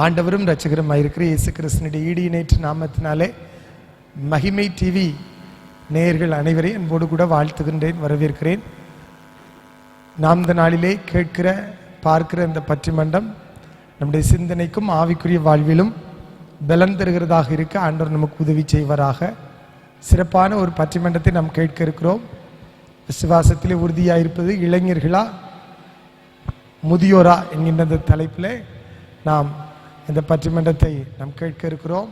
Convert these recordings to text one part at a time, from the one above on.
ஆண்டவரும் இரட்சகருமாயிருக்கிற இயேசு கிறிஸ்துவினுடைய ஈடு இணைற்ற நாமத்தினாலே மகிமை டிவி நேயர்கள் அனைவரையும் அன்போடு கூட வாழ்த்துகின்றேன், வரவேற்கிறேன். நாம் இந்த நாளிலே கேட்கிற பார்க்கிற இந்த பட்டிமன்றம் நம்முடைய சிந்தனைக்கும் ஆவிக்குரிய வாழ்விலும் பலன் தருகிறதாக இருக்க ஆண்டவர் நமக்கு உதவி செய்வராக. சிறப்பான ஒரு பட்டிமன்றத்தை நாம் கேட்க இருக்கிறோம். விசுவாசத்திலே உறுதியாயிருப்பது இளைஞர்களா முதியோரா என்கின்ற இந்த தலைப்பில் நாம் இந்த பட்டிமன்றத்தை நாம் கேட்க இருக்கிறோம்.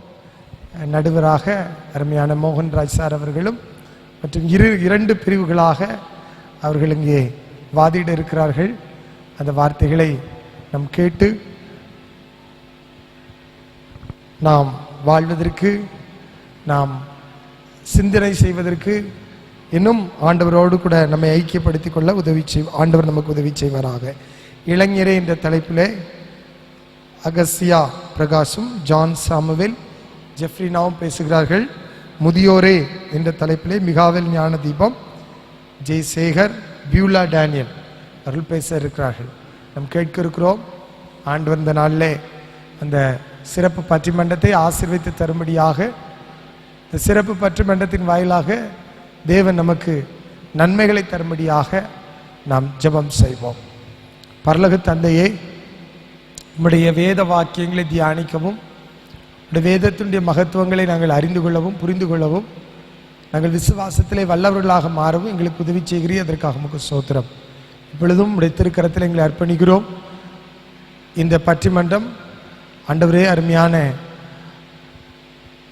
நடுவராக அருமையான மோகன்ராஜ் சார் அவர்களும் மற்றும் இரண்டு பிரிவுகளாக அவர்கள் இங்கே வாதிட இருக்கிறார்கள். அந்த வார்த்தைகளை நாம் கேட்டு நாம் வாழ்வதற்கு, நாம் சிந்தனை செய்வதற்கு, இன்னும் ஆண்டவரோடு கூட நம்மை ஐக்கியப்படுத்திக் கொள்ள ஆண்டவர் நமக்கு உதவி செய்வாராக. இளைஞரே என்ற தலைப்பிலே அகஸ்தியா பிரகாஷும் ஜான் சாமுவேல் ஜெஃப்ரினாவும் பேசுகிறார்கள். முதியோரே என்ற தலைப்பிலே மிகாவேல் ஞான தீபம், ஜெய்சேகர், பியூலா டேனியல் அவர்கள் பேச இருக்கிறார்கள். நாம் கேட்க இருக்கிறோம். ஆண்டவர் இந்த நாளிலே அந்த சிறப்பு பட்டிமன்றத்தை ஆசீர்வதித்து தரும்படியாக, இந்த சிறப்பு பட்டிமன்றத்தின் வாயிலாக தேவன் நமக்கு நன்மைகளை தரும்படியாக நாம் ஜெபம் செய்வோம். பரலோக தந்தையே, நம்முடைய வேத வாக்கியங்களை தியானிக்கவும், நம்முடைய வேதத்தினுடைய மகத்துவங்களை நாங்கள் அறிந்து கொள்ளவும் புரிந்து கொள்ளவும், நாங்கள் விசுவாசத்திலே வல்லவர்களாக மாறவும் எங்களுக்கு உதவி செய்கிறீர். அதற்காக உமக்கு ஸ்தோத்திரம். இப்பொழுதும் உடைய திருக்கரத்தில் எங்களை அர்ப்பணிக்கிறோம். இந்த பட்டிமன்றம் ஆண்டவரே, அருமையான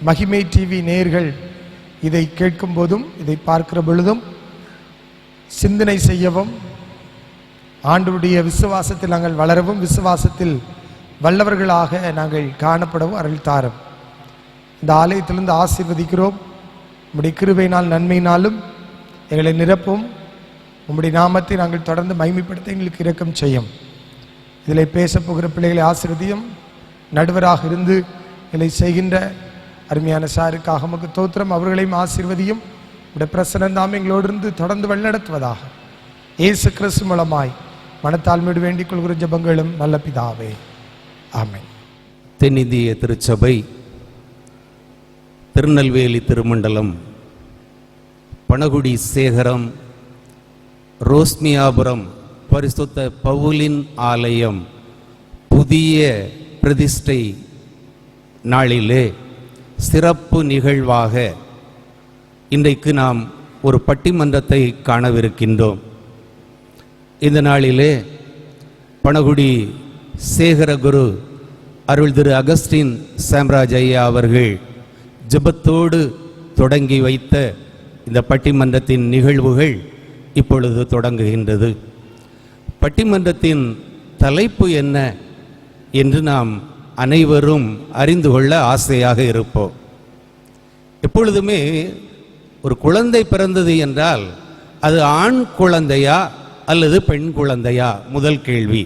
மகிமை டிவி நேயர்கள் இதை கேட்கும் போதும் இதை பார்க்கிற பொழுதும் சிந்தனை செய்யவும், ஆண்டவருடைய விசுவாசத்தில் நாங்கள் வளரவும், விசுவாசத்தில் வல்லவர்களாக நாங்கள் காணப்படவும் அருள் தாரும். இந்த ஆலயத்திலிருந்து ஆசீர்வதிக்கிறோம். உம்முடைய கிருபையினால் நன்மையினாலும் எங்களை நிரப்பும். உம்முடைய நாமத்தை நாங்கள் தொடர்ந்து மகிமைப்படுத்த எங்களுக்கு இரக்கம் செய்யும். இதில் பேசப்போகிற பிள்ளைகளை ஆசீர்வதியும். நடுவராக இருந்து இதை செய்கின்ற அருமையான சாருக்காக உமக்கு தோத்திரம். அவர்களையும் ஆசீர்வதியும். உடைய பிரசன்னம் தாம் எங்களோடு இருந்து தொடர்ந்து வழிநடத்துவதாக. இயேசு கிறிஸ்து மூலமாய் மனத்தாழ்மையோடு வேண்டிக் கொள்கிற ஜெபங்களும் நல்ல பிதாவே, ஆமென். தென்னிந்திய திருச்சபை திருநெல்வேலி திருமண்டலம் பணகுடி சேகரம் ரோஸ்மியாபுரம் பரிசுத்த பவுலின் ஆலயம் புதிய பிரதிஷ்டை நாளிலே சிறப்பு நிகழ்வாக இன்றைக்கு நாம் ஒரு பட்டிமன்றத்தை காணவிருக்கின்றோம். இந்த நாளிலே பணகுடி சேகரகுரு அருள் திரு அகஸ்டின் சாம்ராஜ் ஐயா அவர்கள் ஜெபத்தோடு தொடங்கி வைத்த இந்த பட்டிமன்றத்தின் நிகழ்வுகள் இப்பொழுது தொடங்குகின்றது. பட்டிமன்றத்தின் தலைப்பு என்ன என்று நாம் அனைவரும் அறிந்து கொள்ள ஆசையாக இருப்போம். எப்பொழுதுமே ஒரு குழந்தை பிறந்தது என்றால் அது ஆண் குழந்தையா அல்லது பெண் குழந்தையா முதல் கேள்வி.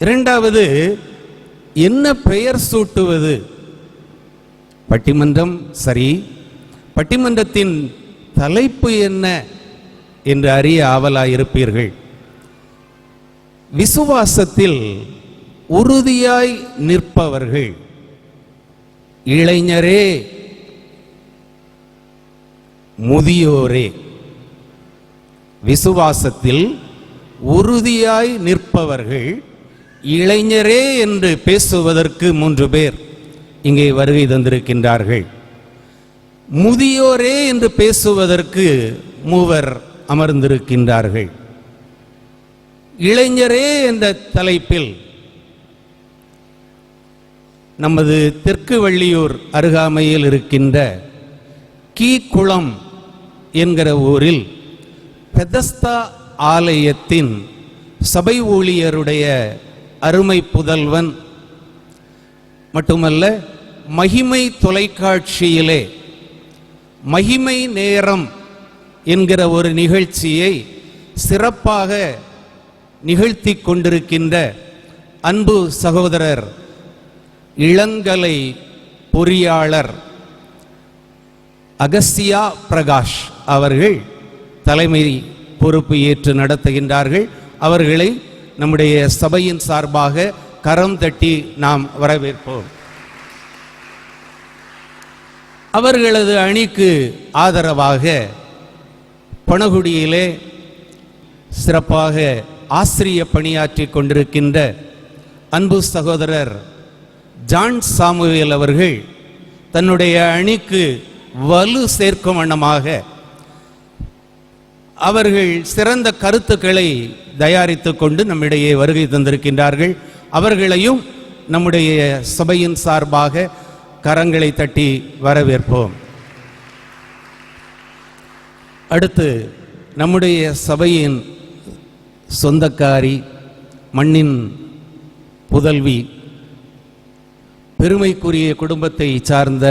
இரண்டாவது, என்ன பெயர் சூட்டுவது? பட்டிமன்றம் சரி, பட்டிமன்றத்தின் தலைப்பு என்ன என்று அறிய ஆவலாயிருப்பீர்கள். விசுவாசத்தில் உறுதியாய் நிற்பவர்கள், இளைஞரே முதியோரே. விசுவாசத்தில் உறுதியாய் நிற்பவர்கள், இளைஞரே என்று பேசுவதற்கு 3 பேர் இங்கே வருகை தந்திருக்கின்றார்கள். முதியோரே என்று பேசுவதற்கு 3 அமர்ந்திருக்கின்றார்கள். இளைஞரே என்ற தலைப்பில் நமது தெற்கு வள்ளியூர் அருகாமையில் இருக்கின்ற கீக்குளம் என்கிற ஊரில் பெதஸ்தா ஆலயத்தின் சபை ஊழியருடைய அருமை புதல்வன் மட்டுமல்ல, மகிமை தொலைக்காட்சியிலே மகிமை நேரம் என்கிற ஒரு நிகழ்ச்சியை சிறப்பாக நிகழ்த்தி கொண்டிருக்கின்ற அன்பு சகோதரர் இளங்கலை பொறியாளர் அகஸ்தியா பிரகாஷ் அவர்கள் தலைமை பொறுப்பு ஏற்று நடத்துகின்றார்கள். அவர்களை நம்முடைய சபையின் சார்பாக கரம் தட்டி நாம் வரவேற்போம். அவர்களது அணிக்கு ஆதரவாக பணகுடியிலே சிறப்பாக ஆசிரிய பணியாற்றி கொண்டிருக்கின்ற அன்பு சகோதரர் ஜான் சாமுவேல் அவர்கள் தன்னுடைய அணிக்கு வலு சேர்க்கும் வண்ணமாக அவர்கள் சிறந்த கருத்துக்களை தயாரித்து கொண்டு நம்மிடையே வருகை தந்திருக்கின்றார்கள். அவர்களையும் நம்முடைய சபையின் சார்பாக கரங்களை தட்டி வரவேற்போம். அடுத்து நம்முடைய சபையின் சொந்தக்காரி, மண்ணின் புதல்வி, பெருமைக்குரிய குடும்பத்தை சார்ந்த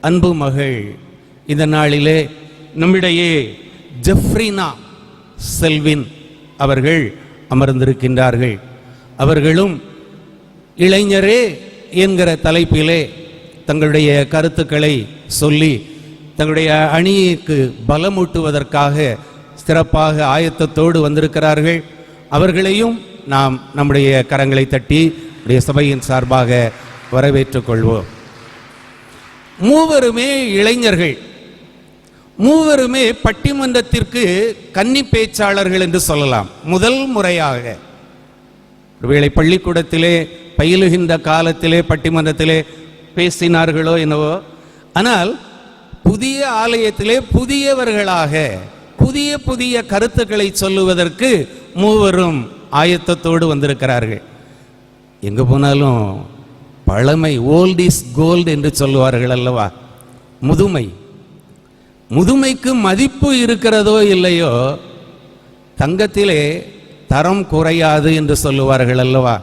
அன்பு மகள் இந்த நாளிலே நம்மிடையே ஜெஃப்ரினா செல்வின் அவர்கள் அமர்ந்திருக்கின்றார்கள். அவர்களும் இளைஞரே என்கிற தலைப்பிலே தங்களுடைய கருத்துக்களை சொல்லி தங்களுடைய அணிக்கு பலமூட்டுவதற்காக சிறப்பாக ஆயத்தத்தோடு வந்திருக்கிறார்கள். அவர்களையும் நாம் நம்முடைய கரங்களை தட்டி நம்முடைய சபையின் சார்பாக வரவேற்றுக் கொள்வோம். மூவருமே இளைஞர்கள், மூவருமே பட்டிமன்றத்திற்கு கன்னி பேச்சாளர்கள் என்று சொல்லலாம். முதல் முறையாக ஒருவேளை பள்ளிக்கூடத்திலே பயிலுகின்ற காலத்திலே பட்டிமன்றத்திலே பேசினார்களோ என்னவோ, ஆனால் புதிய ஆலயத்திலே புதியவர்களாக புதிய புதிய கருத்துக்களை சொல்லுவதற்கு மூவரும் ஆயத்தத்தோடு வந்திருக்கிறார்கள். எங்க போனாலும் பழமை, ஓல்ட் இஸ் கோல்டு என்று சொல்லுவார்கள் அல்லவா. முதுமைக்கு மதிப்பு இருக்கிறதோ இல்லையோ, தங்கத்திலே தரம் குறையாது என்று சொல்லுவார்கள் அல்லவா.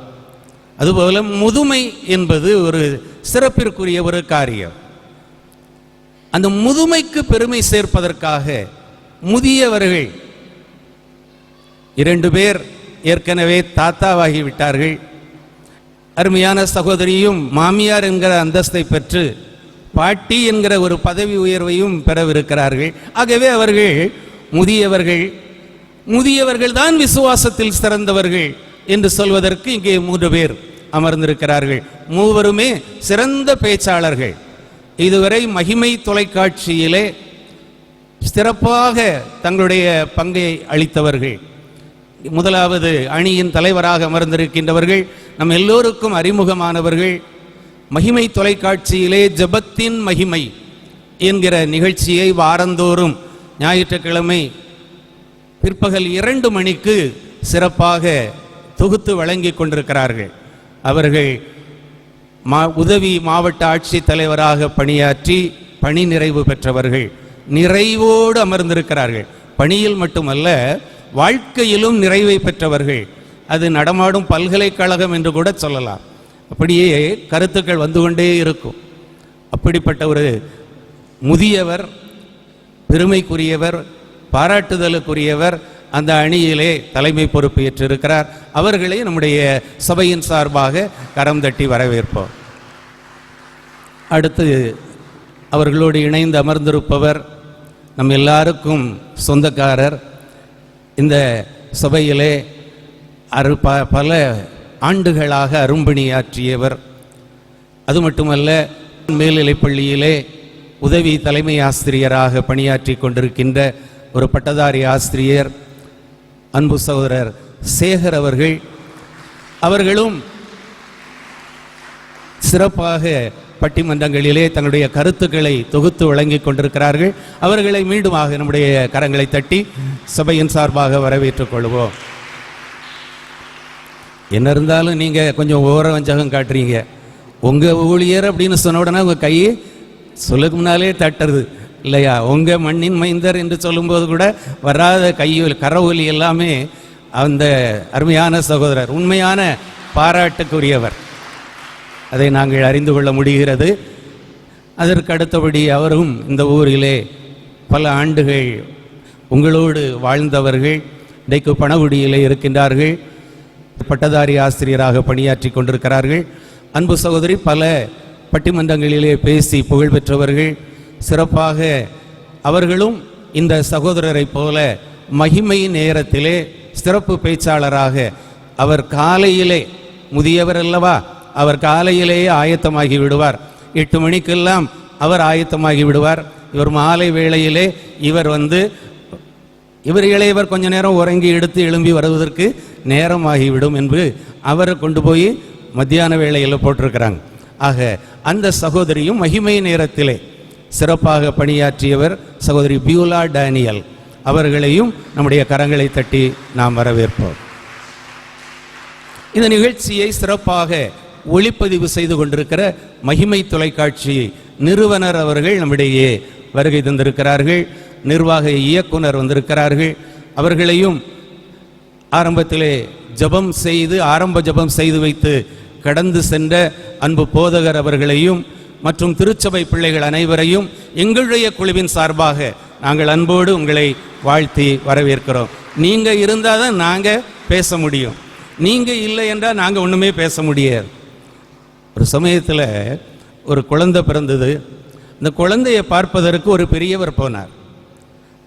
அதுபோல முதுமை என்பது ஒரு சிறப்பிற்குரிய ஒரு காரியம். அந்த முதுமைக்கு பெருமை சேர்ப்பதற்காக முதியவர்கள் 2 பேர் ஏற்கனவே தாத்தாவாகி விட்டார்கள். அருமையான சகோதரியும் மாமியார் என்கிற அந்தஸ்தை பெற்று பாட்டி என்கிற ஒரு பதவி உயர்வையும் பெறவிருக்கிறார்கள். ஆகவே அவர்கள் முதியவர்கள் தான் விசுவாசத்தில் சிறந்தவர்கள் என்று சொல்வதற்கு இங்கே 3 பேர் அமர்ந்திருக்கிறார்கள். மூவருமே சிறந்த பேச்சாளர்கள். இதுவரை மகிமை தொலைக்காட்சியிலே சிறப்பாக தங்களுடைய பங்கை அளித்தவர்கள். முதலாவது அணியின் தலைவராக அமர்ந்திருக்கின்றவர்கள் நம் எல்லோருக்கும் அறிமுகமானவர்கள். மகிமை தொலைக்காட்சியிலே ஜெபத்தின் மகிமை என்கிற நிகழ்ச்சியை வாரந்தோறும் ஞாயிற்றுக்கிழமை பிற்பகல் 2 மணிக்கு சிறப்பாக தொகுத்து வழங்கி கொண்டிருக்கிறார்கள். அவர்கள் உதவி மாவட்ட ஆட்சித் தலைவராக பணியாற்றி பணி நிறைவு பெற்றவர்கள். நிறைவோடு அமர்ந்திருக்கிறார்கள். பணியில் மட்டுமல்ல, வாழ்க்கையிலும் நிறைவை பெற்றவர்கள். அது நடமாடும் பல்கலைக்கழகம் என்று கூட சொல்லலாம். அப்படியே கருத்துக்கள் வந்து கொண்டே இருக்கும். அப்படிப்பட்ட ஒரு முதியவர், பெருமைக்குரியவர், பாராட்டுதலுக்குரியவர் அந்த அணியிலே தலைமை பொறுப்பு ஏற்றிருக்கிறார். அவர்களை நம்முடைய சபையின் சார்பாக கரம் தட்டி வரவேற்போம். அடுத்து அவர்களோடு இணைந்து அமர்ந்திருப்பவர் நம் எல்லாருக்கும் சொந்தக்காரர். இந்த சபையிலே பல ஆண்டுகளாக அரும்பணியாற்றியவர். அது மட்டுமல்ல, மேல்நிலைப்பள்ளியிலே உதவி தலைமை ஆசிரியராக பணியாற்றி கொண்டிருக்கின்ற ஒரு பட்டதாரி ஆசிரியர் அன்பு சகோதரர் சேகர் அவர்கள். அவர்களும் சிறப்பாக பட்டிமன்றங்களிலே தங்களுடைய கருத்துக்களை தொகுத்து வழங்கி கொண்டிருக்கிறார்கள். அவர்களை மீண்டுமாக நம்முடைய கரங்களை தட்டி சபையின் சார்பாக வரவேற்றுக் கொள்வோம். என்ன இருந்தாலும் நீங்கள் கொஞ்சம் ஓர வஞ்சகம் காட்டுறீங்க. உங்கள் ஊழியர் அப்படின்னு சொன்ன உடனே உங்கள் கையை சொல்லுக்கு முன்னாலே தட்டுறது இல்லையா? உங்கள் மண்ணின் மைந்தர் என்று சொல்லும்போது கூட வராத கையில் கரவொலி எல்லாமே அந்த அருமையான சகோதரர், உண்மையான பாராட்டுக்குரியவர். அதை நாங்கள் அறிந்து கொள்ள முடிகிறது. அதற்கு அடுத்தபடி அவரும் இந்த ஊரிலே பல ஆண்டுகள் உங்களோடு வாழ்ந்தவர்கள். இன்றைக்கு பணகுடியிலே இருக்கின்றார்கள். பட்டதாரி ஆசிரியராக பணியாற்றி கொண்டிருக்கிறார்கள். அன்பு சகோதரி பல பட்டிமன்றங்களிலே பேசி புகழ் பெற்றவர்கள். சிறப்பாக அவர்களும் இந்த சகோதரரை போல மகிமை நேரத்திலே சிறப்பு பேச்சாளராக அவர் காலையிலே முதியவர் அல்லவா, அவர் காலையிலேயே ஆயத்தமாகி விடுவார். 8 மணிக்கெல்லாம் அவர் ஆயத்தமாகி விடுவார். இவர் மாலை வேளையிலே இவர் இளையவர் கொஞ்ச நேரம் உறங்கி எடுத்து எழும்பி வருவதற்கு நேரமாகிவிடும் என்று அவரை கொண்டு போய் மத்தியான வேளையில் போட்டிருக்கிறாங்க. ஆக அந்த சகோதரியும் மகிமை நேரத்திலே சிறப்பாக பணியாற்றியவர் சகோதரி பியூலா டேனியல். அவர்களையும் நம்முடைய கரங்களை தட்டி நாம் வரவேற்போம். இந்த நிகழ்ச்சியை சிறப்பாக ஒளிப்பதிவு செய்து கொண்டிருக்கிற மகிமை தொலைக்காட்சி நிறுவனர் அவர்கள் நம்மிடையே வருகை தந்திருக்கிறார்கள். நிர்வாக இயக்குனர் வந்திருக்கிறார்கள். அவர்களையும் ஆரம்பத்திலே ஆரம்ப ஜபம் செய்து வைத்து கடந்து சென்ற அன்பு போதகர் அவர்களையும் மற்றும் திருச்சபை பிள்ளைகள் அனைவரையும் எங்களுடைய குழுவின் சார்பாக நாங்கள் அன்போடு உங்களை வாழ்த்தி வரவேற்கிறோம். நீங்கள் இருந்தால் தான் நாங்கள் பேச முடியும், நீங்கள் இல்லை என்றால் நாங்கள் ஒன்றுமே பேச முடியாது. ஒரு சமயத்தில் ஒரு குழந்தை பிறந்தது. இந்த குழந்தையை பார்ப்பதற்கு ஒரு பெரியவர் போனார்.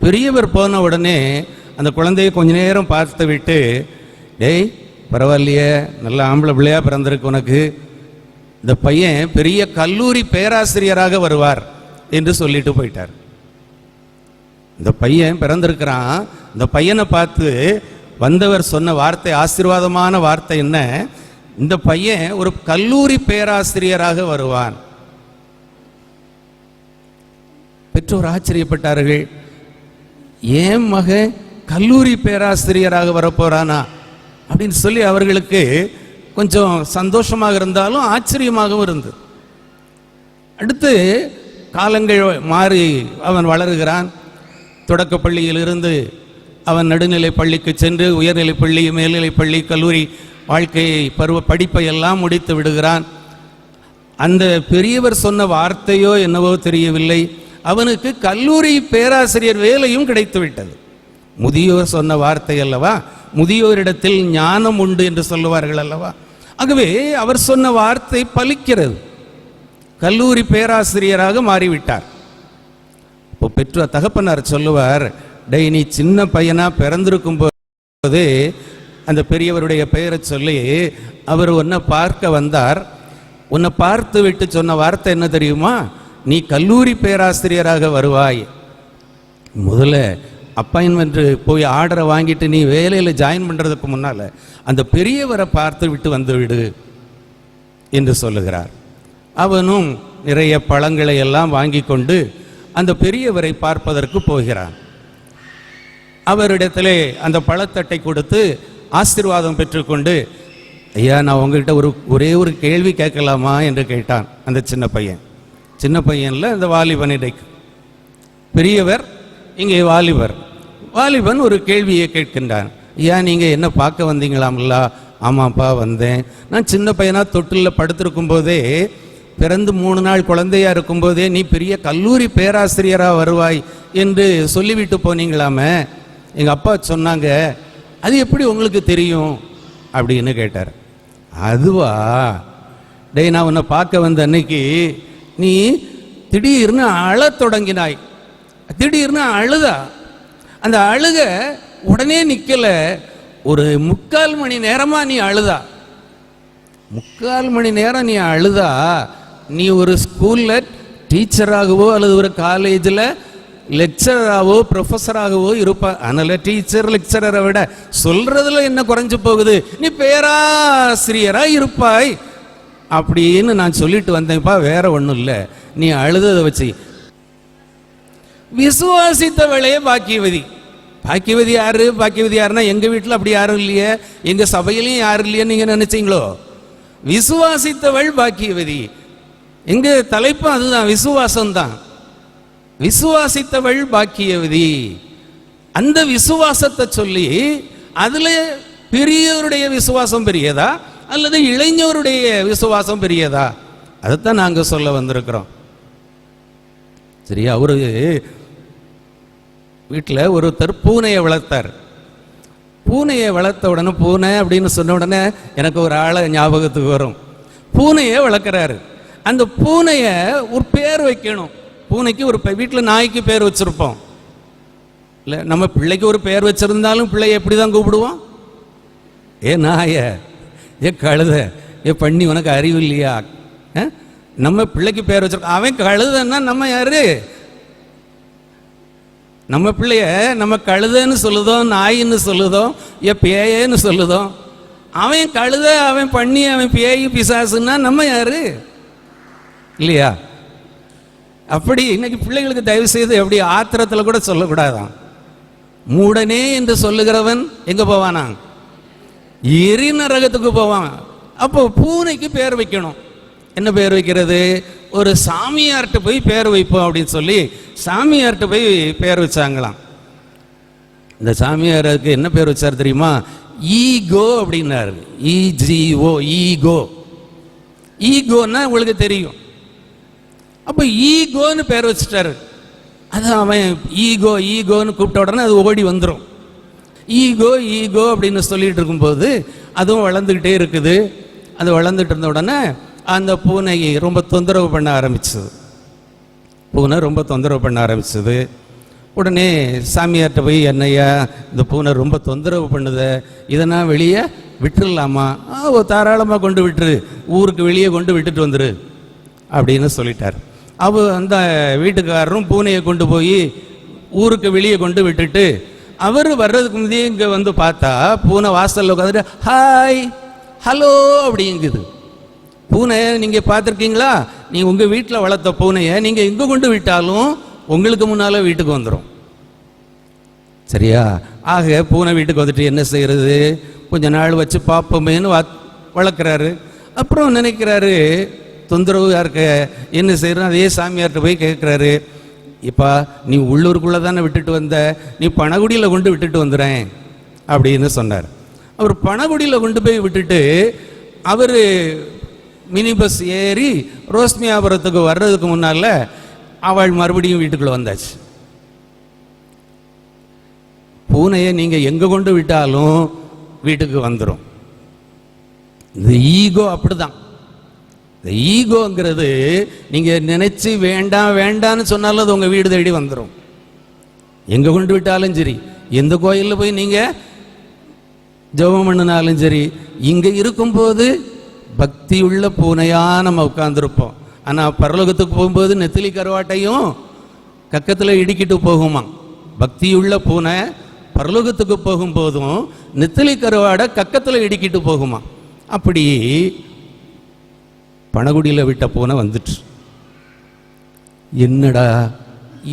பெரியவர் போன உடனே அந்த குழந்தையை கொஞ்ச நேரம் பார்த்து விட்டு, டேய் பரவாயில்லையே, நல்ல ஆம்பளை பிள்ளையா பிறந்திருக்கு உனக்கு, இந்த பையன் பெரிய கல்லூரி பேராசிரியராக வருவார் என்று சொல்லிட்டு போயிட்டார். இந்த பையன் பிறந்திருக்கிறான். இந்த பையனை பார்த்து வந்தவர் சொன்ன வார்த்தை, ஆசீர்வாதமான வார்த்தை என்ன? இந்த பையன் ஒரு கல்லூரி பேராசிரியராக வருவான். பெற்றோர் ஆச்சரியப்பட்டார்கள். ஏன் மகன் கல்லூரி பேராசிரியராக வரப்போறானா அப்படின்னு சொல்லி அவர்களுக்கு கொஞ்சம் சந்தோஷமாக இருந்தாலும் ஆச்சரியமாகவும் இருந்தது. அடுத்து காலங்கள் மாறி அவன் வளருகிறான். தொடக்க பள்ளியிலிருந்து அவன் நடுநிலை பள்ளிக்கு சென்று உயர்நிலை பள்ளி, மேல்நிலை பள்ளி, கல்லூரி வாழ்க்கையை படிப்பை எல்லாம் முடித்து விடுகிறான். அந்த பெரியவர் சொன்ன வார்த்தையோ என்னவோ தெரியவில்லை, அவனுக்கு கல்லூரி பேராசிரியர் வேலையும் கிடைத்து விட்டது. முதியோர் சொன்ன வார்த்தை அல்லவா, முதியோரிடத்தில் ஞானம் உண்டு என்று சொல்லுவார்கள் அல்லவா. ஆகவே அவர் சொன்ன வார்த்தை பலிக்கிறது. கல்லூரி பேராசிரியராக மாறிவிட்டார். இப்போ பெற்ற தகப்பனார் சொல்லுவார், டேய் நீ சின்ன பையனா பிறந்திருக்கும் போதே அந்த பெரியவருடைய பெயரை சொல்லி அவர் உன்னை பார்க்க வந்தார். உன்னை பார்த்து விட்டு சொன்ன வார்த்தை என்ன தெரியுமா? நீ கல்லூரி பேராசிரியராக வருவாய். முதல்ல அப்பாயின்மெண்ட் போய் ஆர்டரை வாங்கிட்டு நீ வேலையில் ஜாயின் பண்ணுறதுக்கு முன்னால் அந்த பெரியவரை பார்த்து விட்டு வந்து விடு என்று சொல்லுகிறார். அவனும் நிறைய பழங்களை எல்லாம் வாங்கி கொண்டு அந்த பெரியவரை பார்ப்பதற்கு போகிறான். அவரிடத்திலே அந்த பழத்தட்டை கொடுத்து ஆசீர்வாதம் பெற்றுக்கொண்டு, ஐயா நான் உங்கள்கிட்ட ஒரே ஒரு கேள்வி கேட்கலாமா என்று கேட்டான் அந்த சின்ன பையன். சின்ன பையன்ல அந்த வாலிபனிடைக்கு பெரியவர், இங்கே வாலிபன் ஒரு கேள்வியை கேட்கின்றான். ஐயா நீங்கள் என்ன பார்க்க வந்தீங்களாம்ல? ஆமாப்பா வந்தேன். நான் சின்ன பையனாக தொட்டிலில் படுத்திருக்கும் போதே, பிறந்து 3 நாள் குழந்தையா இருக்கும்போதே நீ பெரிய கல்லூரி பேராசிரியராக வருவாய் என்று சொல்லிவிட்டு போனீங்களாமே, எங்கள் அப்பா சொன்னாங்க, அது எப்படி உங்களுக்கு தெரியும் அப்படின்னு கேட்டார். அதுவா, டேய் நான் உன்னை பார்க்க வந்த அன்னைக்கு நீ திடீர்னு அழத் தொடங்கினாய். திடீர்னு அழுதா. அந்த அழுக உடனே நிற்கல, ஒரு 3/4 மணி நேரமா நீ அழுதா. 3/4 மணி நேரம் நீ அழுதா. நீ ஒரு ஸ்கூலில் டீச்சராகவோ அல்லது ஒரு காலேஜில் லெக்சராகவோ ப்ரொஃபஸராகவோ இருப்பா. அதனால் டீச்சர் லெக்சரரை விட சொல்றதுல என்ன குறைஞ்சு போகுது, நீ பேராசிரியராக இருப்பாய் அப்படின்னு நான் சொல்லிட்டு வந்தேன்ப்பா, வேற ஒன்றும் இல்லை. நீ அழுததை வச்சு விசுவாசித்தவளே பாக்கியவதி. பாக்கியவதி யாரு? பாக்கியவதி யாருன்னா எங்க வீட்டில் அப்படி யாரும் இல்லையே, எங்க சபையிலையும் யாரும் இல்லையே நீங்க நினைச்சீங்களோ? விசுவாசித்தவள் பாக்கியவதி. எங்க தலைப்பு அதுதான், விசுவாசம்தான். விசுவாசித்தவள் பாக்கியவதி. அந்த விசுவாசத்தை சொல்லி அதுல பெரியவருடைய விசுவாசம் பெரியதா அல்லது இளைஞருடைய விசுவாசம் பெரியதா, அதைத்தான் நாங்க சொல்ல வந்திருக்கிறோம். சரியா? அவரு வீட்டில் ஒருத்தர் பூனையை வளர்த்தார். பூனையை வளர்த்த உடனே, பூனை அப்படின்னு சொன்ன உடனே எனக்கு ஒரு ஆளை ஞாபகத்துக்கு வரும். பூனையை வளர்க்குறாரு. அந்த பூனையை ஒரு பேர் வைக்கணும். பூனைக்கு ஒரு வீட்டில் நாய்க்கு பேர் வச்சிருப்போம் இல்லை, நம்ம பிள்ளைக்கு ஒரு பேர் வச்சிருந்தாலும் பிள்ளையை எப்படி தான் கூப்பிடுவோம்? ஏ நாய, ஏ கழுத, ஏ பண்ணி உனக்கு அறிவு இல்லையா? நம்ம பிள்ளைக்கு பேர் வச்சிருக்கோம், அவன் கழுதன்னா நம்ம யாரு? நம்ம பிள்ளைய நம்ம கழுதன்னு சொல்லுதோ, நாயின்னு சொல்லுதோ, ஏ பேயன்னு சொல்லுதோ. அவன் கழுத, அவன் பண்ணி, அவன் பேய் பிசாசுன்னா நம்ம யாரு? இல்லையா? அப்படி இன்னைக்கு பிள்ளைகளுக்கு தயவு செய்து எப்படி ஆத்திரத்தில் கூட சொல்லக்கூடாதான். மூடனே என்று சொல்லுகிறவன் எங்க போவானா? எரி நரகத்துக்கு போவான். அப்போ பூனைக்கு பேர் வைக்கணும். என்ன பேர் வைக்கிறது? ஒரு சாமியார்கிட்ட போய் பேர் வைப்போம் அப்படின்னு சொல்லி சாமியார்கிட்ட போய் பேர் வச்சாங்களாம். இந்த சாமியாருக்கு என்ன பேர் வச்சார் தெரியுமா? ஈகோ அப்படின்னாரு. EGO, ego. ஈகோன்னா உங்களுக்கு தெரியும். அப்போ ஈகோன்னு பேர் வச்சுட்டாரு. அது அவன் ஈகோ ஈகோன்னு கூப்பிட்ட உடனே அது ஓடி வந்துடும். ஈகோ ஈகோ அப்படின்னு சொல்லிட்டு இருக்கும்போது அதுவும் வளர்ந்துக்கிட்டே இருக்குது. அது வளர்ந்துட்டு இருந்த உடனே அந்த பூனை ரொம்ப தொந்தரவு பண்ண ஆரம்பிச்சது. பூனை ரொம்ப தொந்தரவு பண்ண ஆரம்பிச்சது. உடனே சாமியார்கிட்ட போய், என்னையா இந்த பூனை ரொம்ப தொந்தரவு பண்ணுது, இதை நான் வெளியே விட்டுடலாமா? தாராளமாக கொண்டு விட்டுரு, ஊருக்கு வெளியே கொண்டு விட்டுட்டு வந்துரு அப்படின்னு சொல்லிட்டார். அந்த வீட்டுக்காரரும் பூனையை கொண்டு போய் ஊருக்கு வெளியே கொண்டு விட்டுட்டு அவர் வர்றதுக்கு முந்தையே இங்கே வந்து பார்த்தா பூனை வாசலில் உட்காந்துட்டு ஹாய் ஹலோ அப்படிங்குது. பூனை நீங்கள் பார்த்துருக்கீங்களா? நீங்கள் உங்கள் வீட்டில் வளர்த்த பூனையை நீங்கள் எங்கே கொண்டு விட்டாலும் உங்களுக்கு முன்னால் வீட்டுக்கு வந்துடும். சரியா? ஆக பூனை வீட்டுக்கு வந்துட்டு என்ன செய்கிறது? கொஞ்ச நாள் வச்சு பார்ப்போமேன்னு வளர்க்குறாரு. அப்புறம் நினைக்கிறாரு தொந்தரவாக இருக்க, என்ன செய்யறோம்? அதே சாமியார்கிட்ட போய் கேட்குறாரு, இப்போ நீ உள்ளூருக்குள்ளே தானே விட்டுட்டு வந்த, நீ பணகுடியில் கொண்டு விட்டுட்டு வந்துடுறேன் அப்படின்னு சொன்னார். அவர் பணகுடியில் கொண்டு போய் விட்டுட்டு அவர் மினி பஸ் ஏறி ரோஸ்மியாபுரத்துக்கு வர்றதுக்கு முன்னால் அவள் மறுபடியும் வீட்டுக்குள்ளே வந்தாச்சு. பூனையை நீங்கள் எங்கே கொண்டு விட்டாலும் வீட்டுக்கு வந்துடும். இந்த ஈகோ அப்படிதான். இந்த ஈகோங்கிறது நீங்கள் நினைச்சு வேண்டாம் வேண்டான்னு சொன்னாலும் அது உங்கள் வீடு தேடி வந்துடும். எங்கே கொண்டு விட்டாலும் சரி, எந்த கோயிலில் போய் நீங்கள் ஜெபம் பண்ணினாலும் சரி, இங்கே இருக்கும்போது பக்தி உள்ள பூனையாக நம்ம உட்கார்ந்துருப்போம். ஆனால் பரலோகத்துக்கு போகும்போது நெத்திலி கருவாட்டையும் கக்கத்தில் இடிக்கிட்டு போகுமா. பக்தியுள்ள பூனை பரலோகத்துக்கு போகும்போதும் நெத்திலி கருவாடை கக்கத்தில் இடிக்கிட்டு போகுமா. அப்படி பணகுடியில் விட்ட பூனை வந்துட்டு, என்னடா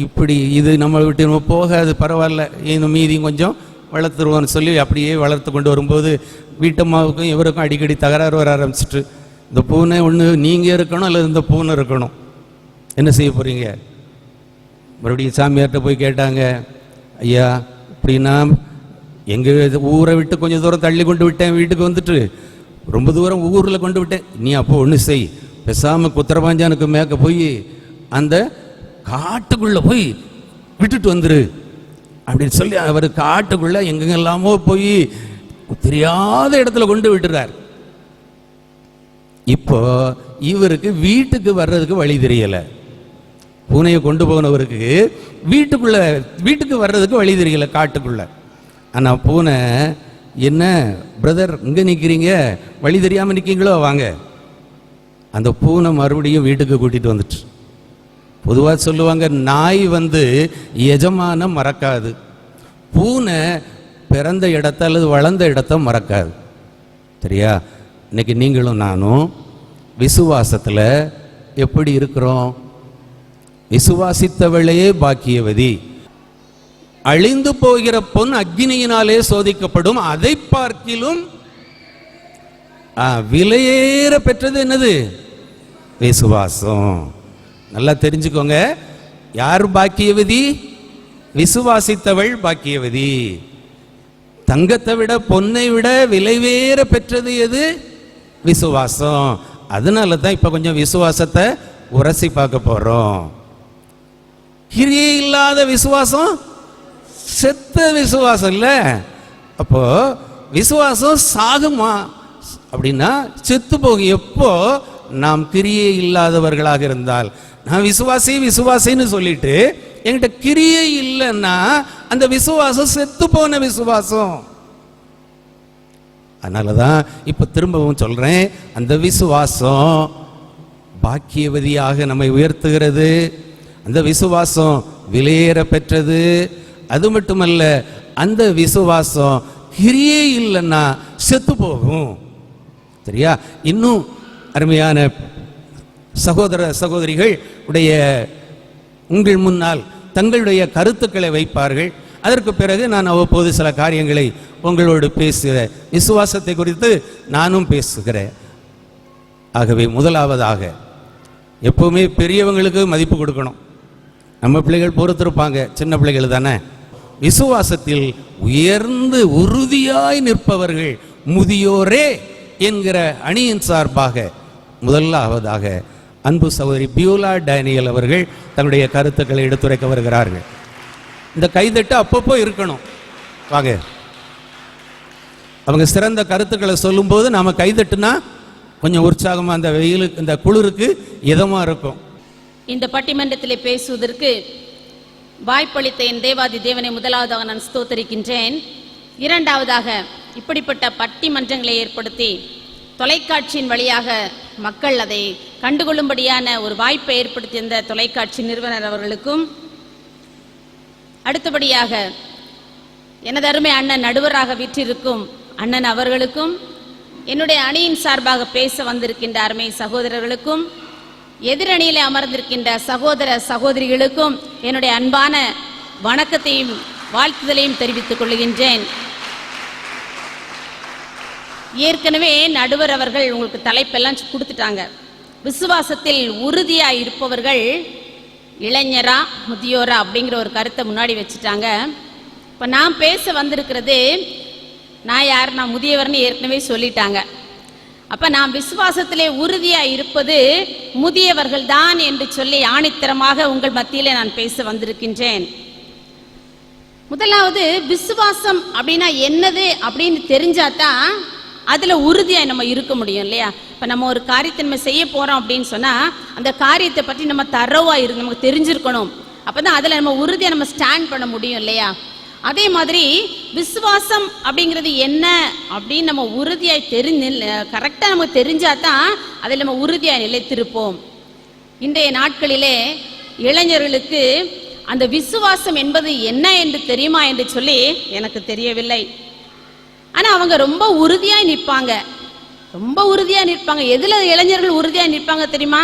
இப்படி, இது நம்ம விட்டு நம்ம போகாது, பரவாயில்ல, இந்த மீதியும் கொஞ்சம் வளர்த்துருவோன்னு சொல்லி அப்படியே வளர்த்து கொண்டு வரும்போது வீட்டம்மாவுக்கும் இவருக்கும் அடிக்கடி தகராறு வர ஆரம்பிச்சிட்டு, இந்த பூனை ஒன்று நீங்கள் இருக்கணும் அல்லது இந்த பூனை இருக்கணும், என்ன செய்ய போகிறீங்க? மறுபடியும் சாமியார்கிட்ட போய் கேட்டாங்க, ஐயா இப்படின்னா எங்கள் ஊரை விட்டு கொஞ்சம் தூரம் தள்ளி கொண்டு விட்டேன், வீட்டுக்கு வந்துட்டு ரொம்ப தூரம் ஊரில் கொண்டு விட்டேன், நீ அப்போ ஒன்று செய், பேசாமல் குத்திரபாஞ்சானுக்கு மேற்க போய் அந்த காட்டுக்குள்ளே போய் விட்டுட்டு வந்துரு அப்படின்னு சொல்லி அவர் காட்டுக்குள்ளே எங்கெல்லாமோ போய் தெரியாத இடத்துல கொண்டு விட்டுறார். இப்போ இவருக்கு வீட்டுக்கு வர்றதுக்கு வழி தெரியலை. பூனையை கொண்டு போனவருக்கு வீட்டுக்கு வர்றதுக்கு வழி தெரியல காட்டுக்குள்ள. ஆனால் பூனை, என்ன பிரதர் இங்கே நிற்கிறீங்க, வழி தெரியாமல் நிற்கீங்களோ, வாங்க. அந்த பூனை மறுபடியும் வீட்டுக்கு கூட்டிகிட்டு வந்துட்டு. பொதுவாக சொல்லுவாங்க, நாய் எஜமான மறக்காது, பூனை பிறந்த இடத்த அல்லது வளர்ந்த இடத்த மறக்காது. சரியா? இன்னைக்கு நீங்களும் நானும் விசுவாசத்தில் எப்படி இருக்கிறோம்? விசுவாசித்தவளே பாக்கியவதி. அழிந்து போகிற பொன் அக்னியினாலே சோதிக்கப்படும், அதை பார்க்கிலும் விலையேற பெற்றது என்னது? விசுவாசம். நல்லா தெரிஞ்சுக்கோங்க, யார் பாக்கியவதி? விசுவாசித்தவள் பாக்கியவதி. தங்கத்தை விட பொன்னை விட விலைவேற பெற்றது எது? விசுவாசம். அதனால தான் இப்ப கொஞ்சம் விசுவாசத்தை உரசி பார்க்க போறோம். கிரியே இல்லாத விசுவாசம் செத்த விசுவாசம் இல்ல. அப்போ விசுவாசம் சாகுமா அப்படின்னா செத்து போகும். எப்போ? நாம் கிரியே இல்லாதவர்களாக இருந்தால். நான் விசுவாசின்னு சொல்லிட்டு என்கிட்ட கிரியே இல்லைன்னா அந்த விசுவாசம் செத்து போன விசுவாசம். அதனால தான் இப்போ திரும்பவும் சொல்கிறேன், அந்த விசுவாசம் பாக்கியவதியாக நம்மை உயர்த்துகிறது. அந்த விசுவாசம் விலையேற பெற்றது. அது மட்டுமல்ல, அந்த விசுவாசம் கிரியே இல்லைன்னா செத்து போகும். சரியா? இன்னும் அருமையான சகோதர சகோதரிகள் உடைய உங்கள் முன்னால் தங்களுடைய கருத்துக்களை வைப்பார்கள். அதற்கு பிறகு நான் அவ்வப்போது சில காரியங்களை உங்களோடு பேசுகிறேன். விசுவாசத்தை குறித்து நானும் பேசுகிறேன். ஆகவே முதலாவதாக எப்பவுமே பெரியவங்களுக்கு மதிப்பு கொடுக்கணும். நம்ம பிள்ளைகள் பொறுத்திருப்பாங்க, சின்ன பிள்ளைகள் தானே. விசுவாசத்தில் உயர்ந்து உறுதியாய் நிற்பவர்கள் முதியோரே என்கிற அணியின் சார்பாக முதலாவதாக அன்பு சகோதரி பியூலா டேனியல் அவர்கள் தன்னுடைய கருத்துக்களை எடுத்துரைக்க வருகிறார்கள். இந்த கைதட்டு அப்பப்போ இருக்கணும். வாங்க, அவங்க சிறந்த கருத்துக்களை சொல்லும்போது நாம கைதட்டுனா கொஞ்சம் உற்சாகமா அந்த வெயிலுக்கு இந்த குளிருக்கு இதமா இருக்கும். இந்த பட்டிமன்றத்திலே பேசுவதற்கு வாய்ப்பளித்த என் தேவாதி தேவனை முதலாவதாக நான் ஸ்தோத்தரிக்கின்றேன். இரண்டாவதாக, இப்படிப்பட்ட பட்டிமன்றங்களை ஏற்படுத்தி தொலைக்காட்சியின் வழியாக மக்கள் அதை கண்டுகொள்ளும்படியான ஒரு வாய்ப்பை ஏற்படுத்தியிருந்த தொலைக்காட்சி நிறுவனர் அவர்களுக்கும், அடுத்தபடியாக எனது அருமை அண்ணன் நடுவராக வீற்றிருக்கும் அண்ணன் அவர்களுக்கும், என்னுடைய அணியின் சார்பாக பேச வந்திருக்கின்ற அருமை சகோதரர்களுக்கும், எதிரணியில் அமர்ந்திருக்கின்ற சகோதர சகோதரிகளுக்கும் என்னுடைய அன்பான வணக்கத்தையும் வாழ்த்துதலையும் தெரிவித்துக் கொள்கின்றேன். ஏற்கனவே நடுவர் அவர்கள் உங்களுக்கு தலைப்பெல்லாம் கொடுத்துட்டாங்க. விசுவாசத்தில் உறுதியாக இருப்பவர்கள் இளைஞரா முதியோரா அப்படிங்கிற ஒரு கருத்தை முன்னாடி வச்சுட்டாங்க. இப்போ நான் பேச வந்திருக்கிறது, நான் யார், நான் முதியவர்னு ஏற்கனவே சொல்லிட்டாங்க. அப்போ நான் விசுவாசத்திலே உறுதியாக இருப்பது முதியவர்கள் தான் என்று சொல்லி ஆணித்தரமாக உங்கள் மத்தியிலே நான் பேச வந்திருக்கின்றேன். முதலாவது, விசுவாசம் அப்படின்னா என்னது அப்படின்னு தெரிஞ்சாதான் அதில் உறுதியாக நம்ம இருக்க முடியும் இல்லையா? இப்போ நம்ம ஒரு காரியத்தை நம்ம செய்ய போகிறோம் அப்படின்னு சொன்னால் அந்த காரியத்தை பற்றி நம்ம தரவாக நமக்கு தெரிஞ்சிருக்கணும். அப்போ தான் அதில் நம்ம உறுதியாக நம்ம ஸ்டாண்ட் பண்ண முடியும் இல்லையா? அதே மாதிரி விசுவாசம் அப்படிங்கிறது என்ன அப்படின்னு நம்ம உறுதியாக கரெக்டாக நமக்கு தெரிஞ்சாதான் அதில் நம்ம உறுதியாக நிலைத்திருப்போம். இன்றைய நாட்களிலே இளைஞர்களுக்கு அந்த விசுவாசம் என்பது என்ன என்று தெரியுமா என்று சொல்லி எனக்கு தெரியவில்லை. ஆனால் அவங்க ரொம்ப உறுதியாக நிற்பாங்க, ரொம்ப உறுதியாக நிற்பாங்க. எதில் இளைஞர்கள் உறுதியாக நிற்பாங்க தெரியுமா?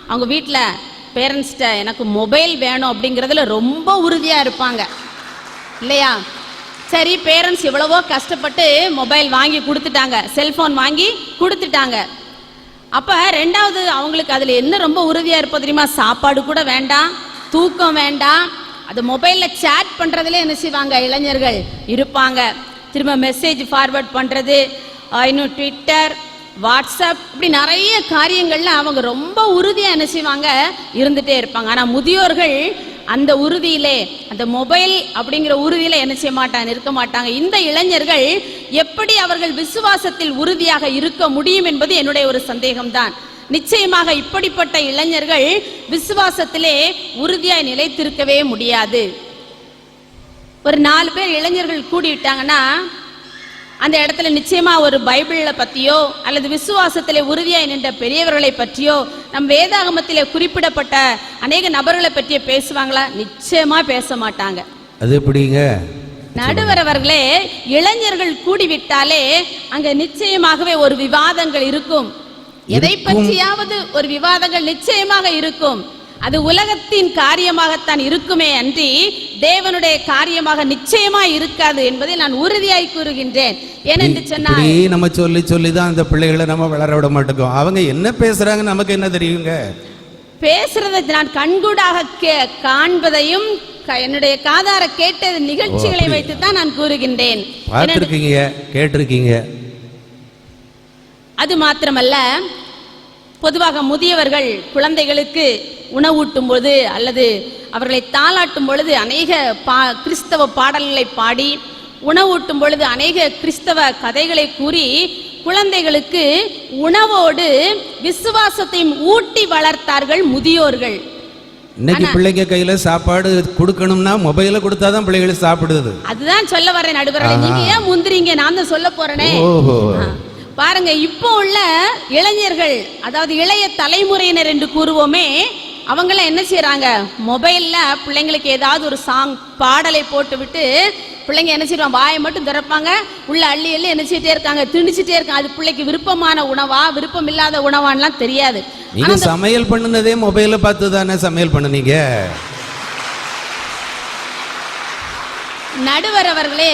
அவங்க வீட்டில் பேரண்ட்ஸ்கிட்ட எனக்கு மொபைல் வேணும் அப்படிங்கிறதுல ரொம்ப உறுதியாக இருப்பாங்க இல்லையா? சரி, பேரண்ட்ஸ் எவ்வளவோ கஷ்டப்பட்டு மொபைல் வாங்கி கொடுத்துட்டாங்க, செல்ஃபோன் வாங்கி கொடுத்துட்டாங்க. அப்போ ரெண்டாவது அவங்களுக்கு அதில் என்ன ரொம்ப உறுதியாக இருப்போம் தெரியுமா? சாப்பாடு கூட வேண்டாம், தூக்கம் வேண்டாம், அது மொபைலில் சேட் பண்ணுறதுல என்ன செய்வாங்க இளைஞர்கள் இருப்பாங்க. திரும்ப மெசேஜ் ஃபார்வர்ட் பண்ணுறது, இன்னும் ட்விட்டர், வாட்ஸ்அப், இப்படி நிறைய காரியங்கள்ல அவங்க ரொம்ப உறுதியாக என்ன செய்வாங்க இருந்துகிட்டே இருப்பாங்க. ஆனால் முதியோர்கள் அந்த உறுதியிலே, அந்த மொபைல் அப்படிங்கிற உறுதியில என்ன செய்ய மாட்டாங்க, இருக்க மாட்டாங்க. இந்த இளைஞர்கள் எப்படி அவர்கள் விசுவாசத்தில் உறுதியாக இருக்க முடியும் என்பது என்னுடைய ஒரு சந்தேகம்தான். நிச்சயமாக இப்படிப்பட்ட இளைஞர்கள் விசுவாசத்திலே உறுதியாய் நிலைத்திருக்கவே முடியாது. ஒரு 4 பேர் இளைஞர்கள் கூடிவிட்டாங்கன்னா அந்த இடத்துல நிச்சயமா ஒரு பைபிளை பற்றியோ அல்லது விசுவாசத்திலே உறுதியாய் நின்ற பெரியவர்களை பற்றியோ நம் வேதாகமத்திலே குறிப்பிடப்பட்ட அநேக நபர்களை பற்றிய பேசுவாங்களா? நிச்சயமா பேச மாட்டாங்க. அது எப்படிங்க? நடுவர் அவர்களே, இளைஞர்கள் கூடிவிட்டாலே அங்க நிச்சயமாகவே ஒரு விவாதங்கள் இருக்கும். எதை பற்றியாவது ஒரு விவாதங்கள் நிச்சயமாக இருக்கும். அது உலகத்தின் காரியமாகத்தான் இருக்குமே அன்றி தேவனுடைய காரியமாக நிச்சயமா இருக்காது என்பதை நான் உறுதியாய் கூறுகின்றேன். ஏனென்று சொன்னால் நம்ம சொல்லி சொல்லி தான் அந்த பிள்ளைகளை நம்ம வளர விட மாட்டோம். அவங்க என்ன பேசுறாங்க நமக்கு என்ன தெரியுங்க? பேசுறதை நான் கண்கூடாக காண்பதையும் என்னுடைய காதார கேட்ட நிகழ்ச்சிகளை வைத்து தான் நான் கூறுகின்றேன். பார்த்திருக்கீங்க, கேட்டிருக்கீங்க. அது மாத்திரமல்ல, பொதுவாக முதியவர்கள் குழந்தைகளுக்கு உணவூட்டும் பொழுது அல்லது அவர்களை தாளாட்டும் பொழுது அநேக கிறிஸ்தவ பாடல்களை பாடி, உணவூட்டும் பொழுது அநேக கிறிஸ்தவ கதைகளை கூறி குழந்தைகளுக்கு உணவோடு விசுவாசத்தையும் ஊட்டி வளர்த்தார்கள் முதியோர்கள். இன்னைக்கு பிள்ளைங்க கையில சாப்பாடு கொடுக்கணும்னா மொபைல கொடுத்தாதான் பிள்ளைகள் சாப்பிடுது. அதுதான் சொல்ல வரேன் நடுவர்களே, நீங்க ஏன் முந்திரீங்க, நான் தான் சொல்ல போறேனே. பாருங்க, இப்போ உள்ள இளைஞர்கள், அதாவது இளைய தலைமுறையினர் என்று கூறுவோமே, அவங்கள என்ன செய்யறாங்க, மொபைல்ல பிள்ளைங்களுக்கு ஏதாவது ஒரு சாங் பாடலை போட்டு விட்டு பிள்ளைங்க என்ன செய்வாங்க, வாயை மட்டும் திறப்பாங்க, உள்ள அள்ளி அள்ளி என்ன செய்யிட்டே இருக்காங்க, திணிச்சிட்டே இருக்காங்க. அது பிள்ளைக்கு விருப்பமான உணவா விருப்பம் இல்லாத உணவான்லாம் தெரியாது. நீங்க சமையல் பண்ணுனதே மொபைல பார்த்து தானே சமையல் பண்ணுனீங்க. நடுவர் அவர்களே,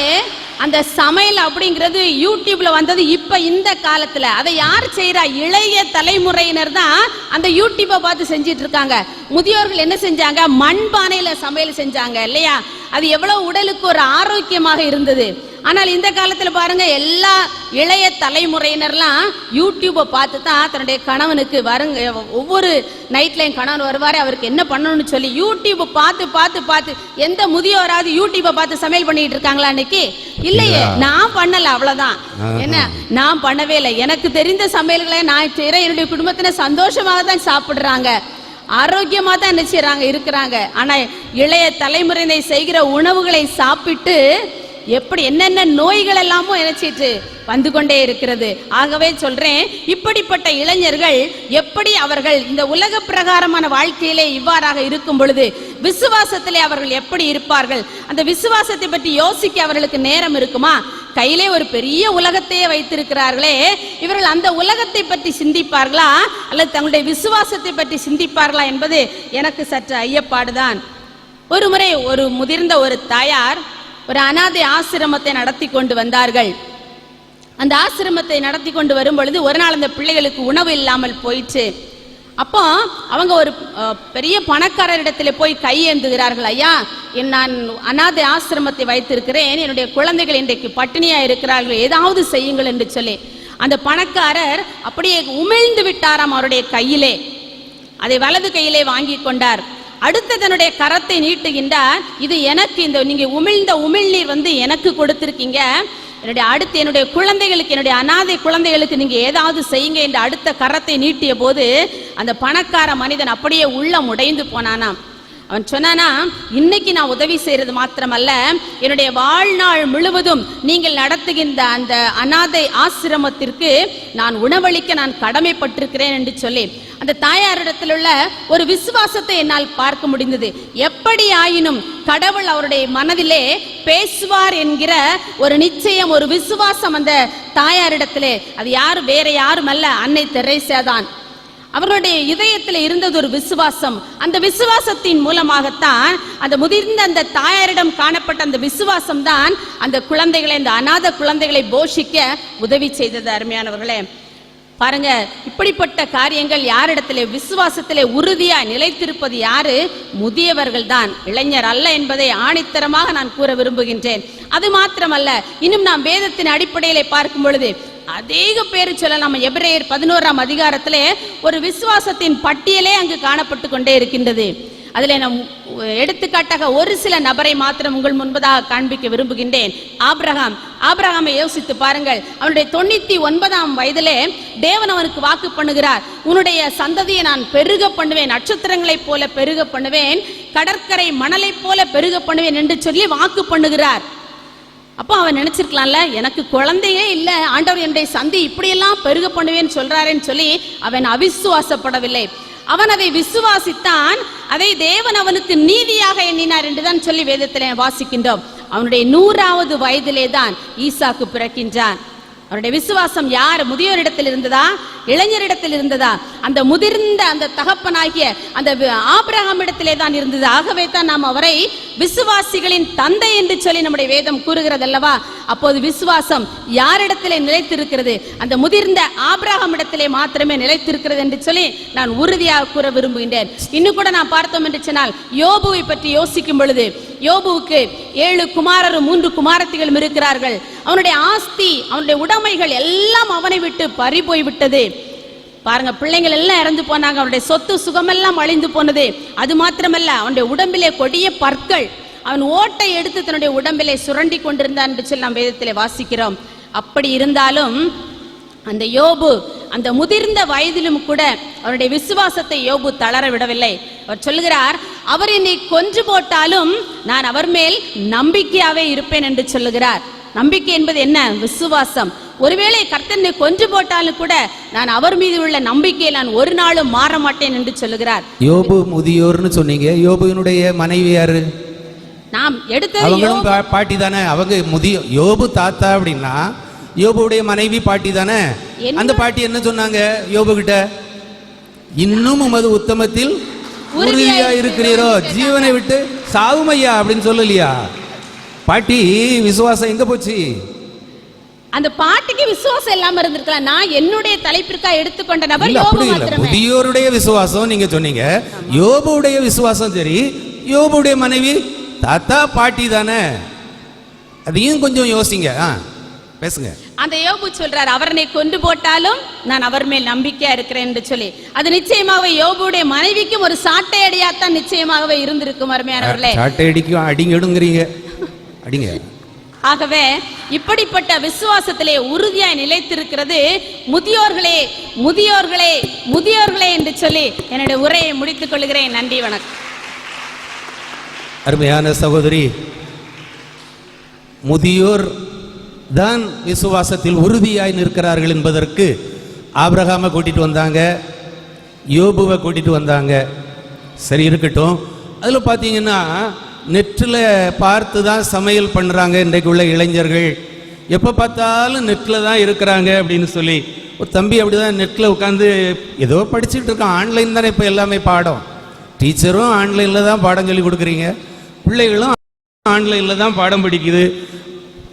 அந்த சமையல் அப்படிங்கிறது யூடியூப்ல வந்தது இப்ப இந்த காலத்துல. அதை யார் செய்யறா, இளைய தலைமுறையினர் தான் அந்த யூடியூப்பை பார்த்து செஞ்சிட்டு இருக்காங்க. முதியோர்கள் என்ன செஞ்சாங்க, மண்பானையில சமையல் செஞ்சாங்க இல்லையா, அது எவ்வளவு உடலுக்கு ஒரு ஆரோக்கியமாக இருந்தது. ஆனால் இந்த காலத்துல பாருங்க, எல்லா இளைய தலைமுறையினர்லாம் யூடியூப்பை பார்த்து தான் தன்னுடைய கணவனுக்கு வருங்க, ஒவ்வொரு நைட்லையும் கணவன் வருவாரு, அவருக்கு என்ன பண்ணணும்னு சொல்லி யூடியூப்பை பார்த்து பார்த்து பார்த்து. எந்த முதியோராவது யூடியூப்பை பார்த்து சமையல் பண்ணிட்டு இருக்காங்களா இன்னைக்கு? இல்லையே, நான் பண்ணல, அவ்வளவுதான். என்ன, நான் பண்ணவே இல்லை. எனக்கு தெரிந்த சமையல்களை நான் செய்யறேன், என்னுடைய குடும்பத்தினர் சந்தோஷமாக தான் சாப்பிடுறாங்க, ஆரோக்கியமா தான் என்ன செய்யறாங்க, இருக்கிறாங்க. ஆனா இளைய தலைமுறையினை செய்கிற உணவுகளை சாப்பிட்டு எப்படி என்னென்ன நோய்கள் எல்லாமோ நினைச்சிட்டு வந்து கொண்டே இருக்கிறது. ஆகவே சொல்றேன், இப்படிப்பட்ட இளைஞர்கள் எப்படி அவர்கள் இந்த உலக பிரகாரமான வாழ்க்கையிலே இவ்வாறாக இருக்கும் பொழுது விசுவாசத்திலே அவர்கள் எப்படி இருப்பார்கள்? அந்த விசுவாசத்தை பற்றி யோசிக்க அவர்களுக்கு நேரம் இருக்குமா? கையிலே ஒரு பெரிய உலகத்தையே வைத்திருக்கிறார்களே, இவர்கள் அந்த உலகத்தை பற்றி சிந்திப்பார்களா அல்லது தங்களுடைய விசுவாசத்தை பற்றி சிந்திப்பார்களா என்பது எனக்கு சற்று ஐயப்பாடுதான். ஒரு முறை ஒரு முதிர்ந்த ஒரு தாயார் ஒரு அனாதை ஆசிரமத்தை நடத்தி கொண்டு வந்தார்கள். அந்த ஆசிரமத்தை நடத்தி கொண்டு வரும் பொழுது ஒரு நாள் அந்த பிள்ளைகளுக்கு உணவு இல்லாமல் போயிடுச்சு. அப்போ அவங்க ஒரு பெரிய பணக்காரரிடத்துல போய் கையேந்துகிறார்கள். ஐயா, நான் அனாதை ஆசிரமத்தை வைத்திருக்கிறேன், என்னுடைய குழந்தைகள் இன்றைக்கு பட்டினியா இருக்கிறார்கள், ஏதாவது செய்யுங்கள் என்று சொல்லி. அந்த பணக்காரர் அப்படியே உமிழ்ந்து விட்டாராம் அவருடைய கையிலே. அதை வலது கையிலே வாங்கி கொண்டார். அடுத்த தன்னுடைய கரத்தை நீட்டுகின்றார். இது எனக்கு, இந்த நீங்க உமிழ்ந்த உமிழ்நீர் எனக்கு கொடுத்திருக்கீங்க, என்னுடைய குழந்தைகளுக்கு, என்னுடைய அனாதை குழந்தைகளுக்கு நீங்க ஏதாவது செய்யுங்க என்று அடுத்த கரத்தை நீட்டிய போது அந்த பணக்கார மனிதன் அப்படியே உள்ளம் உடைந்து போனானாம். அவன் சொன்னானா, இன்னைக்கு நான் உதவி செய்யறது மாத்திரமல்ல, என்னுடைய வாழ்நாள் முழுவதும் நீங்கள் நடத்துகின்ற அந்த அனாதை ஆசிரமத்திற்கு நான் உணவளிக்க நான் கடமைப்பட்டிருக்கிறேன் என்று சொல்லி அந்த தாயாரிடத்தில் உள்ள ஒரு விசுவாசத்தை என்னால் பார்க்க முடிந்தது. எப்படி ஆயினும் கடவுள் அவருடைய மனதிலே பேசுவார் என்கிற ஒரு நிச்சயம், ஒரு விசுவாசம் அந்த தாயாரிடத்திலே. அது யாரு, வேற யாரும் அல்ல, அன்னை தெரேசா தான். அவர்களுடைய இதயத்தில் இருந்தது ஒரு விசுவாசம். அந்த விசுவாசத்தின் மூலமாகத்தான், அந்த முதிர்ந்த அந்த தாயாரிடம் காணப்பட்ட அந்த விசுவாசம் தான் அந்த குழந்தைகளை, அந்த அநாத குழந்தைகளை போஷிக்க உதவி செய்தது. அருமையானவர்களே, பாருங்க, இப்படிப்பட்ட காரியங்கள் யாரிடத்திலே, விசுவாசத்திலே உறுதியா நிலைத்திருப்பது யாரு? முதியவர்கள் தான், இளைஞர் அல்ல என்பதை ஆணித்தரமாக நான் கூற விரும்புகின்றேன். அது மாத்திரமல்ல, இன்னும் நாம் வேதத்தின் அடிப்படையிலே பார்க்கும் பொழுது அதிக பேர் சொல்லலாம். எபிரேயர் 11ஆம் அதிகாரத்திலே ஒரு விசுவாசத்தின் பட்டியலே அங்கு காணப்பட்டு கொண்டே இருக்கின்றது. அதில் நான் எடுத்துக்காட்டாக ஒரு சில நபரை மாத்திரம் உங்கள் முன்பதாக காண்பிக்க விரும்புகின்றேன். ஆபிரகாமை யோசித்து பாருங்கள். அவனுடைய 99ஆம் வயதிலே தேவன் அவனுக்கு வாக்கு பண்ணுகிறார், உன்னுடைய சந்ததியை நான் பெருக பண்ணுவேன், நட்சத்திரங்களைப் போல பெருக பண்ணுவேன், கடற்கரை மணலை போல பெருக பண்ணுவேன் என்று சொல்லி வாக்கு பண்ணுகிறார். அப்போ அவன் நினைச்சிருக்கலாம்ல, எனக்கு குழந்தையே இல்லை, ஆண்டவர் என்னுடைய சந்தி இப்படியெல்லாம் பெருக பண்ணுவேன்னு சொல்றாருன்னு சொல்லி அவன் அவிசுவாசப்படவில்லை. அவன் அதை விசுவாசித்தான், அதை தேவன் அவனுக்கு நீதியாக எண்ணினார் என்றுதான் சொல்லி வேதத்திலே வாசிக்கின்றோம். அவனுடைய 100வது வயதிலே தான் ஈசாக்கு பிறக்கின்றான். அவருடைய விசுவாசம் யார்? முதியோரிடத்தில் இருந்ததா, இளைஞரிடத்தில் இருந்ததா? அந்த முதிர்ந்த அந்த தகப்பனாகிய அந்த ஆபிரகாம் இடத்திலே தான் இருந்தது. ஆகவே தான் நாம் அவரை விசுவாசிகளின் தந்தை என்று சொல்லி நம்முடைய வேதம் கூறுகிறது அல்லவா? அப்போது விசுவாசம் யாரிடத்திலே நிலைத்திருக்கிறது? அந்த முதிர்ந்த ஆபிரகாம் இடத்திலே மாத்திரமே நிலைத்திருக்கிறது என்று சொல்லி நான் உறுதியாக கூற விரும்புகின்றேன். இன்னும் கூட நான் பார்த்தோம் என்று சொன்னால், யோபுவை பற்றி யோசிக்கும் பொழுது, யோபுவுக்கு 7 குமாரரும் 3 குமாரத்திகளும் இருக்கிறார்கள். அவனுடைய ஆஸ்தி, அவனுடைய உடைமைகள் எல்லாம் அவனை விட்டு பறி போய் விட்டது. பாருங்க, பிள்ளைங்கள் எல்லாம் இறந்து போனாங்க, அவனுடைய சொத்து சுகமெல்லாம் அழிந்து போனது. அது மாத்திரமல்ல, அவனுடைய உடம்பிலே கொடிய பற்கள், அவன் ஓட்டை எடுத்து தன்னுடைய உடம்பிலே சுரண்டி கொண்டிருந்தான் என்று சொல்லி நாம் வேதத்திலே வாசிக்கிறோம். அப்படி இருந்தாலும் அந்த யோபு அந்த முதிர்ந்த வயதிலும் கூட அவருடைய விசுவாசத்தை யோபு தளர விடவில்லை. அவர் சொல்லுகிறார், அவர் என்னை கொன்று போட்டாலும் நான் அவர் மேல் நம்பிக்கையாவே இருப்பேன் என்று சொல்லுகிறார். நம்பிக்கை என்பது என்ன? விசுவாசம். ஒருவேளை கர்த்தர் என்னை கொன்று போட்டாலும் கூட நான் அவர் மீது உள்ள நம்பிக்கையை நான் ஒரு நாளும் மாற மாட்டேன் என்று சொல்லுகிறார். யோபு முதியோர்னு சொன்னீங்க, யோபுவினுடைய மனைவி யாரு? நாம் எடுத்தது அவங்களும் பாட்டி தானே. அவங்க யோபு தாத்தா அப்படின்னா யோபுடைய மனைவி பாட்டி தானே. அந்த பாட்டி என்ன சொன்னாங்க யோபு கிட்ட? இன்னும் உமது உத்தமத்தில் உறுதியா இருக்கிறீரோ, ஜீவனை விட்டு சாவுமையா அப்படின்னு சொல்லலையா? பாட்டி விசுவாசம் எங்க போச்சு? அந்த பாட்டிக்கு விசுவாசம் இல்லாம இருந்திருக்கலாம். நான் என்னுடைய தலைப்பிற்காக எடுத்துக்கொண்ட நபர் யோபு மாத்திரமே. முதியோருடைய விசுவாசம் நீங்க சொன்னீங்க, யோபுடைய விசுவாசம் சரி. யோபுடைய மனைவி தாத்தா பாட்டி தானே, அதையும் கொஞ்சம் யோசிங்க. பேசுங்க. அந்த யோபு சொல்றார், அவரனை கொண்டு போட்டாலும் நான் அவர் மேல் நம்பிக்கையா இருக்கிறேன் என்று சொல்லி. அது நிச்சயமாகவே யோபுடைய மனைவிக்கும் ஒரு சாட்டை அடியாத்தான் நிச்சயமாகவே இருந்திருக்கும். அருமையானவர்களே, சாட்டை அடிக்கும் அடிங்கடுங்கிறீங்க, அடிங்க. ஆகவே இப்படிப்பட்ட விசுவாசத்திலே உறுதியாய் நிலைத்திருக்கிறது. முதியோர்களே முதியோர்களே முதியோர்களே என்று சொல்லி என்னுடைய உரையை முடித்துக் கொள்கிறேன். நன்றி, வணக்கம். அருமையான சகோதரி, முதியோர் தான் விசுவாசத்தில் உறுதியாய் நிற்கிறார்கள் என்பதற்கு ஆபிரகாமை கூட்டிட்டு வந்தாங்க, யோபுவை கூட்டிட்டு வந்தாங்க. சரி, இருக்கட்டும். அதில் பார்த்தீங்கன்னா நெற்றில் பார்த்து தான் சமையல் பண்ணுறாங்க இன்றைக்கு உள்ள இளைஞர்கள். எப்போ பார்த்தாலும் நெட்டில் தான் இருக்கிறாங்க அப்படின்னு சொல்லி ஒரு தம்பி அப்படி தான் நெட்டில் உட்காந்து ஏதோ படிச்சுட்டு இருக்கான். ஆன்லைன் தானே இப்போ எல்லாமே பாடம். டீச்சரும் ஆன்லைனில் தான் பாடம் சொல்லி கொடுக்குறீங்க, பிள்ளைகளும் ஆன்லைனில் தான் பாடம் படிக்குது.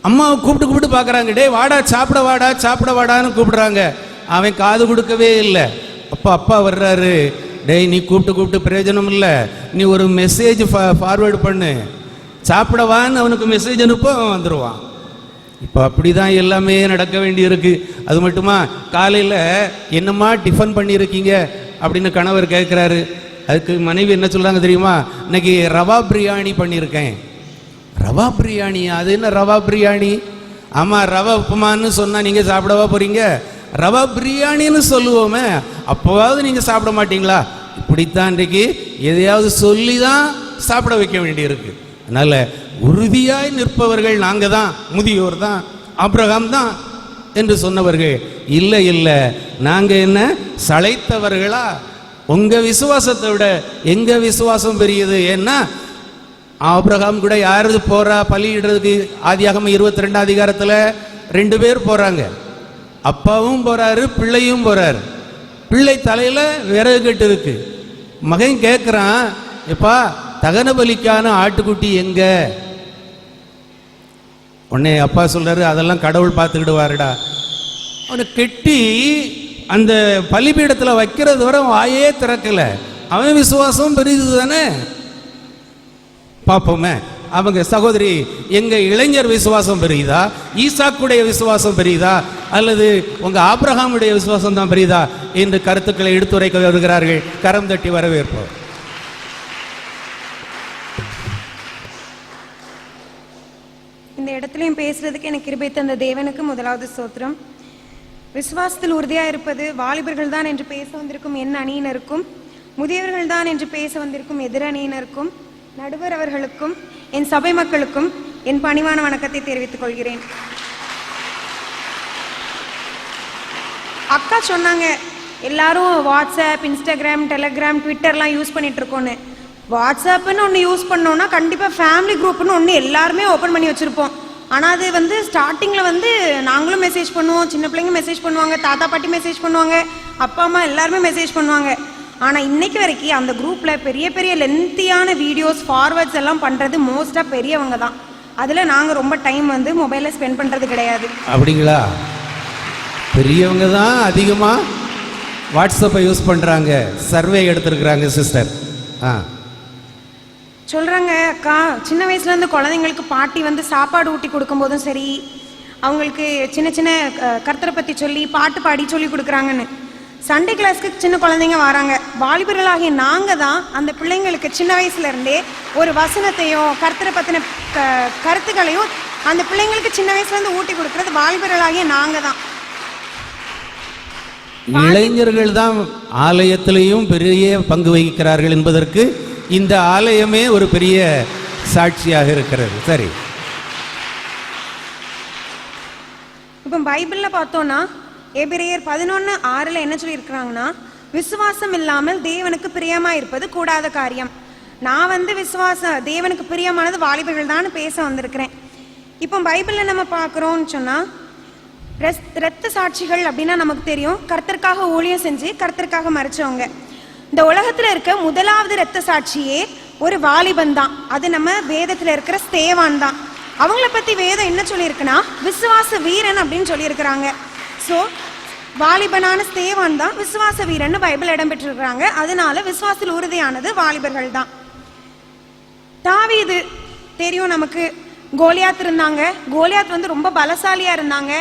அம்மாவை கூப்பிட்டு பார்க்குறாங்க, டே வாடா சாப்பிட வாடா சாப்பிட வாடான்னு கூப்பிடுறாங்க. அவன் காது கொடுக்கவே இல்லை. அப்பா வர்றாரு, டேய் நீ கூப்பிட்டு பிரயோஜனம் இல்லை, நீ ஒரு மெசேஜ் ஃபார்வேர்டு பண்ணு, சாப்பிடவான்னு அவனுக்கு மெசேஜ் அனுப்ப அவன் வந்துடுவான். இப்போ அப்படி தான் எல்லாமே நடக்க வேண்டி இருக்கு. அது மட்டுமா, காலையில் என்னம்மா டிஃபன் பண்ணியிருக்கீங்க அப்படின்னு கணவர் கேட்குறாரு. அதுக்கு மனைவி என்ன சொல்கிறாங்க தெரியுமா? இன்னைக்கு ரவா பிரியாணி பண்ணியிருக்கேன். ரவா பிரியாணியா? அது என்ன ரவா பிரியாணி? ஆமாம், ரவா உப்புமான்னு சொன்னால் நீங்கள் சாப்பிடவா போகிறீங்க? ரவா பிரியாணின்னு சொல்லுவோமே, அப்போவாவது நீங்கள் சாப்பிட மாட்டீங்களா? இப்படித்தான் இன்றைக்கு எதையாவது சொல்லி தான் சாப்பிட வைக்க வேண்டியிருக்கு. அதனால் உறுதியாய் நிற்பவர்கள் நாங்கள் தான், முதியோர் தான், ஆபிரகாம் தான் என்று சொன்னவர்கள். இல்லை, நாங்கள் என்ன சளைத்தவர்களா? உங்கள் விசுவாசத்தை விட எங்கள் விசுவாசம் பெரியது. ஏன்னா ஆபிரகாம் கூட யாரு போறா பலியிடுறதுக்கு? ஆதியாகமம் 22 அதிகாரத்தில் 2 பேர் போறாங்க. அப்பாவும் போறாரு, பிள்ளையும் போறாரு. பிள்ளை தலையில விறகு கட்டு இருக்கு. மகன் கேட்குறான், எப்பா தகன பலிக்கான ஆட்டுக்குட்டி எங்க? உடனே அப்பா சொல்றாரு, அதெல்லாம் கடவுள் பார்த்துக்கிடுவாருடா. அவனை கெட்டி அந்த பலிபீடத்தில் வைக்கிறது வரை வாயே திறக்கல. அவன் விசுவாசம் பெரியது தானே. பார்ப்போமே. அவங்க சகோதரி, எங்க இளைஞர் விசுவாசம் பெரியதா, ஈசாக்குடைய விசுவாசம் பெரியதா, அல்லது உங்க ஆபிரகாமுடைய விசுவாசம் தான் பெரியதா என்று கருத்துக்களை எடுத்துரைக்க வருகிறார்கள். கரம் தட்டி வரவேற்போம். இந்த இடத்துலையும் பேசுறதுக்கு எனக்கு கிருபை தந்த தேவனுக்கு முதலாவது ஸ்தோத்திரம். விசுவாசத்தில் உறுதியா இருப்பது வாலிபர்கள் தான் என்று பேச வந்திருக்கும் என் அணியினருக்கும், முதியவர்கள் தான் என்று பேச வந்திருக்கும் எதிர் அணியினருக்கும், நடுவர் அவர்களுக்கும், என் சபை மக்களுக்கும் என் பணிவான வணக்கத்தை தெரிவித்துக் கொள்கிறேன். அக்கா சொன்னாங்க, எல்லாரும் வாட்ஸ்அப், இன்ஸ்டாகிராம், டெலிகிராம், ட்விட்டர்லாம் யூஸ் பண்ணிட்டு இருக்கோன்னு. வாட்ஸ்அப்னு ஒன்று யூஸ் பண்ணோம்னா கண்டிப்பாக ஃபேமிலி குரூப்னு ஒன்று எல்லாருமே ஓப்பன் பண்ணி வச்சுருப்போம். ஆனால் அது வந்து ஸ்டார்டிங்கில் நாங்களும் மெசேஜ் பண்ணுவோம், சின்ன பிள்ளைங்க மெசேஜ் பண்ணுவாங்க, தாத்தா பாட்டி மெசேஜ் பண்ணுவாங்க, அப்பா அம்மா எல்லாருமே மெசேஜ் பண்ணுவாங்க. ஆனால் இன்னைக்கு வரைக்கும் அந்த குரூப்பில் பெரிய பெரிய லென்த்தியான வீடியோஸ் ஃபார்வர்ட்ஸ் எல்லாம் பண்ணுறது மோஸ்ட்டாக பெரியவங்க தான். அதில் நாங்கள் ரொம்ப டைம் மொபைலில் ஸ்பெண்ட் பண்ணுறது கிடையாது. அப்படிங்களா? பெரியவங்க தான் அதிகமாக வாட்ஸ்அப்பை யூஸ் பண்ணுறாங்க. சர்வே எடுத்துருக்குறாங்க சிஸ்டர். சொல்கிறாங்க, அக்கா சின்ன வயசுலேருந்து குழந்தைங்களுக்கு பாட்டி சாப்பாடு ஊட்டி கொடுக்கும்போதும் சரி, அவங்களுக்கு சின்ன சின்ன கர்த்தரை பற்றி சொல்லி பாட்டு பாடி சொல்லி கொடுக்குறாங்கன்னு. சண்டே கிளாஸ்க்கு சின்ன குழந்தைங்க வராங்க. வாலிபர்களாகிய நாங்கள் தான் அந்த பிள்ளைங்களுக்கு சின்ன வயசுலேருந்தே ஒரு வசனத்தையும் கர்த்தரை பற்றின கருத்துக்களையும் அந்த பிள்ளைங்களுக்கு சின்ன வயசுலேருந்து ஊட்டி கொடுக்குறது வாலிபர்களாகிய நாங்கள் தான். இளைஞர்கள் தான் ஆலயத்திலையும் பெரிய பங்கு வகிக்கிறார்கள் என்பதற்கு இந்த ஆலயமே ஒரு பெரிய சாட்சியாக இருக்கிறது. சரி, இப்போ பைபிள்ல பார்த்தோம்னா எபிரேயர் 11:6 என்ன சொல்லி இருக்கிறாங்கன்னா, விசுவாசம் இல்லாமல் தேவனுக்கு பிரியமா இருப்பது கூடாத காரியம். நான் வந்து தேவனுக்கு பிரியமானது வாலிபர்கள் தான் பேச வந்திருக்கிறேன். இப்போ பைபிள்ல நம்ம பார்க்குறோம்னு சொன்னா, இரத்த சாட்சிகள் அப்படின்னா நமக்கு தெரியும், கர்த்தருக்காக ஊழியம் செஞ்சு கர்த்தருக்காக மறிச்சவங்க. இந்த உலகத்துல இருக்க முதலாவது இரத்த சாட்சியே ஒரு வாலிபன் தான். அது நம்ம வேதத்துல இருக்கிற ஸ்தேவான் தான். அவங்கள பத்தி வேதம் என்ன சொல்லியிருக்குன்னா, விசுவாச வீரன் அப்படின்னு சொல்லியிருக்கிறாங்க. ஸோ வாலிபனான ஸ்தேவான் தான் விசுவாச வீரன் பைபிள் இடம்பெற்றிருக்கிறாங்க. அதனால விசுவாசத்தில் உறுதியானது வாலிபர்கள் தான். தாவீது தெரியும் நமக்கு, கோலியாத் இருந்தாங்க. கோலியாத் வந்து ரொம்ப பலசாலியா இருந்தாங்க.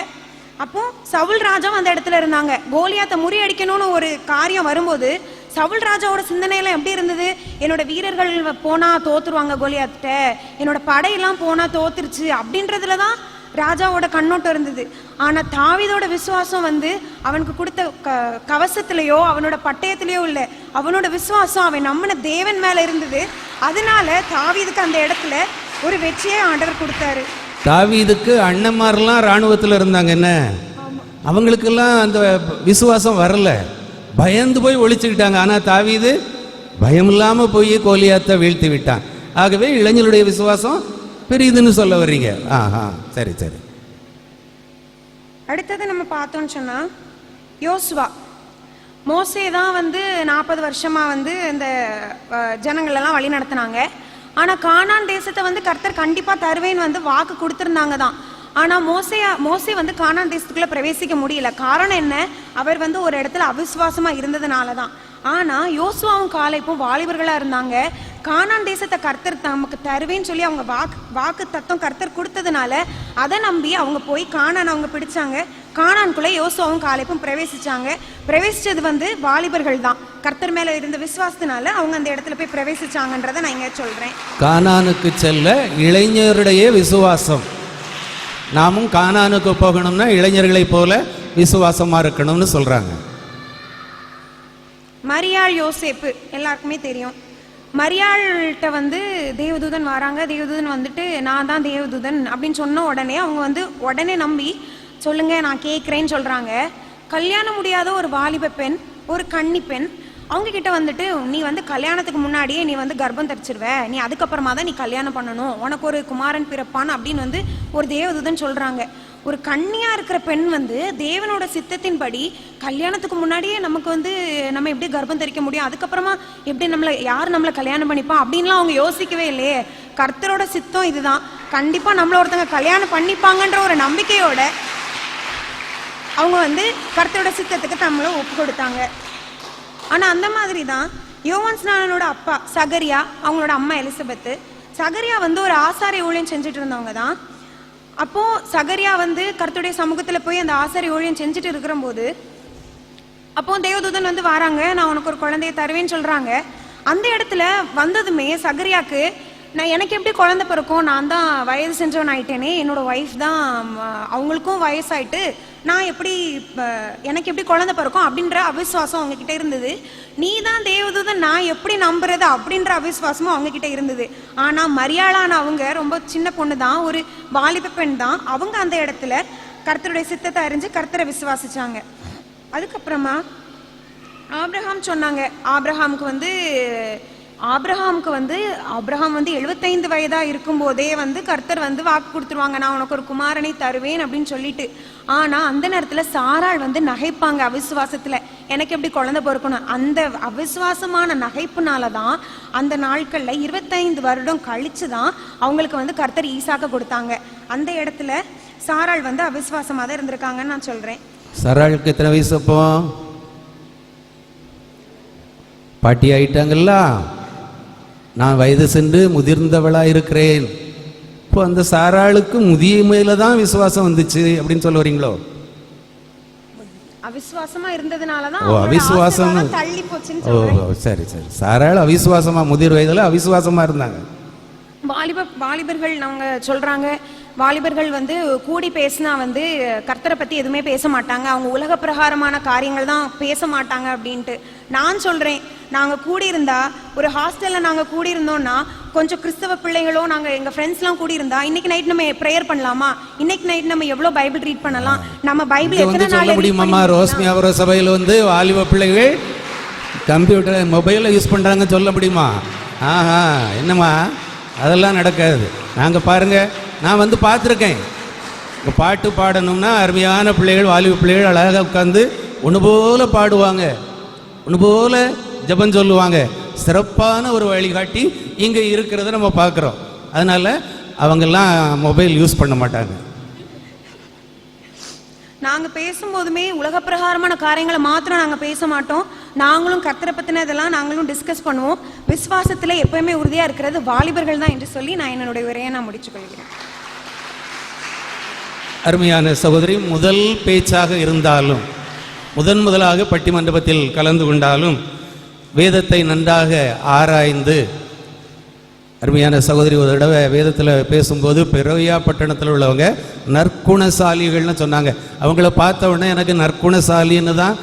அப்போ சவுல் ராஜாவும் அந்த இடத்துல இருந்தாங்க. கோலியாத்தை முறியடிக்கணும்னு ஒரு காரியம் வரும்போது சவுல் ராஜாவோட சிந்தனையெல்லாம் எப்படி இருந்தது? என்னோட வீரர்கள் போனா தோத்துருவாங்க கோலியாத்திட்ட, என்னோட படையெல்லாம் போனா தோத்துருச்சு அப்படின்றதுல தான் ராஜாவோட கண்ணோட்டம் இருந்தது. ஆனா தாவீதோட விசுவாசம் வந்து அவனுக்கு கொடுத்த கவசத்திலேயோ அவனோட பட்டயத்திலேயோ இல்லை, அவனோட விசுவாசம் அவன் நம்பின தேவன் மேல இருந்தது. அதனால தாவீதுக்கு அந்த இடத்துல ஒரு வெற்றியை ஆண்டவர் கொடுத்தாரு. தாவீதுக்கு அண்ணன்மாரெல்லாம் இராணுவத்தில் இருந்தாங்க. என்ன, அவங்களுக்கெல்லாம் அந்த விசுவாசம் வரல, பயந்து போய் ஒழிச்சுக்கிட்டாங்க. ஆனால் தாவீது பயம் இல்லாமல் போய் கோலியாத்தை வீழ்த்தி விட்டான். ஆகவே இளைஞருடைய விசுவாசம் பெரியதுன்னு சொல்ல வர்றீங்க. ஆஹா, சரி சரி. அடுத்தது நம்ம பார்த்தோம்னு சொன்னா, யோசுவா, மோசே தான் வந்து 40 வருஷமா வந்து இந்த ஜனங்களெல்லாம் வழி நடத்தினாங்க. ஆனா கானான் தேசத்தை வந்து கர்த்தர் கண்டிப்பா தருவேன்னு வந்து வாக்கு கொடுத்திருந்தாங்க தான். ஆனா மோசே வந்து கானான் தேசத்துக்குள்ள பிரவேசிக்க முடியல. காரணம் என்ன? அவர் வந்து ஒரு இடத்துல அவிசுவாசமா இருந்ததுனாலதான். ஆனா யோசுவாவும் காலேப்பும் வாலிபர்களா இருந்தாங்க. கானான் தேசத்தை கர்த்தர் நமக்கு தருவேன்னு சொல்லி அவங்க வாக்கு தத்துவம் கர்த்தர் கொடுத்ததுனால அதை நம்பி அவங்க போய் கானான் அவங்க பிடிச்சாங்க. கானான்குள்ள யோசுவாவும் காலேப்பும் பிரவேசிச்சது வந்து வாலிபர்கள் தான். கர்த்தர் மேல இருந்த விசுவாசத்தினால அவங்க அந்த இடத்துல போய் பிரவேசிச்சாங்கன்றதை நான் இங்க சொல்றேன். கானானுக்கு செல்ல இளைஞருடைய விசுவாசம். நாமும் கானானுக்கு போகணும்னா இளைஞர்களை போல விசுவாசமா இருக்கணும்னு சொல்றாங்க. மரியாள் யோசேப்பு எல்லாருக்குமே தெரியும். மரியாள்கிட்ட வந்து தேவதூதன் வராங்க. தேவதூதன் வந்துட்டு நான் தான் தேவதூதன் அப்படின்னு சொன்ன உடனே அவங்க வந்து உடனே நம்பி சொல்லுங்க நான் கேட்குறேன்னு சொல்றாங்க. கல்யாணம் முடியாத ஒரு வாலிப பெண், ஒரு கன்னி பெண், அவங்க கிட்ட வந்துட்டு நீ வந்து கல்யாணத்துக்கு முன்னாடியே நீ வந்து கர்ப்பம் தரிச்சிருவ, நீ அதுக்கப்புறமா தான் நீ கல்யாணம் பண்ணணும், உனக்கு ஒரு குமாரன் பிறப்பான் அப்படின்னு வந்து ஒரு தேவதூதன் சொல்றாங்க. ஒரு கன்னியா இருக்கிற பெண் வந்து தேவனோட சித்தத்தின்படி கல்யாணத்துக்கு முன்னாடியே நமக்கு வந்து நம்ம எப்படி கர்ப்பம் தரிக்க முடியும், அதுக்கப்புறமா எப்படி யார் நம்மளை கல்யாணம் பண்ணிப்பா அப்படின்லாம் அவங்க யோசிக்கவே இல்லையே. கர்த்தரோட சித்தம் இதுதான், கண்டிப்பா நம்மள ஒருத்தங்க கல்யாணம் பண்ணிப்பாங்கன்ற ஒரு நம்பிக்கையோட அவங்க வந்து கர்த்தரோட சித்தத்துக்கு நம்மள ஒப்பு கொடுத்தாங்க. ஆனா அந்த மாதிரி தான் யோவான் ஸ்நானனோட அப்பா சகரியா, அவங்களோட அம்மா எலிசபெத்து. சகரியா வந்து ஒரு ஆசாரிய ஊழியம் செஞ்சுட்டு இருந்தவங்க தான். அப்போ சகரியா வந்து கர்த்தருடைய சமூகத்துல போய் அந்த ஆசாரிய ஊழியம் செஞ்சுட்டு இருக்கிற போது அப்போ தேவதூதன் வந்து வராங்க, நான் உனக்கு ஒரு குழந்தைய தருவேன்னு சொல்றாங்க. அந்த இடத்துல வந்ததுமே சகரியாக்கு எனக்கு எப்படி குழந்தை பிறக்கும், நான் தான் வயது செஞ்சவன் ஆயிட்டேனே, என்னோட ஒய்ஃப் தான் அவங்களுக்கும் வயசாயிட்டு நான் எப்படி எனக்கு எப்படி குழந்தை பிறக்கும் அப்படின்ற அவிசுவாசம் அவங்க கிட்ட இருந்தது. நீ தான் தேவதூதன், நான் எப்படி நம்புறது அப்படின்ற அவிசுவாசமும் அவங்க கிட்ட இருந்தது. ஆனா மரியாளான அவங்க ரொம்ப சின்ன பொண்ணு தான், ஒரு வாலிப பெண் தான். அவங்க அந்த இடத்துல கர்த்தருடைய சித்தத்தை அறிஞ்சு கர்த்தரை விசுவாசிச்சாங்க. அதுக்கப்புறமா ஆபிரகாம் சொன்னாங்க. ஆபிரகாம் வந்து 75 வயதா இருக்கும் போதே வந்து கர்த்தர் வந்து வாக்கு கொடுத்துருவாங்க, நான் உனக்கு ஒரு குமாரனை தருவேன் அப்படின்னு சொல்லிட்டு. ஆனா அந்த நேரத்துல சாராள் வந்து நகைப்பாங்க அவிசுவாசத்துல, எனக்கு எப்படி குழந்தை பிறக்கணும். அந்த அவிசுவாசமான நகைப்புனாலதான் அந்த நாட்கள்ல 25 வருடம் கழிச்சுதான் அவங்களுக்கு வந்து கர்த்தர் ஈசாக்க கொடுத்தாங்க. அந்த இடத்துல சாராள் வந்து அவிசுவாசமா தான் இருந்திருக்காங்கன்னு நான் சொல்றேன். சாராளுக்கு எத்தனை வயசு அப்போ? பாட்டி ஆயிட்டாங்கல்ல, நான் வயது சென்று முதிர்ந்தவளா இருக்கிறேன். இப்போ அந்த சாராளுக்கு முதியமையில தான் விசுவாசம் வந்துச்சு அப்படின்னு சொல்ல வரீங்களோ? அவிசுவாசமா இருந்ததுனாலதான் அவிசுவாசம் தள்ளி போச்சுன்னு சொல்றேன். ஓ சரி சரி. சாராள் அவிசுவாசமா, முதிர் வயதுல அவிசுவாசமா இருந்தாங்க. வாலிபர்கள் அவங்க சொல்றாங்க, வாலிபர்கள் வந்து கூடி பேசினா வந்து கர்த்தரை பற்றி எதுவுமே பேச மாட்டாங்க, அவங்க உலக பிரகாரமான காரியங்கள் தான் பேச மாட்டாங்க அப்படின்ட்டு. நான் சொல்கிறேன், நாங்கள் கூடியிருந்தா ஒரு ஹாஸ்டலில் நாங்கள் கூடியிருந்தோம்னா கொஞ்சம் கிறிஸ்தவ பிள்ளைகளோ நாங்கள் எங்கள் ஃப்ரெண்ட்ஸ்லாம் கூடியிருந்தா இன்னைக்கு நைட் நம்ம ப்ரேயர் பண்ணலாமா, இன்னைக்கு நைட் நம்ம எவ்வளோ பைபிள் ரீட் பண்ணலாம், நம்ம பைபிள் எத்தனை நாள் முடியுமாம்மா? ரோஸ்மி அவர சபையில் வந்து வாலிப பிள்ளைகள் கம்ப்யூட்டர் மொபைலில் யூஸ் பண்ணுறாங்க சொல்ல முடியுமா? ஆஹா, என்னம்மா அதெல்லாம் நடக்காது. நாங்கள் பாருங்கள், நான் வந்து பார்த்துருக்கேன். இப்போ பாட்டு பாடணும்னா அருமையான பிள்ளைகள், வாலிப பிள்ளைகள் அழகாக உட்காந்து ஒன்று போல பாடுவாங்க, ஒன்று போல ஜெபம் சொல்லுவாங்க. சிறப்பான ஒரு வழிகாட்டி இங்கே இருக்கிறத நம்ம பார்க்குறோம். அதனால் அவங்கெல்லாம் மொபைல் யூஸ் பண்ண மாட்டாங்க. நாங்கள் பேசும்போதுமே உலக பிரகாரமான காரியங்களை மாத்திரம் நாங்கள் பேச மாட்டோம். நாங்களும் கர்த்தரை பற்றின இதெல்லாம் நாங்களும் டிஸ்கஸ் பண்ணுவோம். விசுவாசத்தில் எப்பயுமே உறுதியாக இருக்கிறது வாலிபர்கள் தான் என்று சொல்லி நான் என்னுடைய உரையை நான் முடிச்சுக்கொள்கிறேன். அருமையான சகோதரி, முதல் பேச்சாக இருந்தாலும் முதலாக பட்டிமண்டபத்தில் கலந்து கொண்டாலும் வேதத்தை நன்றாக ஆராய்ந்து, அருமையான சகோதரி ஒரு தடவை வேதத்தில் பேசும்போது பெரோயா பட்டணத்தில் உள்ளவங்க நற்குணசாலிகள்னு சொன்னாங்க. அவங்கள பார்த்த உடனே எனக்கு நற்குணசாலின்னு தான்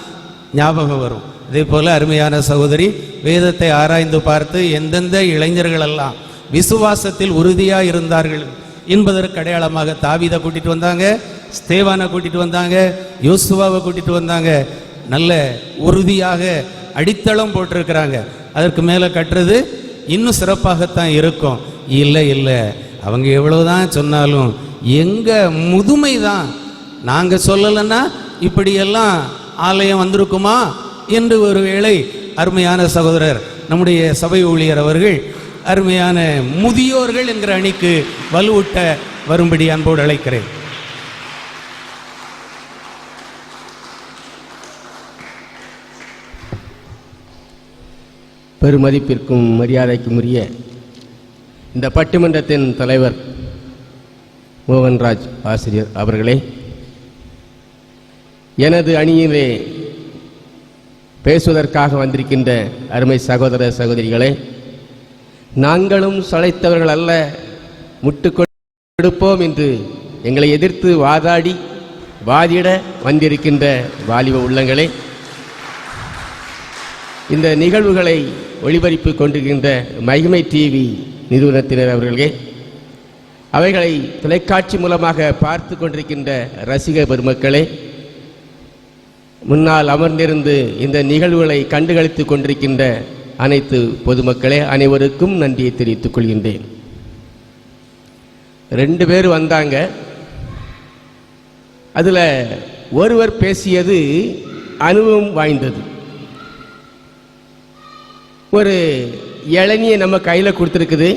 ஞாபகம் வரும். இதே போல் அருமையான சகோதரி வேதத்தை ஆராய்ந்து பார்த்து எந்தெந்த இளைஞர்களெல்லாம் விசுவாசத்தில் உறுதியாக இருந்தார்கள் என்பதற்கு அடையாளமாக தாவீதை கூட்டிகிட்டு வந்தாங்க, ஸ்தேவானை கூட்டிகிட்டு வந்தாங்க, யோசுவாவை கூட்டிகிட்டு வந்தாங்க. நல்ல உறுதியாக அடித்தளம் போட்டிருக்கிறாங்க. அதற்கு மேலே கட்டுறது இன்னும் சிறப்பாகத்தான் இருக்கும். இல்லை அவங்க எவ்வளவுதான் சொன்னாலும் எங்கள் முதுமை தான், நாங்கள் சொல்லலைன்னா இப்படியெல்லாம் ஆலயம் வந்திருக்குமா என்று ஒரு வேளை அருமையான சகோதரர் நம்முடைய சபை ஊழியர் அவர்கள் அருமையான முதியோர்கள் என்கிற அணிக்கு வலுவூட்ட வரும்படி அன்போடு அழைக்கிறேன். பெருமதிப்பிற்கும் மரியாதைக்கும் உரிய இந்த பட்டிமன்றத்தின் தலைவர் மோகன்ராஜ் ஆசிரியர் அவர்களே, எனது அணியிலே பேசுவதற்காக வந்திருக்கின்ற அருமை சகோதர சகோதரிகளே, நாங்களும் சளைத்தவர்கள் அல்ல, முட்டு கொடுப்போம் என்று எங்களை எதிர்த்து வாதிட வந்திருக்கின்ற வாலிப உள்ளங்களே, இந்த நிகழ்வுகளை ஒளிபரப்பு கொண்டிருக்கின்ற மகிமை டிவி நிறுவனத்தினர் அவர்களே, அவைகளை தொலைக்காட்சி மூலமாக பார்த்து கொண்டிருக்கின்ற ரசிக பெருமக்களே, முன்னால் அமர்ந்திருந்து இந்த நிகழ்வுகளை கண்டுகளித்து கொண்டிருக்கின்ற அனைத்து பொதுமக்களே, அனைவருக்கும் நன்றியை தெரிவித்துக் கொள்கின்றேன். 2 பேர் வந்தாங்க. அதில் ஒருவர் பேசியது அனுபவம் வாய்ந்தது. ஒரு இளநியை நம்ம கையில் கொடுத்துருக்குது,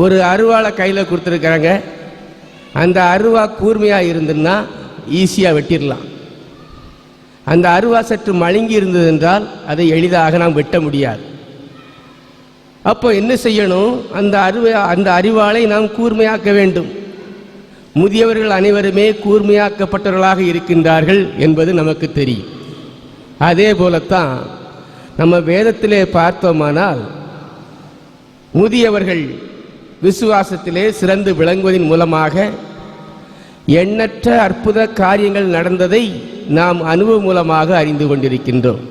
ஒரு அருவாளை கையில் கொடுத்துருக்குறாங்க. அந்த அருவா கூர்மையாக இருந்ததுன்னா ஈஸியாக வெட்டிடலாம். அந்த அருவா சற்று மழுங்கி இருந்தது என்றால் அதை எளிதாக நாம் வெட்ட முடியாது. அப்போ என்ன செய்யணும்? அந்த அரிவாளை நாம் கூர்மையாக்க வேண்டும். முதியவர்கள் அனைவருமே கூர்மையாக்கப்பட்டவர்களாக இருக்கின்றார்கள் என்பது நமக்கு தெரியும். அதே போலத்தான் நம்ம வேதத்திலே பார்த்தோமானால் முதியவர்கள் விசுவாசத்திலே சிறந்து விளங்குவதன் மூலமாக எண்ணற்ற அற்புத காரியங்கள் நடந்ததை நாம் அனுபவம் மூலமாக அறிந்து கொண்டிருக்கின்றோம்.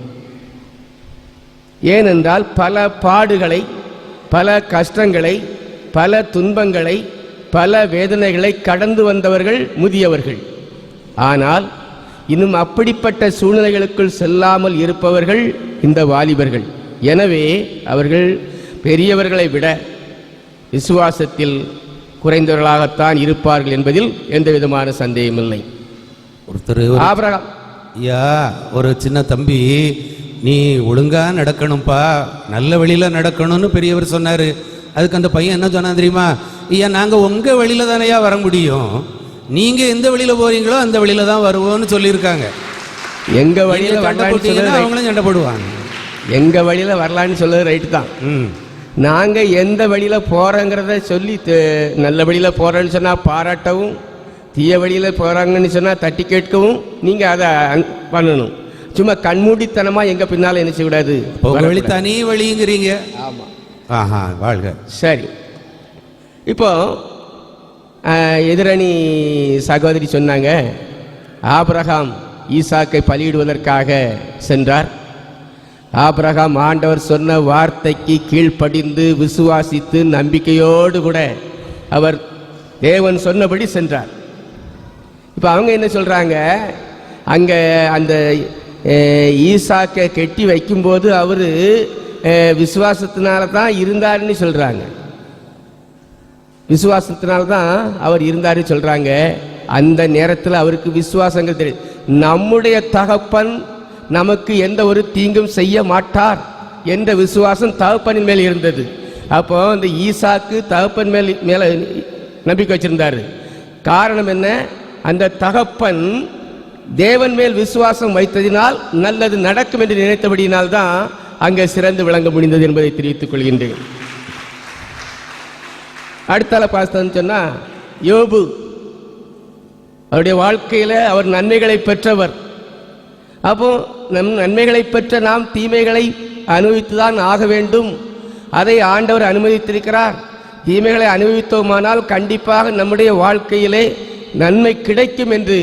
ஏனென்றால் பல பாடுகளை, பல கஷ்டங்களை, பல துன்பங்களை, பல வேதனைகளை கடந்து வந்தவர்கள் முதியவர்கள். ஆனால் இன்னும் அப்படிப்பட்ட சூழ்நிலைகளுக்குள் செல்லாமல் இருப்பவர்கள் இந்த வாலிபர்கள். எனவே அவர்கள் பெரியவர்களை விட விசுவாசத்தில் குறைந்தவர்களாகத்தான் இருப்பார்கள் என்பதில் எந்த விதமான சந்தேகமில்லை. ஒருத்தர் ஆபிரகாம் ஒரு சின்ன தம்பி, நீ ஒழுங்கா நடக்கணும்ப்பா, நல்ல வழியில நடக்கணும்னு பெரியவர் சொன்னாரு. அதுக்கு அந்த பையன் என்ன சொன்னா தெரியுமா? ஐயா, நாங்க உங்க வழியில தானையா வர முடியும், நீங்க எந்த வழியில போறீங்களோ அந்த வழியில தான் வருவோம்னு சொல்லியிருக்காங்க. எங்க வழியில அவங்களும் சண்டை போடுவாங்க. எங்க வழியில வரலான்னு சொல்றது ரைட்டு தான். நாங்க எந்த வழியில போறோங்கிறத சொல்லி நல்ல வழியில போறோன்னு சொன்னா பாராட்டவும், தீய வழியில போறாங்கன்னு சொன்னா தட்டி கேட்கவும் நீங்க அதை பண்ணணும். சும்மா கண்மூடித்தனமா எங்க பின்னால என்ன செய்யக்கூடாது. வழி தனி வழிங்கிறீங்க. ஆமா, ஆஹா, வாழ்க. சரி, இப்போ எதிரணி சகோதரி சொன்னாங்க, ஆபிரகாம் ஈசாக்கை பலியிடுவதற்காக சென்றார். ஆபிரகாம் ஆண்டவர் சொன்ன வார்த்தைக்கு கீழ்ப்படிந்து விசுவாசித்து நம்பிக்கையோடு கூட அவர் தேவன் சொன்னபடி சென்றார். இப்போ அவங்க என்ன சொல்கிறாங்க, அங்கே அந்த ஈசாக்கை கெட்டி வைக்கும்போது அவர் விசுவாசத்தினால தான் இருந்தாருன்னு சொல்கிறாங்க. விசுவாசத்தினால தான் அவர் இருந்தாருன்னு சொல்கிறாங்க. அந்த நேரத்தில் அவருக்கு விசுவாசங்கள் தெரியும். நம்முடைய தகப்பன் நமக்கு எந்த ஒரு தீங்கும் செய்ய மாட்டார் என்ற விசுவாசம் தகப்பனின் மேல் இருந்தது. அப்போ இந்த ஈசாக்கு தகப்பன் மேலே நம்பிக்கை வச்சிருந்தாரு. காரணம் என்ன? அந்த தகப்பன் தேவன் மேல் விசுவாசம் வைத்ததினால் நல்லது நடக்கும் என்று நினைத்தபடியினால்தான் அங்கே சிறந்து விளங்க முடிந்தது என்பதை தெரிவித்துக் கொள்கின்றேன். அடுத்தால பார்த்தோன்னு சொன்னால் யோபு, அவருடைய வாழ்க்கையில் அவர் நன்மைகளை பெற்றவர். அப்போ நன்மைகளை பெற்ற நாம் தீமைகளை அனுபவித்துதான் ஆக வேண்டும். அதை ஆண்டவர் அனுமதித்திருக்கிறார். தீமைகளை அனுபவித்தோமானால் கண்டிப்பாக நம்முடைய வாழ்க்கையிலே நன்மை கிடைக்கும் என்று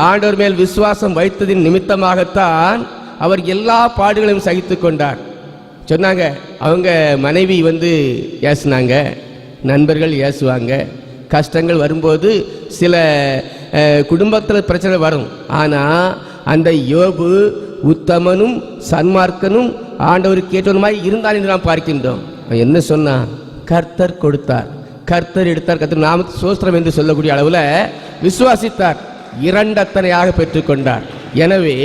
ஆண்டவர் மேல் விசுவாசம் வைத்ததின் நிமித்தமாகத்தான் அவர் எல்லா பாடுகளையும் சகித்து கொண்டார். சொன்னாங்க, அவங்க மனைவி ஏசுனாங்க, நண்பர்கள் ஏசுவாங்க, கஷ்டங்கள் வரும்போது சில குடும்பத்தில் பிரச்சனை வரும். ஆனால் அந்த யோபு உத்தமனும் சன்மார்க்கனும் ஆண்டவருக்கு ஏற்றவனுமாய் இருந்தான் என்று நாம் பார்க்கின்றோம். என்ன சொன்னான்? கர்த்தர் கொடுத்தார், கர்த்தர் எடுத்தார், கர்த்தர் நாமத்தை சோஸ்திரம் என்று சொல்லக்கூடிய அளவில் விசுவாசித்தார், இரண்டத்தனையாக பெற்றுக்கொண்டார். எனவே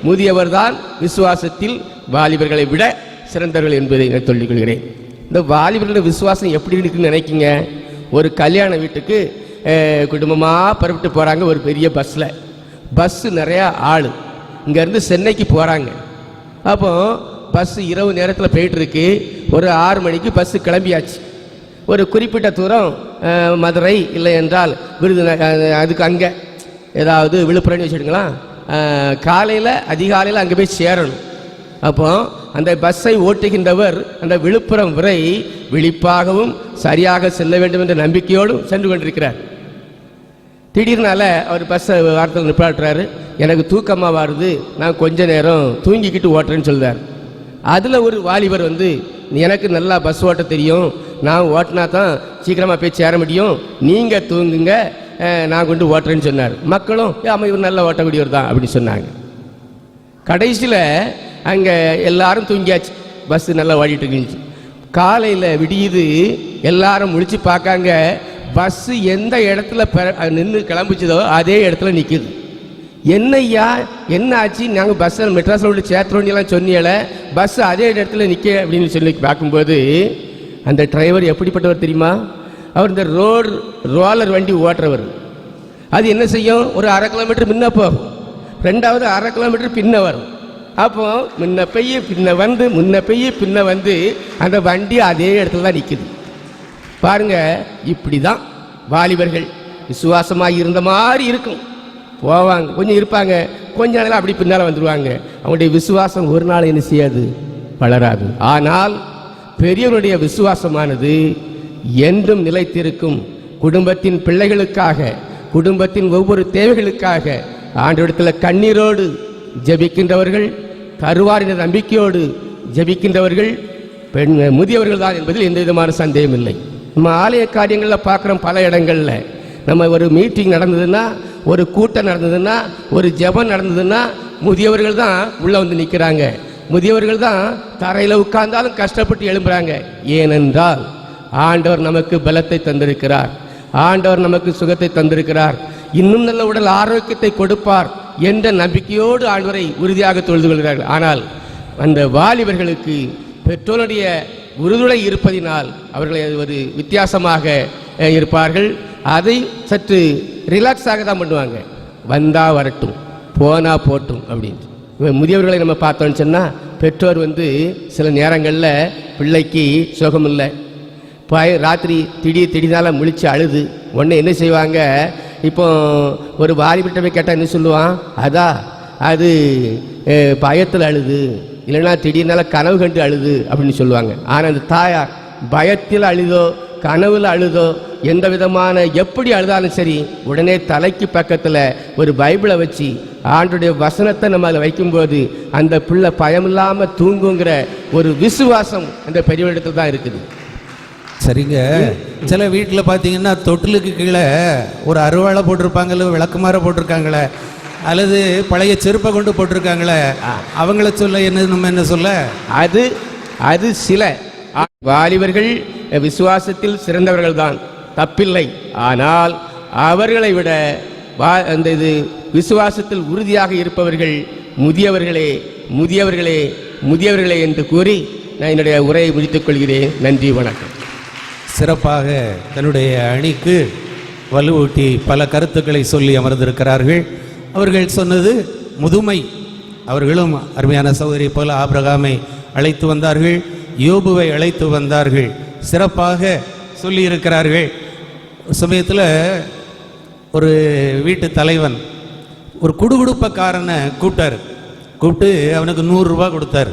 முதியவர் தான் விசுவாசத்தில் வாலிபர்களை விட சிறந்தவர்கள் என்பதை நான் சொல்லிக் கொள்கிறேன். இந்த வாலிபர்களுடைய விசுவாசம் எப்படி இருக்குன்னு நினைக்கிங்க? ஒரு கல்யாண வீட்டுக்கு குடும்பமாக புறப்பட்டு போகிறாங்க. ஒரு பெரிய பஸ்ஸு நிறையா ஆள் இங்கேருந்து சென்னைக்கு போகிறாங்க. அப்போ பஸ்ஸு இரவு நேரத்தில் போயிட்டுருக்கு. ஒரு 6 மணிக்கு பஸ்ஸு கிளம்பியாச்சு. ஒரு குறிப்பிட்ட தூரம் மதுரை இல்லை என்றால் அதுக்கு அங்கே ஏதாவது விழுப்புரம்னு வச்சுடுங்களா, காலையில் அதிகாலையில் அங்கே போய் சேரணும். அப்போ அந்த பஸ்ஸை ஓட்டுகின்றவர் அந்த விழுப்புரம் வரை விழிப்பாகவும் சரியாக செல்ல வேண்டும் என்ற நம்பிக்கையோடும் சென்று கொண்டிருக்கிறார். திடீர்னால அவர் பஸ்ஸை வாரத்தில் நிப்பாட்டுறாரு. எனக்கு தூக்கமாக வருது, நான் கொஞ்ச நேரம் தூங்கிக்கிட்டு ஓட்டுறேன்னு சொல்கிறார். அதில் ஒரு வாலிபர் எனக்கு நல்லா பஸ் ஓட்ட தெரியும், நான் ஓட்டினா தான் சீக்கிரமாக போய் சேர முடியும், நீங்கள் தூங்குங்க, நான் கொண்டு ஓட்டுறேன்னு சொன்னார். மக்களும் ஆமாம் இவர் நல்லா ஓட்டக்கூடியவர் தான் அப்படி சொன்னாங்க. கடைசியில் அங்கே எல்லாரும் தூங்கியாச்சு, பஸ்ஸு நல்லா ஓடிட்டு இருந்துச்சு. காலையில் விடியுது, எல்லாரும் முழிச்சு பார்க்காங்க, பஸ்ஸு எந்த இடத்துல நின்று கிளம்பிச்சதோ அதே இடத்துல நிற்குது. என்னையா என்ன ஆச்சு, நாங்கள் பஸ்ஸில் மெட்ராஸில் விட்டு சேர்த்துறோன்னெல்லாம் சொன்னியல, பஸ் அதே இடத்துல நிற்க அப்படின்னு சொல்லி பார்க்கும்போது அந்த டிரைவர் எப்படிப்பட்டவர் தெரியுமா? அவர் இந்த ரோலர் வண்டி ஓட்டுறவர். அது என்ன செய்யும், ஒரு 1/2 கிலோமீட்டர் முன்ன போகும், ரெண்டாவது 1/2 கிலோமீட்டர் பின்ன வரும். அப்போ முன்ன பெய்ய பின்ன வந்து, முன்ன பெய்ய பின்ன வந்து அந்த வண்டி அதே இடத்துல தான் நிற்குது. பாருங்க, இப்படி தான் வாலிபர்கள் விசுவாசமாக இருந்த மாதிரி இருக்கும். போவாங்க, கொஞ்சம் இருப்பாங்க, கொஞ்ச நாள் அப்படி பின்னால் வந்துடுவாங்க. அவங்களுடைய விசுவாசம் ஒரு நாள் என்ன செய்யாது, வளராது. ஆனால் பெரியவருடைய விசுவாசமானது என்றும் நிலைத்திருக்கும். குடும்பத்தின் பிள்ளைகளுக்காக, குடும்பத்தின் ஒவ்வொரு தேவைகளுக்காக ஆண்டவரிடத்தில் கண்ணீரோடு ஜெபிக்கின்றவர்கள், தருவார் என்ற நம்பிக்கையோடு ஜெபிக்கின்றவர்கள் முதியவர்கள் தான் என்பதில் எந்த விதமான சந்தேகம் இல்லை. நம்ம ஆலய காரியங்களில் பார்க்குறோம், பல இடங்களில் நம்ம ஒரு மீட்டிங் நடந்ததுன்னா, ஒரு கூட்டம் நடந்ததுன்னா, ஒரு ஜெபம் நடந்ததுன்னா முதியவர்கள் தான் உள்ளே வந்து நிற்கிறாங்க. முதியவர்கள் தான் தரையில் உட்கார்ந்தாலும் கஷ்டப்பட்டு எழும்புறாங்க. ஏனென்றால் ஆண்டவர் நமக்கு பலத்தை தந்திருக்கிறார், ஆண்டவர் நமக்கு சுகத்தை தந்திருக்கிறார், இன்னும் நல்ல உடல் ஆரோக்கியத்தை கொடுப்பார் என்ற நம்பிக்கையோடு ஆண்டவரை உறுதியாக தொழுது கொள்கிறார்கள். ஆனால் அந்த வாலிபர்களுக்கு பெற்றோருடைய உறுதுணை இருப்பதினால் அவர்களை ஒரு வித்தியாசமாக இருப்பார்கள். அதை சற்று ரிலாக்ஸாக தான் பண்ணுவாங்க. வந்தால் வரட்டும், போனால் போட்டும் அப்படின்ட்டு. முதியவர்களை நம்ம பார்த்தோன்னு சொன்னால், பெற்றோர் சில நேரங்களில் பிள்ளைக்கு சுகம் இல்லை, ராத்திரி திடீர்னால முழிச்சு அழுது உடனே என்ன செய்வாங்க, இப்போ ஒரு வாலிபட்ட போய் கேட்டால் என்ன சொல்லுவான், அது பயத்தில் அழுது, இல்லைன்னா திடீர்னால கனவு கண்டு அழுது அப்படின்னு சொல்லுவாங்க. ஆனால் அந்த தாயார் பயத்தில் அழுதோ கனவுல அழுதோ எந்த விதமான எப்படி அழுதாலும் சரி உடனே தலைக்கு பக்கத்தில் ஒரு பைபிளை வச்சு ஆண்டுடைய வசனத்தை நம்ம அதில் வைக்கும்போது அந்த பிள்ளை பயமில்லாமல் தூங்குங்கிற ஒரு விசுவாசம் அந்த பெரியவரிடத்தில் தான் இருக்குது. சரிங்க, சில வீட்டில் பார்த்தீங்கன்னா தொட்டிலுக்கு கீழே ஒரு அருவாளை போட்டிருப்பாங்களே, விளக்குமாற போட்டிருக்காங்களே, அல்லது பழைய செருப்பை கொண்டு போட்டிருக்காங்களே, அவங்கள சொல்ல என்ன நம்ம என்ன சொல்ல? அது சில வாலிபர்கள் விசுவாசத்தில் சிறந்தவர்கள் தான், தப்பில்லை. ஆனால் அவர்களை விட அந்த இது விசுவாசத்தில் உறுதியாக இருப்பவர்கள் முதியவர்களே முதியவர்களே முதியவர்களே என்று கூறி நான் என்னுடைய உரையை முடித்துக் கொள்கிறேன். நன்றி, வணக்கம். சிறப்பாக தன்னுடைய அணிக்கு வலுவூட்டி பல கருத்துக்களை சொல்லி அமர்ந்திருக்கிறார்கள். அவர்கள் சொன்னது முதுமை. அவர்களும் அருமையான சகோதரி போல ஆபிரகாமை அழைத்து வந்தார்கள், யோபுவை அழைத்து வந்தார்கள், சிறப்பாக சொல்லியிருக்கிறார்கள். சமயத்தில் ஒரு வீட்டு தலைவன் ஒரு குடுகுடுப்பக்காரனை கூப்பிட்டு அவனுக்கு 100 ரூபா கொடுத்தார்.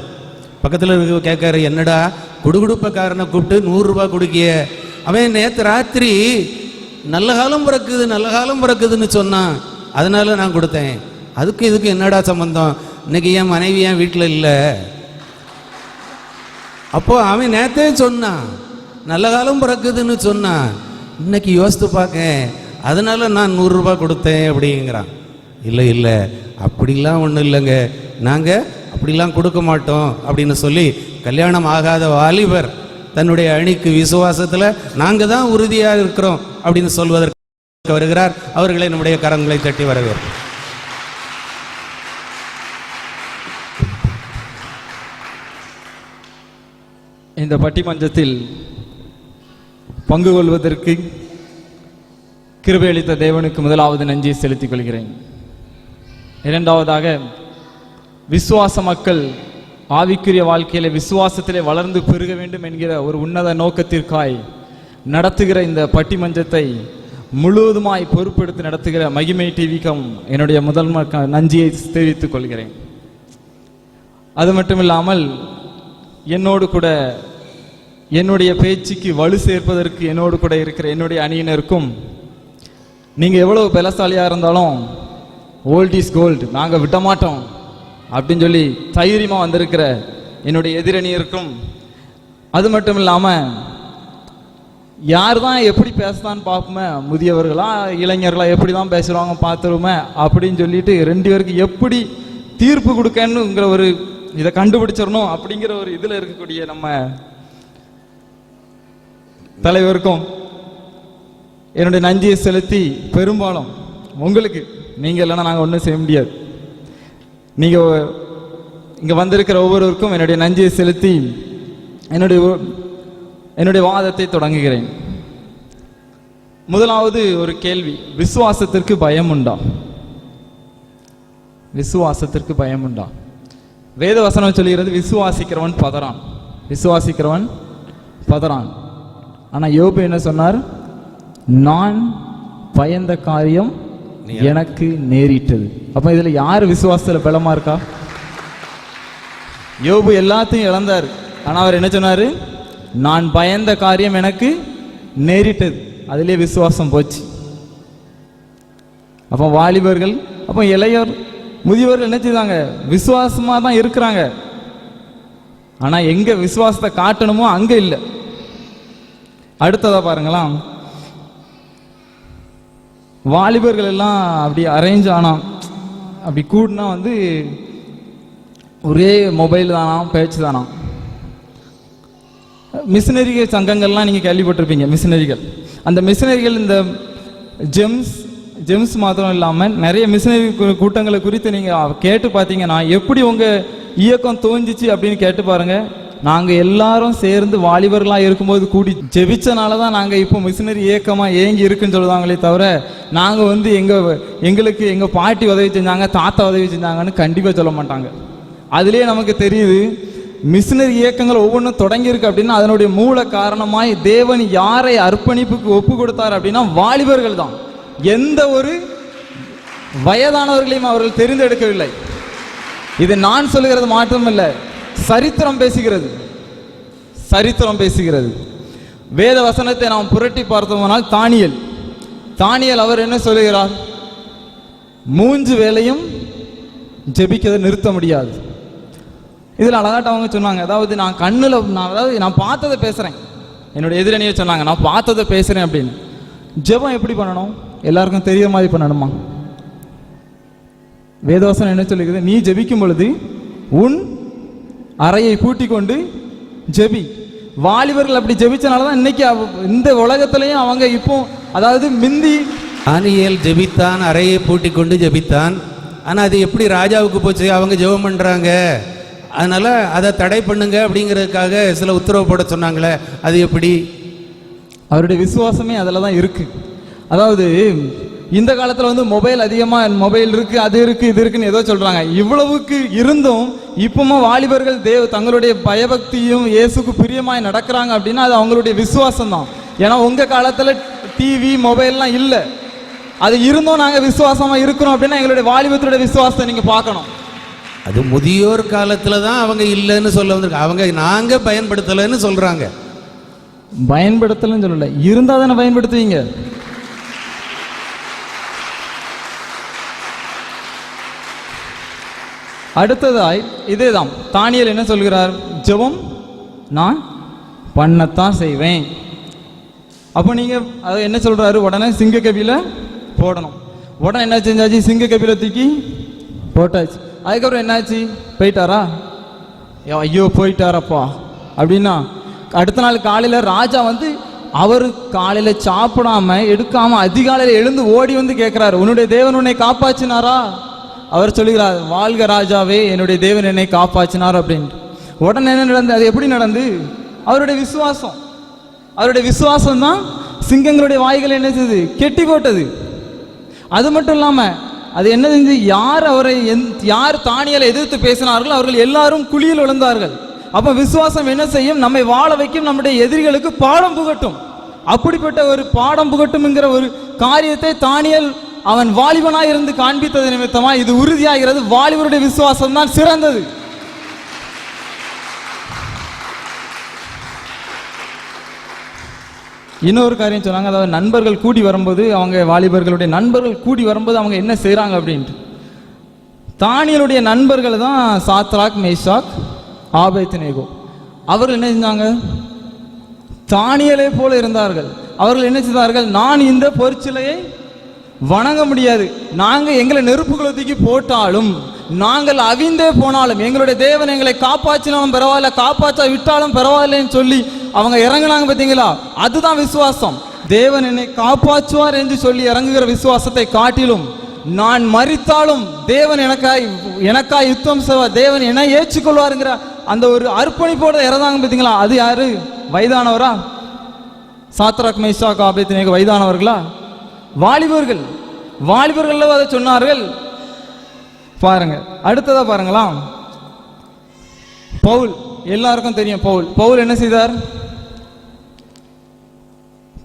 பக்கத்தில் இருக்க கேட்காரு, என்னடா குடுகுடுப்பக்காரனை கூப்பிட்டு 100 ரூபா கொடுக்கிய? அவன் நேற்று ராத்திரி நல்ல காலம் பிறக்குதுன்னு சொன்னான், அதனால நான் கொடுத்தேன். அதுக்கு இதுக்கு என்னடா சம்பந்தம்? இன்னைக்கு என் மனைவி என் வீட்டில் இல்லை. அப்போ அவன் நேற்றே சொன்னான், நல்ல காலம் பிறக்குதுன்னு சொன்னான், இன்னைக்கு யோசித்து பார்க்க, அதனால நான் 100 ரூபா கொடுத்தேன் அப்படிங்கிறான். இல்லை அப்படிலாம் ஒன்றும் இல்லைங்க, நாங்கள் அப்படிலாம் கொடுக்க மாட்டோம் அப்படின்னு சொல்லி கல்யாணம் ஆகாத வாலிபர் தன்னுடைய அணிக்கு விசுவாசத்தில் நாங்கள் தான் உறுதியாக இருக்கிறோம் அப்படின்னு சொல்வதற்கு வருகிறார். அவர்களை நம்முடைய கரங்களை தட்டி வரவேற்போம். இந்த பட்டிமன்றத்தில் பங்கு கொள்வதற்கு கிருபை அளித்த தேவனுக்கு முதலாவது நன்றியை செலுத்திக் கொள்கிறேன். இரண்டாவதாக, விசுவாச மக்கள் ஆவிக்குரிய வாழ்க்கையில விசுவாசத்திலே வளர்ந்து பெருக வேண்டும் என்கிற ஒரு உன்னத நோக்கத்திற்காய் நடத்துகிற இந்த பட்டிமன்றத்தை முழுவதுமாய் பொறுப்பெடுத்து நடத்துகிற மகிமை டிவிக்கும் என்னுடைய முதல் நன்றியை தெரிவித்துக் கொள்கிறேன். அது மட்டுமில்லாமல் என்னோடு கூட என்னுடைய பேச்சுக்கு வலு சேர்ப்பதற்கு என்னோடு கூட இருக்கிற என்னுடைய அணியினருக்கும், நீங்கள் எவ்வளவு பலசாலியாக இருந்தாலும் ஓல்ட் இஸ் கோல்டு, நாங்கள் விட மாட்டோம் அப்படின்னு சொல்லி தைரியமாக வந்திருக்கிற என்னுடைய எதிரணியருக்கும், அது மட்டும் இல்லாமல் யார் தான் எப்படி பேசுதான்னு பார்ப்போமே, முதியவர்களா இளைஞர்களா எப்படி தான் பேசுகிறாங்க பார்த்துருவோமே அப்படின்னு சொல்லிட்டு 2 பேருக்கு எப்படி தீர்ப்பு கொடுக்கணுங்கிற ஒரு இதை கண்டுபிடிச்சிடணும் அப்படிங்கிற ஒரு இதில் இருக்கக்கூடிய நம்ம தலைவருக்கும் என்னுடைய நன்றியை செலுத்தி, பெரும்பாலும் உங்களுக்கு, நீங்கள் இல்லைன்னா நாங்கள் ஒன்றும் செய்ய முடியாது, நீங்கள் இங்கே வந்திருக்கிற ஒவ்வொருவருக்கும் என்னுடைய நன்றியை செலுத்தி என்னுடைய வாதத்தை தொடங்குகிறேன். முதலாவது ஒரு கேள்வி, விசுவாசத்திற்கு பயம் உண்டா? விசுவாசத்திற்கு பயம் உண்டா? வேத வசனம் சொல்கிறது, விசுவாசிக்கிறவன் பதறான். ஆனா யோபு என்ன சொன்னார்? நான் பயந்த காரியம் எனக்கு நேரிட்டது. அப்ப இதுல யார் விசுவாசத்துல பலமா இருக்கா? யோபு எல்லாத்தையும் இழந்தார், ஆனா அவர் என்ன சொன்னாரு? நான் பயந்த காரியம் எனக்கு நேரிட்டது. அதிலே விசுவாசம் போச்சு. அப்ப வாலிபர்கள், அப்ப இளையோர், முதியவர்கள் என்ன செய்தாங்க? விசுவாசமா தான் இருக்கிறாங்க, ஆனா எங்க விசுவாசத்தை காட்டணுமோ அங்க இல்லை. அடுத்ததா பாருங்களாம், வாலிபர்கள் எல்லாம் அப்படி அரேஞ்ச் ஆனாம், அப்படி கூடுனா வந்து ஒரே மொபைல் தானாம், பேச்சு தானாம். மிஷினரி சங்கங்கள்லாம் நீங்கள் கேள்விப்பட்டிருப்பீங்க. மிஷினரிகள், அந்த மிஷினரிகள் இந்த ஜெம்ஸ் மாத்திரம் இல்லாமல் நிறைய மிஷினரி கூட்டங்களை குறித்து நீங்கள் கேட்டு பார்த்தீங்கன்னா, எப்படி உங்கள் இயக்கம் தோன்றிச்சு அப்படின்னு கேட்டு பாருங்கள். நாங்கள் எல்லாரும் சேர்ந்து வாலிபர்களாக இருக்கும்போது கூடி ஜெபிச்சனால தான் நாங்கள் இப்போ மிஷினரி இயக்கமாக ஏங்கி இருக்குன்னு சொல்லுவாங்களே தவிர, நாங்கள் வந்து எங்களுக்கு எங்கள் பாட்டி உதவி செஞ்சாங்க, தாத்தா உதவி செஞ்சாங்கன்னு கண்டிப்பாக சொல்ல மாட்டாங்க. அதுலேயே நமக்கு தெரியுது மிஷினரி இயக்கங்கள் ஒவ்வொன்றும் தொடங்கியிருக்கு அப்படின்னா அதனுடைய மூல காரணமாய் தேவன் யாரை அர்ப்பணிப்புக்கு ஒப்பு கொடுத்தார் அப்படின்னா வாலிபர்கள் தான். எந்த ஒரு வயதானவர்களையும் அவர்கள் தெரிந்தெடுக்கவில்லை. இது நான் சொல்லுகிறது மாற்றமில்லை, சரித்திரம் பேசுகிறது. வேத வசனத்தை நாம் புரட்டி பார்த்தோமானால் தானியேல் அவர் என்ன சொல்லுகிறார்? 3 வேளையும் ஜெபிக்கிறதை நிறுத்த முடியாது. இதில் அழகாட்ட அவங்க சொன்னாங்க, அதாவது நான் பார்த்ததை பேசுகிறேன். என்னுடைய எதிரணியை சொன்னாங்க, நான் பார்த்ததை பேசுகிறேன் அப்படின்னு. ஜெபம் எப்படி பண்ணணும்? எல்லாருக்கும் தெரிய மாதிரி பண்ணணுமா? வேதவசனம் என்ன சொல்லுகிறது? நீ ஜெபிக்கும் பொழுது உன் அறையை பூட்டி கொண்டு ஜெபி. வாலிபர்கள் அப்படி ஜெபிச்சனால தான் இன்னைக்கு இந்த உலகத்திலையும் அவங்க இப்போ, அதாவது மிந்தி தானியேல் ஜெபித்தான், அறையை பூட்டி கொண்டு ஜெபித்தான். ஆனால் அது எப்படி ராஜாவுக்கு போச்சு? அவங்க ஜெபம் பண்ணுறாங்க, அதனால் அதை தடை பண்ணுங்க அப்படிங்கிறதுக்காக சில உத்தரவு போட சொன்னாங்களே, அது எப்படி? அவருடைய விசுவாசமே அதில் தான் இருக்குது. அதாவது இந்த காலத்தில் வந்து மொபைல் இருக்குது, அது இருக்குது, இது இருக்குன்னு ஏதோ சொல்கிறாங்க. இவ்வளவுக்கு இருந்தும் இப்பவும் வாலிபர்கள் தங்களுடைய பயபக்தியும் இயேசுக்கு பிரியமாய் நடக்கிறாங்க அப்படின்னா அது அவங்களுடைய விசுவாசம் தான். ஏன்னா உங்கள் காலத்தில் டிவி மொபைல்லாம் இல்லை, அது இருந்தும் நாங்கள் விசுவாசமாக இருக்கிறோம் அப்படின்னா எங்களுடைய வாலிபத்துடைய விசுவாசத்தை நீங்கள் பார்க்கணும். அது முதியோர் காலத்தில் தான் அவங்க இல்லைன்னு சொல்ல வந்திருக்கு. அவங்க நாங்கள் பயன்படுத்தலைன்னு சொல்கிறாங்க. பயன்படுத்தலைன்னு சொல்லலை, இருந்தால் தானே பயன்படுத்துவீங்க. அடுத்ததாய் இதேதான் தானியேல் என்ன சொல்கிறார்? ஜெபம் நான் பண்ணத்தான் செய்வேன். அப்போ நீங்கள் அதை என்ன சொல்கிறாரு? உடனே சிங்க கபில போடணும். உடனே என்ன செஞ்சாச்சு? சிங்க கபில தூக்கி போட்டாச்சு. அதுக்கப்புறம் என்னாச்சு? போயிட்டாரா? ஐயோ போயிட்டாரப்பா அப்படின்னா அடுத்த நாள் காலையில் ராஜா வந்து அவர் காலையில் சாப்பிடாம எடுக்காம அதிகாலையில் எழுந்து ஓடி வந்து கேட்குறாரு, உன்னுடைய தேவன் உன்னை காப்பாற்றினாரா? அவர் சொல்லுகிறார், வாழ்க ராஜாவே, என்னுடைய தேவன் என்னை காப்பாற்றினார் அப்படின்ட்டு. உடனே என்ன நடந்து? அது எப்படி நடந்து? அவருடைய விசுவாசம் தான் சிங்கங்களுடைய வாய்களை என்ன செய்து? கெட்டி போட்டது. அது மட்டும் இல்லாமல் அது என்ன செஞ்சு? யார் தானியேலை எதிர்த்து பேசினார்கள் அவர்கள் எல்லாரும் குழியில் விழுந்தார்கள். அப்போ விசுவாசம் என்ன செய்யும்? நம்மை வாழ வைக்கும், நம்முடைய எதிரிகளுக்கு பாடம் புகட்டும். அப்படிப்பட்ட ஒரு பாடம் புகட்டும்ங்கிற ஒரு காரியத்தை தானியேல் அவன் வாலிபனாய் இருந்து காண்பித்தது நிமித்தமா இது உறுதியாகிறது. வாலிபருடைய விசுவாசம் தான் சிறந்தது. இன்னொரு காரியம் சொன்னாங்க, அதாவது நண்பர்கள் கூடி வரும்போது, வாலிபர்களுடைய நண்பர்கள் கூடி வரும்போது அவங்க என்ன செய்கிறாங்க அப்படின்ட்டு. தானியேலுடைய நண்பர்கள் தான் சாத்ராக், மேஷாக், ஆபேத்நேகோ. அவர்கள் என்ன செஞ்சாங்க? தானியேலை போல இருந்தார்கள். அவர்கள் என்ன செய்தார்கள்? நான் இந்த பொற்சிலையை வணங்க முடியாது, நாங்கள் எங்களை நெருப்புகளை தூக்கி போட்டாலும், நாங்கள் அவிந்தே போனாலும், எங்களுடைய தேவன் எங்களை காப்பாற்றினாலும் பரவாயில்ல, காப்பாற்ற விட்டாலும் பரவாயில்லைன்னு சொல்லி அவங்க இறங்குனாங்க. பார்த்தீங்களா? அதுதான் விசுவாசம். தேவன் என்னை காப்பாற்றுவார் என்று சொல்லி இறங்குகிற விசுவாசத்தை காட்டிலும், நான் மரித்தாலும் தேவன் எனக்காய் யுத்தம் செய்வார், தேவன் என்னை ஏற்றுக்கொள்வாருங்கிற அந்த ஒரு அர்ப்பணிப்போட இறந்தாங்க. பார்த்தீங்களா? அது யாரு? வயதானவரா? சாத்ராக், மேஷாக், ஆபேத்நேகோ வயதானவர்களா? வாலிபர்கள் அதை சொன்னார்கள். பாருங்க, அடுத்ததா பாருங்களா, பவுல். எல்லாருக்கும் தெரியும் பவுல் என்ன செய்தார்?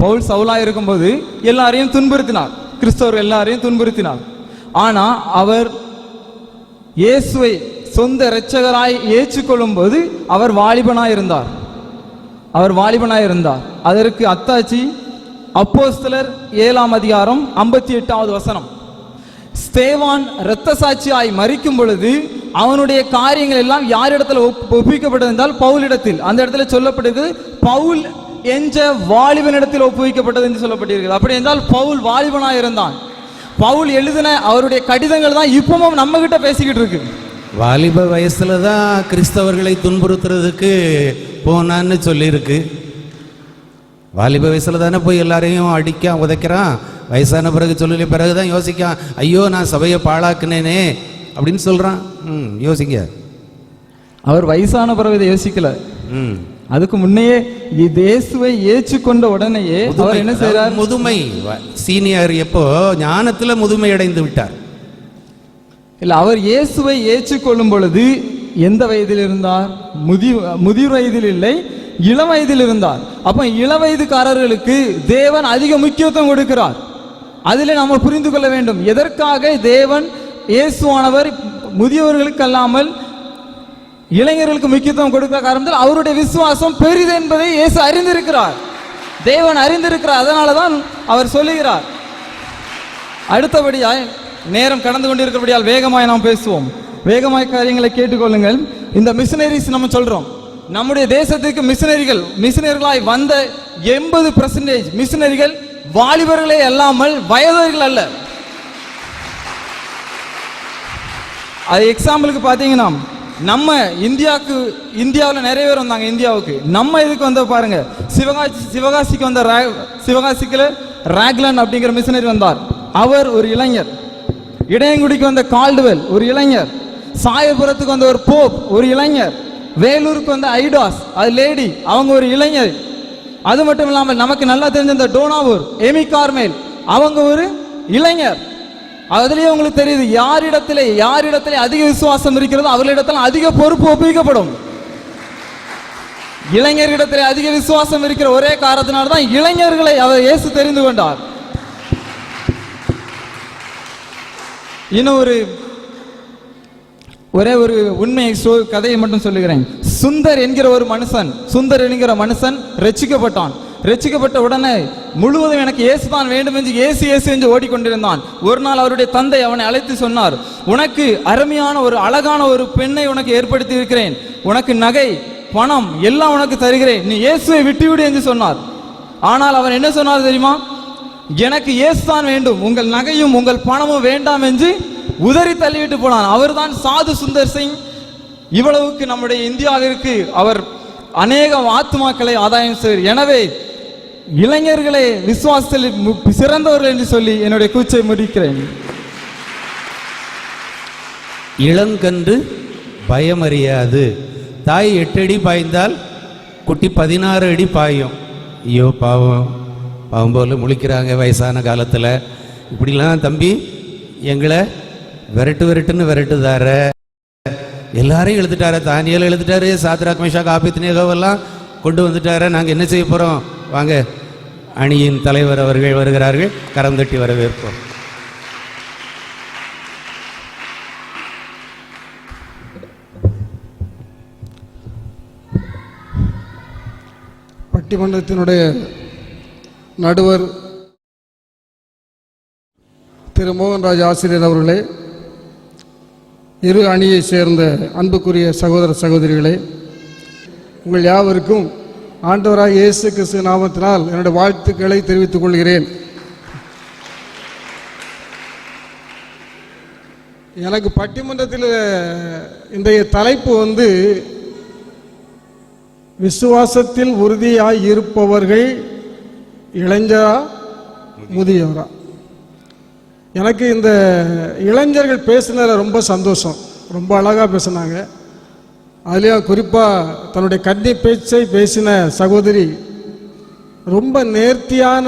பவுல் சவுலா இருக்கும்போது எல்லாரையும் துன்புறுத்தினார், கிறிஸ்தவர்கள் எல்லாரையும் துன்புறுத்தினார். ஆனா அவர் இயேசுவை சொந்த இரட்சகராய் ஏற்றுக்கொள்ளும் போது அவர் வாலிபனாய் இருந்தார். அதற்கு அத்தாட்சி அப்போஸ்தலர் 7ஆம் அதிகாரம் 58வது வசனம். ஸ்தேவான் இரத்த சாட்சியாய் மரிக்கும் பொழுது அவனுடைய காரியங்கள் எல்லாம் யாரிடத்தில் ஒப்புவிக்கப்பட்டது என்றால் பவுலிடத்தில். அந்த இடத்துல சொல்லப்பட்டிருக்கிறது பவுல் என்ற வாலிபனிடத்தில் ஒப்புவிக்கப்பட்டது என்று சொல்லப்பட்டிருக்கிறது. அப்படி என்றால் பவுல் வாலிபனாய் இருந்தான். பவுல் எழுதின அவருடைய கடிதங்கள் தான் இப்பவும் நம்ம கிட்ட பேசிக்கிட்டு இருக்கு. வாலிப வயசுல தான் கிறிஸ்தவர்களை துன்புறுத்துறதுக்கு போனான்னு சொல்லியிருக்கு. வாலிப வயசில் தானே போய் எல்லாரையும் அடிக்கான், உதைக்கிறான். வயசான பிறகு சொல்லி பிறகுதான் யோசிக்கான், ஐயோ நான் சபையை பாழாக்குனேனே அப்படின்னு சொல்கிறான். யோசிங்க. அவர் வயசான பிறகு இதை யோசிக்கல. அதுக்கு முன்னையே இயேசுவை ஏற்றுக்கொண்ட உடனேயே அவர் என்ன செய்றார்? முதுமை சீனியர் எப்போ ஞானத்துல முதுமை அடைந்து விட்டார். இல்ல, அவர் இயேசுவை ஏற்றுக்கொள்ளும் பொழுது எந்த வயதில் இருந்தார்? முதிர் வயதில் இல்லை, இளம் வயதில் இருந்தார். அப்ப இளம் வயதுக்காரர்களுக்கு தேவன் அதிக முக்கியத்துவம் கொடுக்கிறார். அதில் நாம் புரிந்து கொள்ள வேண்டும், எதற்காக தேவன் இயேசுவானவர் முதியவர்களுக்கு அல்லாமல் இளைஞர்களுக்கு முக்கியத்துவம் கொடுக்கிற காரணத்தில் அவருடைய விசுவாசம் பெரிது என்பதை இயேசு அறிந்திருக்கிறார். தேவன் அறிந்திருக்கிறார், அதனால தான் அவர் சொல்லுகிறார். அடுத்தபடியாய் நேரம் கடந்து கொண்டிருக்கிறபடியால் வேகமாய் நாம் பேசுவோம். வேகமாய் காரியங்களை கேட்டுக்கொள்ளுங்கள். இந்த மிஷனரிஸ் நம்ம சொல்றோம், நம்முடைய தேசத்துக்கு மிஷனரிகளாய் வந்த 80% மிஷனரிகள் வாலிபர்களே அல்லாமல் வயதர்கள் அல்ல. அது எக்ஸாம்பிளுக்கு பார்த்தீங்கன்னா நம்ம இந்தியாவில் நிறைய பேர் வந்தாங்க. இந்தியாவுக்கு நம்ம இதுக்கு வந்த பாருங்க, சிவகாசிக்கு வந்த சிவகாசிக்குள்ள ராக்லன் அப்படிங்கிற மிஷனரி வந்தார். அவர் ஒரு இளைஞர். இடையங்குடிக்கு வந்த கால்டுவெல் ஒரு இளைஞர். சாயபுரத்துக்கு வந்த ஒரு போப் ஒரு இளைஞர். வேலூருக்கு வந்த ஐடாஸ் அது லேடி, அவங்க ஒரு இளைஞர். அது மட்டும் இல்லாமல் நமக்கு நல்லா தெரிஞ்ச இந்த டோனாவூர் எமி கார்மேல் அவங்க ஒரு இளைஞர். அதுலயே உங்களுக்கு தெரியுது யாரிடத்திலே அதிக விசுவாசம் இருக்கிறதோ அவர்களிடத்தில் அதிக பொறுப்பு ஒப்புவிக்கப்படும். இளைஞர்களிடத்திலே அதிக விசுவாசம் இருக்கிற ஒரே காரணத்தினால்தான் இளைஞர்களை அவர் இயேசு தெரிந்து கொண்டார். இன்னும் ஒரே ஒரு உண்மையை கதையை மட்டும் சொல்லுகிறேன். சுந்தர் என்கிற மனுஷன் ரட்சிக்கப்பட்டான். ரட்சிக்கப்பட்ட உடனே முழுவதும் எனக்கு இயேசுதான் வேண்டும் என்று இயேசு என்று ஓடிக்கொண்டிருந்தான். ஒரு நாள் அவருடைய தந்தை அவனை அழைத்து சொன்னார், உனக்கு அருமையான ஒரு அழகான ஒரு பெண்ணை உனக்கு ஏற்படுத்தி இருக்கிறேன், உனக்கு நகை பணம் எல்லாம் உனக்கு தருகிறேன், நீ இயேசுவை விட்டுவிடு என்று சொன்னார். ஆனால் அவன் என்ன சொன்னார் தெரியுமா? எனக்கு இயேசுதான் வேண்டும், உங்கள் நகையும் உங்கள் பணமும் வேண்டாம் என்று உதறி தள்ளிவிட்டு போனான். அவர்தான் சாது சுந்தர் சிங். இவ்வளவுக்கு நம்முடைய இந்தியாவிற்கு அவர் அநேக ஆத்துமாக்களை ஆதாயம் செய்வார். எனவே இளைஞர்களே விசுவாசத்தில் சிறந்தவர்கள் என்று சொல்லி என்னுடைய கூச்சை முடிக்கிறேன். இளங்கன்று பயமறியாது. தாய் 8 அடி பாய்ந்தால் குட்டி 16 அடி பாயும். ஐயோ பாவம் போல முழிக்கிறாங்க வயசான காலத்தில். இப்படிலாம் தம்பி எங்களை விரட்டுன்னு விரட்டுதார. எல்லாரையும் எழுதிட்டார, தானியல் எழுதிட்டாரு, சாத்ராக் மேஷாக் ஆபேத்நேகோவெல்லாம் கொண்டு வந்துட்டார. நாங்கள் என்ன செய்ய போகிறோம்? வாங்க, அணியின் தலைவர் அவர்கள் வருகிறார்கள், கரம் தட்டி வரவேற்போம். பட்டிமன்றத்தினுடைய நடுவர் திரு மோகன்ராஜ் ஆசிரியர் அவர்களே, இரு அணியை சேர்ந்த அன்புக்குரிய சகோதர சகோதரிகளே, உங்கள் யாவருக்கும் ஆண்டவராக இயேசு கிறிஸ்து நாமத்தினால் என்னுடைய வாழ்த்துக்களை தெரிவித்துக் கொள்கிறேன். எனக்கு பட்டிமன்றத்தில் இன்றைய தலைப்பு விசுவாசத்தில் உறுதியாய் இருப்பவர்கள் இளைஞரா முதியவரா? எனக்கு இந்த இளைஞர்கள் பேசினதில் ரொம்ப சந்தோஷம். ரொம்ப அழகாக பேசினாங்க. அதுலேயும் குறிப்பாக தன்னுடைய கன்னி பேச்சை பேசின சகோதரி ரொம்ப நேர்த்தியான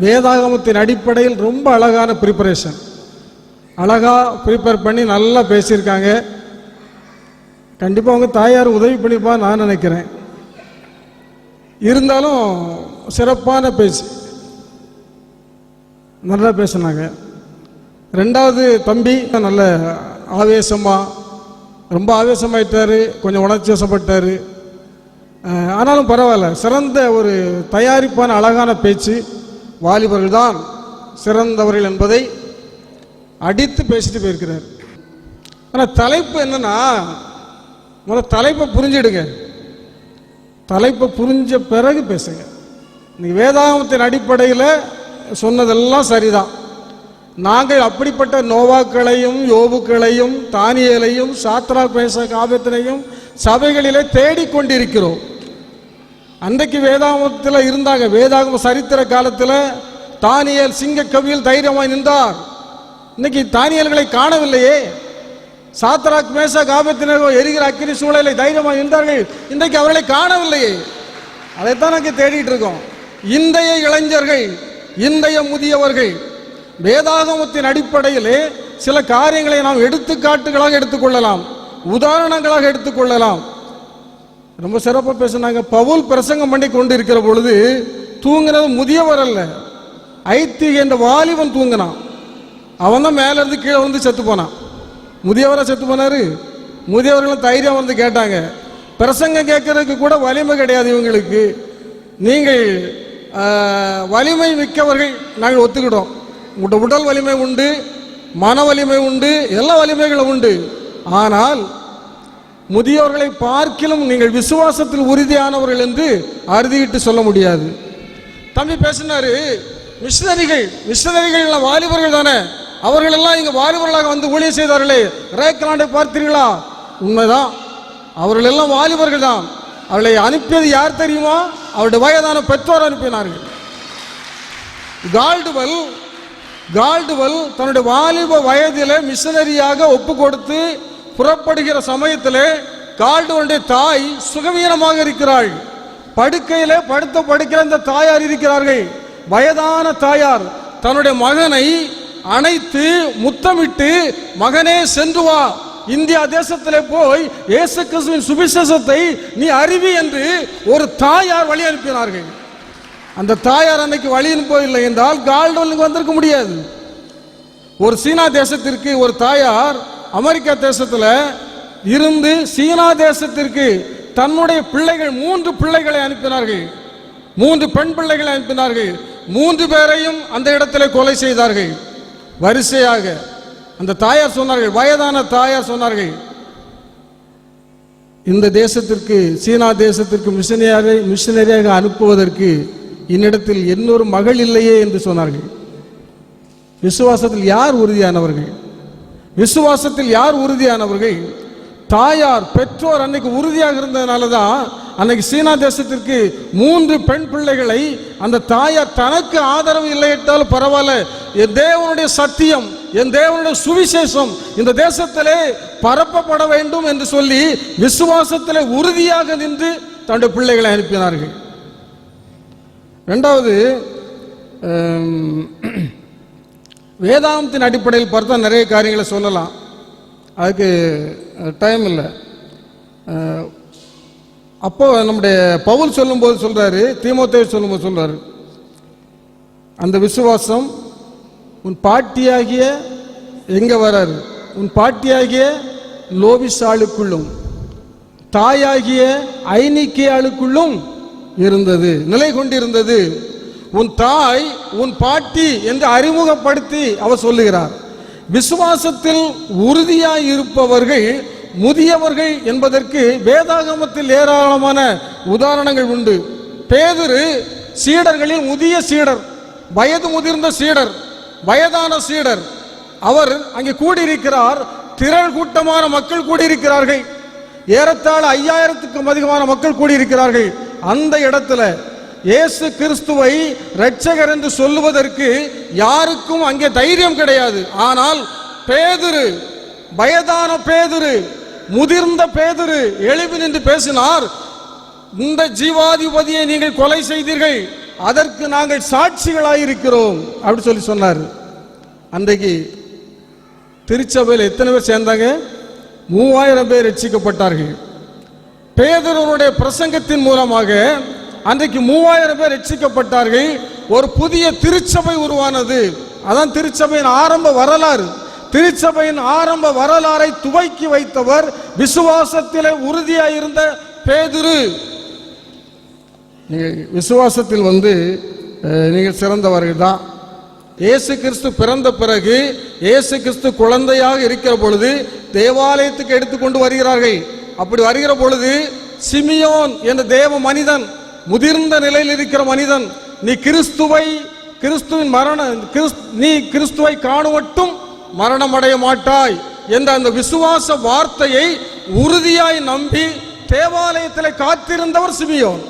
வேதாகமத்தின் அடிப்படையில் ரொம்ப அழகான ப்ரிப்பரேஷன், அழகாக ப்ரிப்பேர் பண்ணி நல்லா பேசியிருக்காங்க. கண்டிப்பாக அவங்க தாயார் உதவி பண்ணிப்பான்னு நான் நினைக்கிறேன். இருந்தாலும் சிறப்பான பேச்சு, நல்லா பேசினாங்க. ரெண்டாவது தம்பி நல்ல ரொம்ப ஆவேசமாயிட்டார், கொஞ்சம் உணர்ச்சி வசப்பட்டார். ஆனாலும் பரவாயில்ல, சிறந்த ஒரு தயாரிப்பான அழகான பேச்சு. வாலிபர்கள் தான் சிறந்தவர்கள் என்பதை அடித்து பேசிட்டு போயிருக்கிறார். ஆனால் தலைப்பு என்னன்னா, முதல்ல தலைப்பை புரிஞ்சிடுங்க. தலைப்பை புரிஞ்ச பிறகு பேசுங்க. இன்னைக்கு வேதாகமத்தின் அடிப்படையில் சொன்னதெல்லாம் சரிதான். நாங்கள் அப்படிப்பட்ட நோவாக்களையும் யோபுக்களையும் தானியேலையும் சாத்ராக் மேஷாக் ஆபேத்நேகோவையும் சபைகளிலே தேடிக்கொண்டிருக்கிறோம். அன்றைக்கு வேதாகமத்தில் இருந்தாங்க. வேதாகம சரித்திர காலத்தில் தானியேல் சிங்க கவியில் தைரியமாய் நின்றார். இன்னைக்கு தானியேல்களை காணவில்லையே. சாத்ராக் மேஷாக் ஆபேத்நேகோ எரிகிற அக்கினி சூழலை தைரியமாய் நின்றார்கள். இன்றைக்கு அவர்களை காணவில்லையே. அதைத்தான் நாங்கள் தேடிட்டு இருக்கோம். இன்றைய இளைஞர்கள், இன்றைய முதியவர்கள் வேதாகமத்தின் அடிப்படையிலே சில காரியங்களை நாம் எடுத்துக்காட்டுகளாக எடுத்துக்கொள்ளலாம், உதாரணங்களாக எடுத்துக்கொள்ளலாம். ரொம்ப சிறப்பாக பேசினாங்க. பவுல் பிரசங்கம் பண்ணி கொண்டு இருக்கிற பொழுது தூங்கினது முதியவர் அல்ல, ஐத்தி என்ற வாலிபன் தூங்கினான். அவன் தான் மேல இருந்து கீழே வந்து செத்து போனான். முதியவரா செத்து போனாரு. முதியவர்களும் தைரியம் வந்து கேட்டாங்க. பிரசங்கம் கேட்கறதுக்கு கூட வலிமை கிடையாது இவங்களுக்கு. நீங்கள் வலிமை மிக்கவர்கள் நாங்கள் ஒத்துக்கிட்டோம். உங்களோட உடல் வலிமை உண்டு, மன வலிமை உண்டு, எல்லா வலிமைகளும் உண்டு. ஆனால் முதியோர்களை பார்க்கிலும் நீங்கள் விசுவாசத்தில் உறுதியானவர்கள் என்று அறுதியிட்டு சொல்ல முடியாது. தம்பி பேசினாரு, மிஷனரிகள் வாலிபர்கள் தானே, அவர்கள் எல்லாம் இங்க வாலிபர்களாக வந்து ஊழியம் செய்தார்களே, ரேக்கலாண்டை பார்த்தீர்களா? உண்மைதான், அவர்கள் எல்லாம் வாலிபர்கள் தான். அவர்களை அனுப்பியது யார் தெரியுமா? அவருடைய வயதான பெற்றோர் அனுப்பினார்கள். கால்டுவெல் தன்னுடைய வாலிப வயதிலே மிஷனரியாக ஒப்பு கொடுத்து புறப்படுகிற சமயத்தில் கால்டுவெல்லுடைய தாய் சுகவீனமாக இருக்கிறாள். படுக்கையிலே படுக்கிற இந்த தாயார் இருக்கிறார்கள். வயதான தாயார் தன்னுடைய மகனை அணைத்து முத்தமிட்டு, மகனே சென்று வா, இந்தியா தேசத்திலே போய் இயேசு கிறிஸ்துவின் சுவிசேஷத்தை நீ அறிவி என்று ஒரு தாயார் வழி அனுப்பினார்கள். அந்த தாயார் அன்னைக்கு வழி அனுப்பவில்லை என்றால் கால்டுவெல்லுக்கு வந்திருக்க முடியாது. ஒரு சீனா தேசத்திற்கு ஒரு தாயார் அமெரிக்கா தேசத்தில் இருந்து சீனா தேசத்திற்கு தன்னுடைய பிள்ளைகள் 3 பிள்ளைகளை அனுப்பினார்கள். 3 பெண் பிள்ளைகளை அனுப்பினார்கள். 3 பேரையும் அந்த இடத்துல கொலை செய்தார்கள். வரிசையாக அந்த தாயார் சொன்னார்கள், வயதான தாயார் சொன்னார்கள், இந்த தேசத்திற்கு, சீனா தேசத்திற்கு மிஷனரியாக அனுப்புவதற்கு என்னிடத்தில் இன்னொரு மகள் இல்லையே என்று சொன்னார்கள். விசுவாசத்தில் யார் உறுதியானவர்கள்? விசுவாசத்தில் யார் உறுதியானவர்கள்? தாயார் பெற்றோர் அன்னைக்கு உறுதியாக இருந்ததுனால தான் அன்னைக்கு சீனா தேசத்திற்கு 3 பெண் பிள்ளைகளை அந்த தாயார் தனக்கு ஆதரவு இல்லை என்றாலும் பரவாயில்ல, என் தேவனுடைய சத்தியம், என் தேவனுடைய சுவிசேஷம் இந்த தேசத்திலே பரப்பப்பட வேண்டும் என்று சொல்லி விசுவாசத்திலே உறுதியாக நின்று தன்னுடைய பிள்ளைகளை அனுப்பினார்கள். ரெண்டாவது, வேதாந்தத்தின் அடிப்படையில் பார்த்தா நிறைய காரியங்களை சொல்லலாம், அதுக்கு டைம் இல்லை. அப்போ நம்முடைய பவுல் சொல்லும்போது சொல்றாரு, தீமோத்தேயு சொல்லும்போது சொல்றாரு, அந்த விசுவாசம் உன் பாட்டியாகிய எங்க வராரு, உன் பாட்டியாகிய லோவிசாளுக்குள்ளும் தாயாகிய ஐனிக்கேயாளுக்குள்ளும் இருந்தது, நிலை கொண்டிருந்தது. உன் தாய் உன் பாட்டி என்று அறிமுகப்படுத்தி அவர் சொல்லுகிறார். விசுவாசத்தில் உறுதியாய் இருப்பவர்கள் முதியவர்கள் என்பதற்கு வேதாகமத்தில் ஏராளமான உதாரணங்கள் உண்டு. பேதுரு சீடர்களில் முதிய சீடர், வயது முதிர்ந்த சீடர், வயதான சீடர். அவர் அங்கே கூடியிருக்கிறார். திரள் கூட்டமான மக்கள் கூடியிருக்கிறார்கள். ஏறத்தாழ 5000க்கும் அதிகமான மக்கள் கூடியிருக்கிறார்கள். அந்த இடத்துல இயேசு கிறிஸ்துவை இரட்சகர் என்று சொல்லுவதற்கு யாருக்கும் அங்கே தைரியம் கிடையாது. ஆனால் பேதுரு, வயதான பேதுரு, முதிர்ந்த பேதுரு எழுப்பி நின்று பேசினார். இந்த ஜீவாதிபதியை நீங்கள் கொலை செய்தீர்கள், அதற்கு நாங்கள் சாட்சிகளாயிருக்கிறோம் அப்படி சொல்லி சொன்னார். அன்றைக்கு திருச்சபையில் எத்தனை பேர் சேர்ந்தாங்க? 3000 பேர் ரட்சிக்கப்பட்டார்கள். பேதுருவுடைய பிரசங்கத்தின் மூலமாக அன்றைக்கு 3000 பேர் ரட்சிக்கப்பட்டார்கள். ஒரு புதிய திருச்சபை உருவானது. அதான் திருச்சபையின் ஆரம்ப வரலாறு. திருச்சபையின் ஆரம்ப வரலாறை துவக்கி வைத்தவர் விசுவாசத்திலே உறுதியாயிருந்த பேதுரு. விசுவாசத்தில் நீங்கள் சிறந்தவர்கள் தான். இயேசு கிறிஸ்து பிறந்த பிறகு, இயேசு கிறிஸ்து குழந்தையாக இருக்கிற பொழுது தேவாலயத்துக்கு எடுத்துக்கொண்டு வருகிறார்கள். அப்படி வருகிற பொழுது சிமியோன் என்ற தேவ மனிதன், முதிர்ந்த நிலையில் இருக்கிற மனிதன், நீ கிறிஸ்துவை காணுவட்டும் மரணம் அடைய மாட்டாய் என்ற அந்த விசுவாச வார்த்தையை உறுதியாய் நம்பி தேவாலயத்தில் காத்திருந்தவர் சிமியோன்.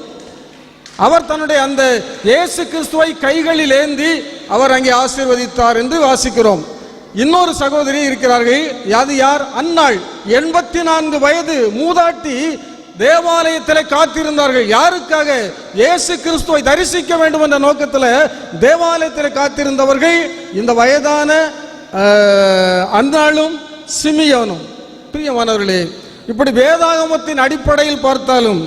அவர் தன்னுடைய அந்த இயேசு கிறிஸ்துவை கைகளில் ஏந்தி அவர் அங்கே ஆசீர்வதித்தார் என்று வாசிக்கிறோம். இன்னொரு சகோதரி இருக்கிறார்கள். அது யார்? அன்னாள். 84 வயது மூதாட்டி தேவாலயத்தில் காத்திருந்தார்கள். யாருக்காக? இயேசு கிறிஸ்துவை தரிசிக்க வேண்டும் என்ற நோக்கத்தில் தேவாலயத்தில் காத்திருந்தவர்கள் இந்த வயதான அன்னாளும் சிமியோனும். பிரியமானவர்களே, இப்படி வேதாகமத்தின் அடிப்படையில் பார்த்தாலும்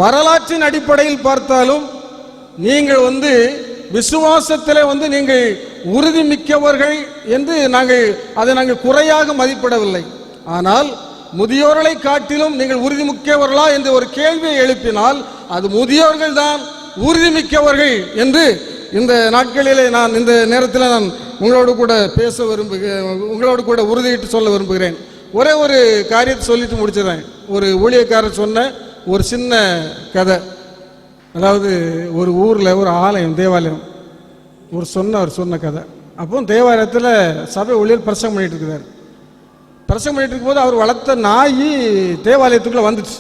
வரலாற்றின் அடிப்படையில் பார்த்தாலும் நீங்கள் விசுவாசத்தில் நீங்கள் உறுதி மிக்கவர்கள் என்று நாங்கள் குறையாக மதிப்பிடவில்லை. ஆனால் முதியோர்களை காட்டிலும் நீங்கள் உறுதி மிக்கவர்களா என்று ஒரு கேள்வியை எழுப்பினால் அது முதியோர்கள் தான் உறுதிமிக்கவர்கள் என்று இந்த நாட்களிலே நான் இந்த நேரத்தில் நான் உங்களோடு கூட உங்களோடு கூட உறுதியிட்டு சொல்ல விரும்புகிறேன். ஒரே ஒரு காரியத்தை சொல்லிட்டு முடிச்சிடறேன். ஒரு ஊழியக்காரர் சொன்ன ஒரு சின்ன கதை. அதாவது ஒரு ஊரில் ஒரு ஆலயம், தேவாலயம், அவர் சொன்ன கதை. அப்போ தேவாலயத்தில் சபை ஊழியர் பிரசங்கம் பண்ணிட்டு இருக்கிறார். பிரசங்கம் பண்ணிட்டு இருக்கும்போது அவர் வளர்த்த நாய் தேவாலயத்துக்குள்ளே வந்துச்சு.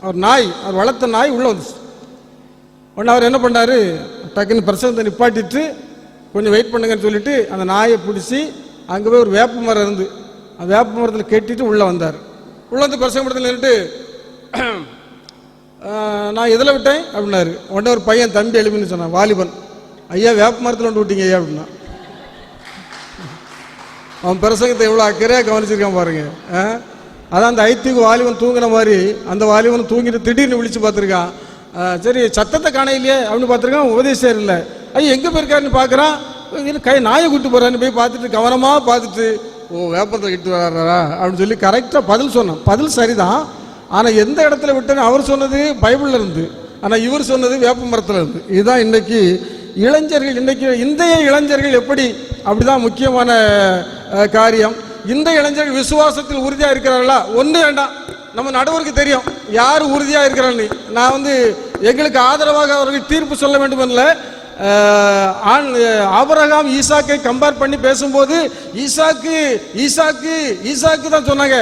அவர் வளர்த்த நாய் உள்ளே வந்துச்சு. உடனே அவர் என்ன பண்ணார், டக்குன்னு பிரசங்கத்தை நிப்பாட்டிட்டு கொஞ்சம் வெயிட் பண்ணுங்கன்னு சொல்லிட்டு அந்த நாயை பிடிச்சி அங்கே போய் ஒரு வேப்ப மரம் இருந்து அந்த வேப்ப மரத்தில் கட்டிட்டு உள்ளே வந்தார். உள்ளே வந்து பிரசங்க மரத்தில் நின்றுட்டு நான் எதில் விட்டேன் அப்படின்னாரு. உடனே ஒரு பையன் தம்பி எழுப்பின்னு சொன்னான், வாலிபன், ஐயா வேப்ப மரத்தில் கொண்டு விட்டீங்க ஐயா அப்படின்னா. அவன் பிரசங்கத்தை எவ்வளோ அக்கறையாக கவனிச்சிருக்கான் பாருங்க. அதான் அந்த ஐத்திக்கு வாலிபன் தூங்கின மாதிரி அந்த வாலிபன் தூங்கிட்டு திடீர்னு விழிச்சு பார்த்துருக்கான். சரி சத்தத்தை காண இல்லையே அப்படின்னு பார்த்துருக்கான். உபதேசம் இல்லை. ஐயா எங்கே போயிருக்காருன்னு பார்க்குறான். நாயை கூட்டு போகிறான்னு போய் பார்த்துட்டு கவனமாக பார்த்துட்டு, ஓ வேப்பத்தை கிட்டு வர்றாரா அப்படின்னு சொல்லி கரெக்டாக பதில் சொன்னான். பதில் சரிதான். ஆனால் எந்த இடத்துல விட்டேன்னு அவர் சொன்னது பைபிளில் இருந்து, ஆனால் இவர் சொன்னது வேப்ப மரத்தில் இருந்து. இதுதான் இன்னைக்கு இளைஞர்கள், இன்றைய இளைஞர்கள் எப்படி அப்படிதான் முக்கியமான காரியம். இந்த இளைஞர்கள் விசுவாசத்தில் உறுதியாக இருக்கிறார்களா? ஒன்று வேண்டாம், நம்ம நடுவருக்கு தெரியும் யார் உறுதியாக இருக்கிறான்னு. நான் எங்களுக்கு ஆதரவாக அவர்கள் தீர்ப்பு சொல்ல வேண்டும் இல்லை. ஆபிரகாம் ஈசாக்கை கம்பேர் பண்ணி பேசும்போது ஈசாக்கு தான் சொன்னாங்க.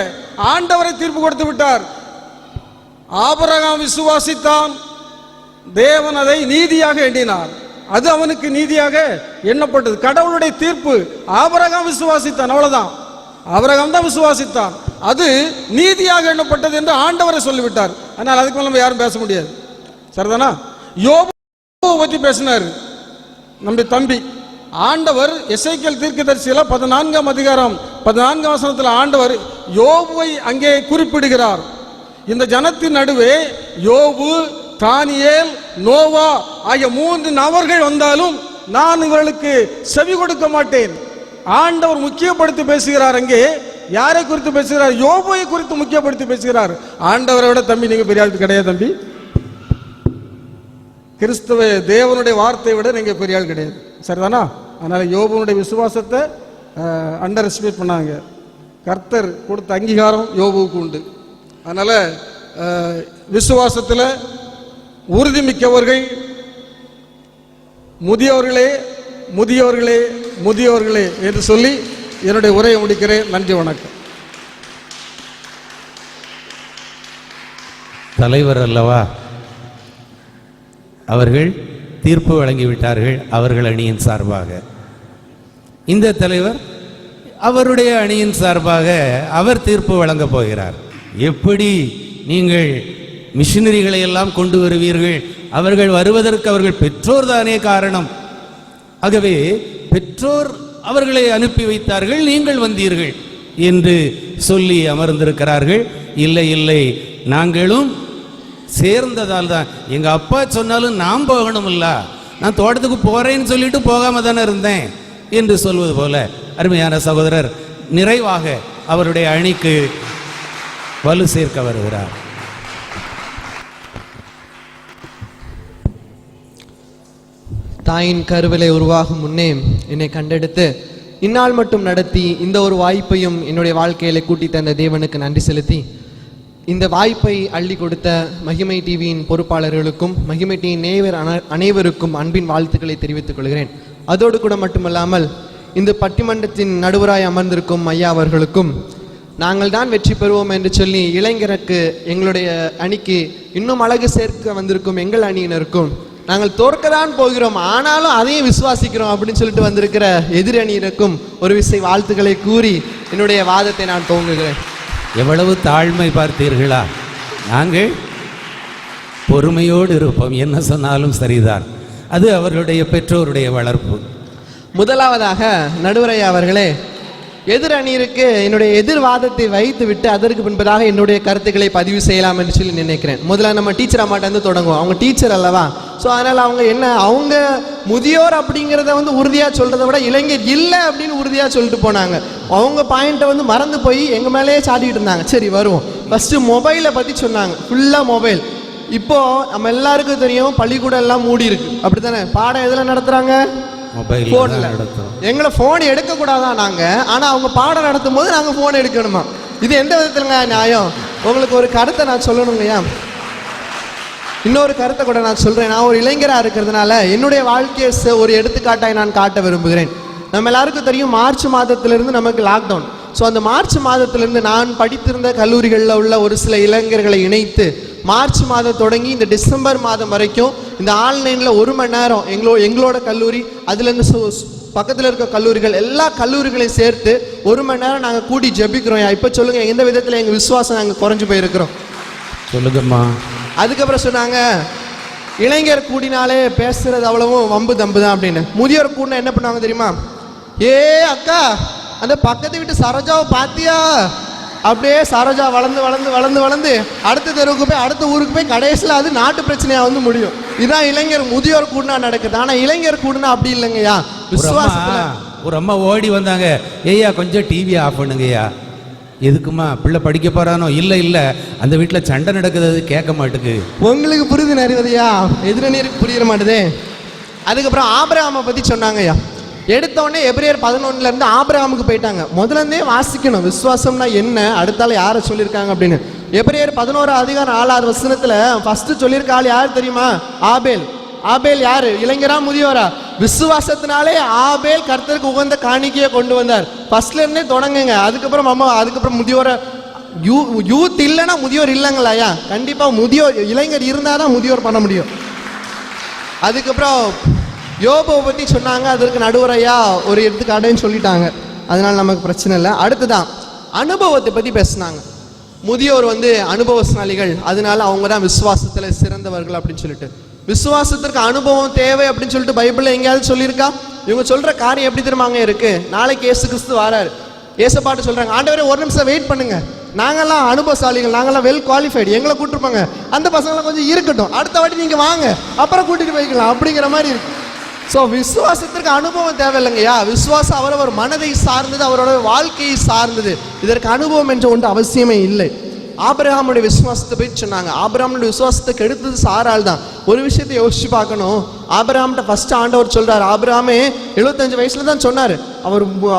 ஆண்டவரை தீர்ப்பு கொடுத்து விட்டார். ஆபிரகாம் விசுவாசித்தான், தேவன் அதை நீதியாக எண்ணினார், அது அவனுக்கு நீதியாக எண்ணப்பட்டது. கடவுளுடைய தீர்ப்பு ஆபிரகாம் விசுவாசித்தான், அவ்வளவுதான். ஆபிரகாம் தான் விசுவாசித்தான், அது நீதியாக எண்ணப்பட்டது என்று ஆண்டவரை சொல்லிவிட்டார். ஆனால் அதுக்கு மேல நம்ம யாரும் பேச முடியாது. சரிதானா? யோபு பற்றி பேசினார் நம்முடைய தம்பி. ஆண்டவர் எசேக்கியேல் தீர்க்கதரிசியில 14ஆம் அதிகாரம் 14ஆம் வசனத்தில் ஆண்டவர் யோபுவை அங்கே குறிப்பிடுகிறார். இந்த ஜனத்தின் நடுவே யோபு, தானியேல், நோவா ஆகிய 3 நபர்கள் வந்தாலும் நான் இவர்களுக்கு செவி கொடுக்க மாட்டேன். ஆண்டவர் முக்கியப்படுத்தி பேசுகிறார். அங்கே யாரை குறித்து பேசுகிறார்? யோபுவை குறித்து முக்கியப்படுத்தி பேசுகிறார். ஆண்டவரை விட தம்பி நீங்க பெரிய ஆள் கிடையாது தம்பி. கிறிஸ்துவ தேவனுடைய வார்த்தையை விட நீங்க பெரிய ஆள் கிடையாது. சரிதானா? அதனால யோபுனுடைய விசுவாசத்தை அண்டர் எஸ்டிமேட் பண்ணாங்க. கர்த்தர் கொடுத்த அங்கீகாரம் யோபுவுக்கு உண்டு. அதனால விசுவாசத்தில் உறுதிமிக்கவர்கள் முதியோர்களே முதியோர்களே முதியோர்களே என்று சொல்லி என்னுடைய உரையை முடிக்கிறேன். நன்றி, வணக்கம். தலைவர் அல்லவா அவர்கள் தீர்ப்பு வழங்கிவிட்டார்கள் அவர்கள் அணியின் சார்பாக. இந்த தலைவர் அவருடைய அணியின் சார்பாக அவர் தீர்ப்பு வழங்கப் போகிறார். எப்படி நீங்கள் மிஷினரிகளை எல்லாம் கொண்டு வருவீர்கள்? அவர்கள் வருவதற்கு அவர்கள் பெற்றோர் தானே காரணம். ஆகவே பெற்றோர் அவர்களை அனுப்பி வைத்தார்கள், நீங்கள் வந்தீர்கள் என்று சொல்லி அமர்ந்திருக்கிறார்கள். இல்லை இல்லை, நாங்களும் சேர்ந்ததால் தான். எங்க அப்பா சொன்னாலும் நான் போகணும் இல்ல, நான் தோட்டத்துக்கு போறேன்னு சொல்லிட்டு போகாம தானே இருந்தேன் என்று சொல்வது போல அருமையான சகோதரர் நிறைவாக அவருடைய அணிக்கு வலு சேர்க்க வருகிறார். தாயின் கருவிலை உருவாகும் முன்னே என்னை கண்டெடுத்து இந்நாள் மட்டும் நடத்தி இந்த ஒரு வாய்ப்பையும் என்னுடைய வாழ்க்கையில கூட்டி தந்த தேவனுக்கு நன்றி செலுத்தி, இந்த வாய்ப்பை அள்ளி கொடுத்த மகிமை டிவியின் பொறுப்பாளர்களுக்கும் மகிமை டிவியின் நேயர் அனைவருக்கும் அன்பின் வாழ்த்துக்களை தெரிவித்துக் கொள்கிறேன். அதோடு கூட மட்டுமல்லாமல் இந்த பட்டிமன்றத்தின் நடுவராய் அமர்ந்திருக்கும் ஐயா அவர்களுக்கும், நாங்கள் தான் வெற்றி பெறுவோம் என்று சொல்லி இளைஞருக்கு எங்களுடைய அணிக்கு இன்னும் அழகு சேர்க்க வந்திருக்கும் எங்கள் அணியினருக்கும், நாங்கள் தோற்கதான் போகிறோம் ஆனாலும் அதையும் விசுவாசிக்கிறோம் அப்படின்னு சொல்லிட்டு வந்திருக்கிற எதிர் அணியினருக்கும் ஒரு விசை வாழ்த்துக்களை கூறி என்னுடைய வாதத்தை நான் துவங்குகிறேன். எவ்வளவு தாழ்மை பார்த்தீர்களா? நாங்கள் பொறுமையோடு இருப்போம், என்ன சொன்னாலும் சரிதான். அது அவர்களுடைய பெற்றோருடைய வளர்ப்பு. முதலாவதாக நடுவரை அவர்களே, எதிர் அணியிற்கு என்னுடைய எதிர்வாதத்தை வைத்து விட்டு அதற்கு பின்பதாக என்னுடைய கருத்துக்களை பதிவு செய்யலாம் என்று சொல்லி நினைக்கிறேன். முதல்ல நம்ம டீச்சர் அம்மாட்ட இருந்து தொடங்குவோம். அவங்க டீச்சர் அல்லவா, ஸோ அதனால் அவங்க என்ன, அவங்க முதியோர் அப்படிங்கிறத உறுதியாக சொல்கிறத விட இளைஞர் இல்லை அப்படின்னு உறுதியாக சொல்லிட்டு போனாங்க. அவங்க பாயிண்ட்டை மறந்து போய் எங்கள் மேலேயே சாட்டிகிட்டு இருந்தாங்க. சரி வருவோம். ஃபஸ்ட்டு மொபைலை பற்றி சொன்னாங்க. ஃபுல்லாக மொபைல். இப்போ நம்ம எல்லாருக்கும் தெரியும் பள்ளிக்கூடம் எல்லாம் மூடி இருக்கு, அப்படித்தானே? பாடம் எதுல நடத்துறாங்க? மொபைல் போன்ல. நடத்துறோம். எங்களை போன் எடுக்க கூடாதான் நாங்க, ஆனா அவங்க பாடம் நடத்தும் போது நாங்க போன் எடுக்கணுமா? இது எந்த விதத்துலங்க நியாயம்? உங்களுக்கு ஒரு கருத்தை நான் சொல்லணுங்கய்யா. இன்னொரு கருத்தை கூட நான் சொல்றேன். நான் ஒரு இளைஞராக இருக்கிறதுனால என்னுடைய வாழ்க்கையை ஒரு எடுத்துக்காட்டாய் நான் காட்ட விரும்புகிறேன். நம்ம எல்லாருக்கும் தெரியும் மார்ச் மாதத்திலிருந்து நமக்கு லாக்டவுன். ஸோ அந்த மார்ச் மாதத்திலிருந்து நான் படித்திருந்த கல்லூரிகளில் உள்ள ஒரு சில இளைஞர்களை இணைத்து மார்ச் மாதம் தொடங்கி இந்த டிசம்பர் மாதம் வரைக்கும் இந்த ஆன்லைனில் 1 மணி நேரம் எங்களோட கல்லூரி, அதுலேருந்து பக்கத்தில் இருக்க கல்லூரிகள், எல்லா கல்லூரிகளையும் சேர்த்து 1 மணி நேரம் நாங்கள் கூடி ஜெபிக்கிறோம். இப்போ சொல்லுங்க, எந்த விதத்தில் எங்கள் விசுவாசம் நாங்கள் குறைஞ்சு போயிருக்கிறோம்? சொல்லுங்கம்மா. அதுக்கப்புறம் சொன்னாங்க இளைஞர் கூடினாலே பேசுறது அவ்வளவும் வம்பு தம்பு தான் அப்படின்னு. முதியோர் கூடினா என்ன பண்ணுவாங்க தெரியுமா? ஏ அக்கா, அந்த பக்கத்து வீட்டு சரோஜாவை பாத்தியா? அப்படியே சரோஜா வளர்ந்து வளர்ந்து வளர்ந்து வளர்ந்து அடுத்த தெருவுக்கு போய் அடுத்த ஊருக்கு போய் கடைசியில் அது நாட்டு பிரச்சனையா வந்து முடியும். இதான் இளைஞர் முதியோர் கூடினா நடக்குது. ஆனா இளைஞர் கூடினா அப்படி இல்லைங்கய்யா. விசுவாசத்துல ஒரு அம்மா ஓடி வந்தாங்க, ஏய்யா கொஞ்சம் டிவி ஆஃப் பண்ணுங்கய்யா. எதுக்குமா? பிள்ளை படிக்க போறானோ? இல்லை அந்த வீட்டில் சண்டை நடக்குது, அது கேட்க மாட்டுக்கு. உங்களுக்கு புரியுது நிறைவதையா, எதிரநீருக்கு புரியுற மாட்டுதே. அதுக்கப்புறம் ஆபிரகாமை பத்தி சொன்னாங்கய்யா. எடுத்தோடனே எபிரேயர் 11 ஆபிரகாமுக்கு போயிட்டாங்க. முதல்ல இருந்தே வாசிக்கணும் விசுவாசம்னா என்ன, அடுத்தால யாரை சொல்லியிருக்காங்க அப்படின்னு. எபிரேயர் 11:4 ஃபர்ஸ்ட் சொல்லியிருக்க ஆள் யார் தெரியுமா? ஆபேல். ஆபேல் யாரு? இளைஞரா முதியோரா? விசுவாசத்தினாலே ஆபேல் கர்த்தருக்கு உகந்த காணிக்கையை கொண்டு வந்தார். ஃபர்ஸ்ட்ல இருந்தே தொடங்குங்க. அதுக்கப்புறம் முதியோர யூத் இல்லைன்னா முதியோர் இல்லைங்களாயா? கண்டிப்பா முதியோர் இளைஞர் இருந்தாதான் முதியோர் பண்ண முடியும். அதுக்கப்புறம் யோபுவை பற்றி சொன்னாங்க, அதற்கு நடுவரையா ஒரு எடுத்துக்காட்டுன்னு சொல்லிட்டாங்க, அதனால நமக்கு பிரச்சனை இல்லை. அடுத்துதான் அனுபவத்தை பற்றி பேசினாங்க. முதியோர் அனுபவசாலிகள், அதனால அவங்க தான் விசுவாசத்தில் சிறந்தவர்கள் அப்படின்னு சொல்லிட்டு. விசுவாசத்திற்கு அனுபவம் தேவை அப்படின்னு சொல்லிட்டு பைபிளில் எங்கேயாவது சொல்லியிருக்கா? இவங்க சொல்ற காரியம் எப்படி தெரியுமாங்க இருக்கு? நாளைக்கு இயேசு கிறிஸ்து வராரு. ஏசப்பாட்டு சொல்றாங்க, ஆண்டவரே ஒரு நிமிஷம் வெயிட் பண்ணுங்க, நாங்கெல்லாம் அனுபவசாலிகள், நாங்கெல்லாம் வெல் குவாலிஃபைடு, எங்களை கூட்டிருப்பாங்க, அந்த பசங்களாம் கொஞ்சம் இருக்கட்டும், அடுத்த வாட்டி நீங்க வாங்க, அப்புறம் கூட்டிட்டு போய்க்கலாம் அப்படிங்கிற மாதிரி இருக்கு. ஸோ விசுவாசத்திற்கு அனுபவம் தேவையில்லைங்கய்யா. விசுவாசம் அவரவர் மனதை சார்ந்தது, அவரோட வாழ்க்கையை சார்ந்தது. இதற்கு அனுபவம் என்ற ஒன்று அவசியமே இல்லை. ஆபிரகாமுடைய விசுவாசத்தை போய் சொன்னாங்க. ஆபிரகாமுடைய விசுவாசத்தை கெடுத்தது சாரால் தான். ஒரு விஷயத்தை யோசிச்சு பார்க்கணும். ஆபிரகாம்கிட்ட ஃபர்ஸ்ட் ஆண்டவர் சொல்றாரு, ஆபிரகாமே 75 வயசுல தான் சொன்னாரு.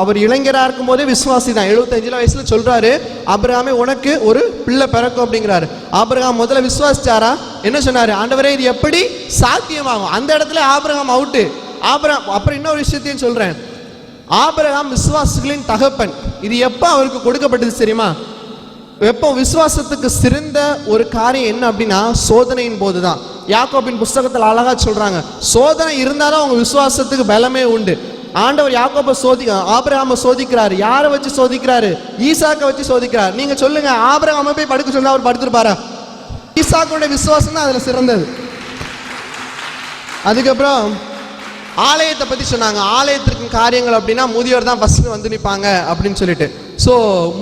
அவர் இளைஞராக இருக்கும் போதே விசுவாசி தான். 75 வயசுல சொல்றாரு, ஆபிரகாமே உனக்கு ஒரு பிள்ளை பிறக்கும் அப்படிங்கிறாரு. ஆபிரகாம் முதல்ல விசுவாசிச்சாரா? என்ன சொன்னாரு? ஆண்டவரே இது எப்படி சாத்தியமாகும்? அந்த இடத்துல ஆபிரகாம் அவுட்டு. அப்புறம் இன்னொரு விஷயத்தையும் சொல்றேன், ஆபிரகாம் விசுவாசிகளின் தகப்பன். இது எப்ப அவருக்கு கொடுக்கப்பட்டது தெரியுமா? எப்போ? விசுவாசத்துக்கு சிறந்த ஒரு காரியம் என்ன அப்படின்னா சோதனையின் போதுதான். யாக்கோபின் புஸ்தகத்தில் அழகா சொல்றாங்க, சோதனை இருந்தாதான் அவங்க விசுவாசத்துக்கு பலமே உண்டு. ஆண்டவர் ஆபிரகாமை சோதிக்கிறாரு. யாரை வச்சு சோதிக்கிறாரு? ஈசாக்கை வச்சு சோதிக்கிறார். நீங்க சொல்லுங்க, ஆபிரகாமை போய் படுக்க சொன்னா அவர் படுத்திருப்பாரா? ஈசாக்குடைய விசுவாசம் தான் அதுல சிறந்தது. அதுக்கப்புறம் ஆலயத்தை பத்தி சொன்னாங்க. ஆலயத்திற்கு காரியங்கள் அப்படின்னா முதியோர் தான் ஃபர்ஸ்ட் வந்து நிற்பாங்க அப்படின்னு சொல்லிட்டு. ஸோ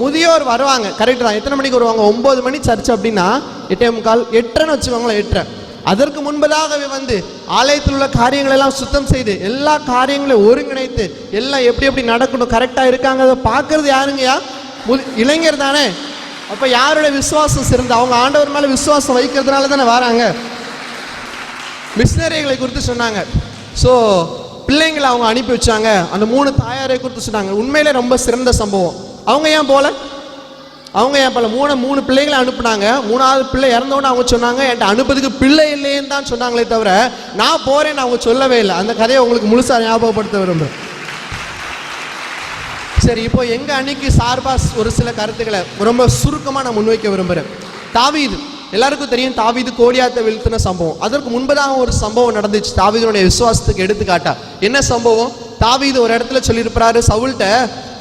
முதியோர் வருவாங்க, கரெக்ட் தான். எத்தனை மணிக்கு வருவாங்க? 9 மணி சர்ச் அப்படின்னா 8:45, 8:30 வச்சுக்கோங்களேன், 8:30. அதற்கு முன்பதாகவே ஆலயத்தில் உள்ள காரியங்கள் எல்லாம் சுத்தம் செய்து எல்லா காரியங்களையும் ஒருங்கிணைத்து எல்லாம் எப்படி நடக்கணும், கரெக்டா இருக்காங்க அதை பார்க்கறது யாருங்கய்யா? இளைஞர் தானே. அப்ப யாருடைய விசுவாசம் சிறந்த? அவங்க ஆண்டவர் மேல விசுவாசம் வைக்கிறதுனால தானே வராங்க. மிஷினரிகளை குறித்து சொன்னாங்க. ஸோ பிள்ளைங்களை அவங்க அனுப்பி வச்சாங்க. அந்த 3 தாயாரை குறித்து சொன்னாங்க. உண்மையிலே ரொம்ப சிறந்த சம்பவம். அவங்க ஏன் போல 3 பிள்ளைகளை அனுப்புனாங்க. 3வது பிள்ளை இறந்தோன்னு அவங்க சொன்னாங்க, என்கிட்ட அனுப்புறதுக்கு பிள்ளை இல்லைன்னு தான் சொன்னாங்களே தவிர நான் போறேன்னு அவங்க சொல்லவே இல்லை. அந்த கதையை உங்களுக்கு முழுசா ஞாபகப்படுத்த விரும்புகிறேன். சரி, இப்போ எங்க அன்னைக்கு சார்பா ஒரு சில கருத்துக்களை ரொம்ப சுருக்கமா நான் முன்வைக்க விரும்புகிறேன். தாவீது எல்லாருக்கும் தெரியும், தாவீது கோலியாத்தை வீழ்த்தின சம்பவம். அதற்கு முன்பதாக ஒரு சம்பவம் நடந்துச்சு தாவீதுடைய விசுவாசத்துக்கு எடுத்துக்காட்டா. என்ன சம்பவம்? தாவீது ஒரு இடத்துல சொல்லியிருப்பாரு சவுல்கிட்ட,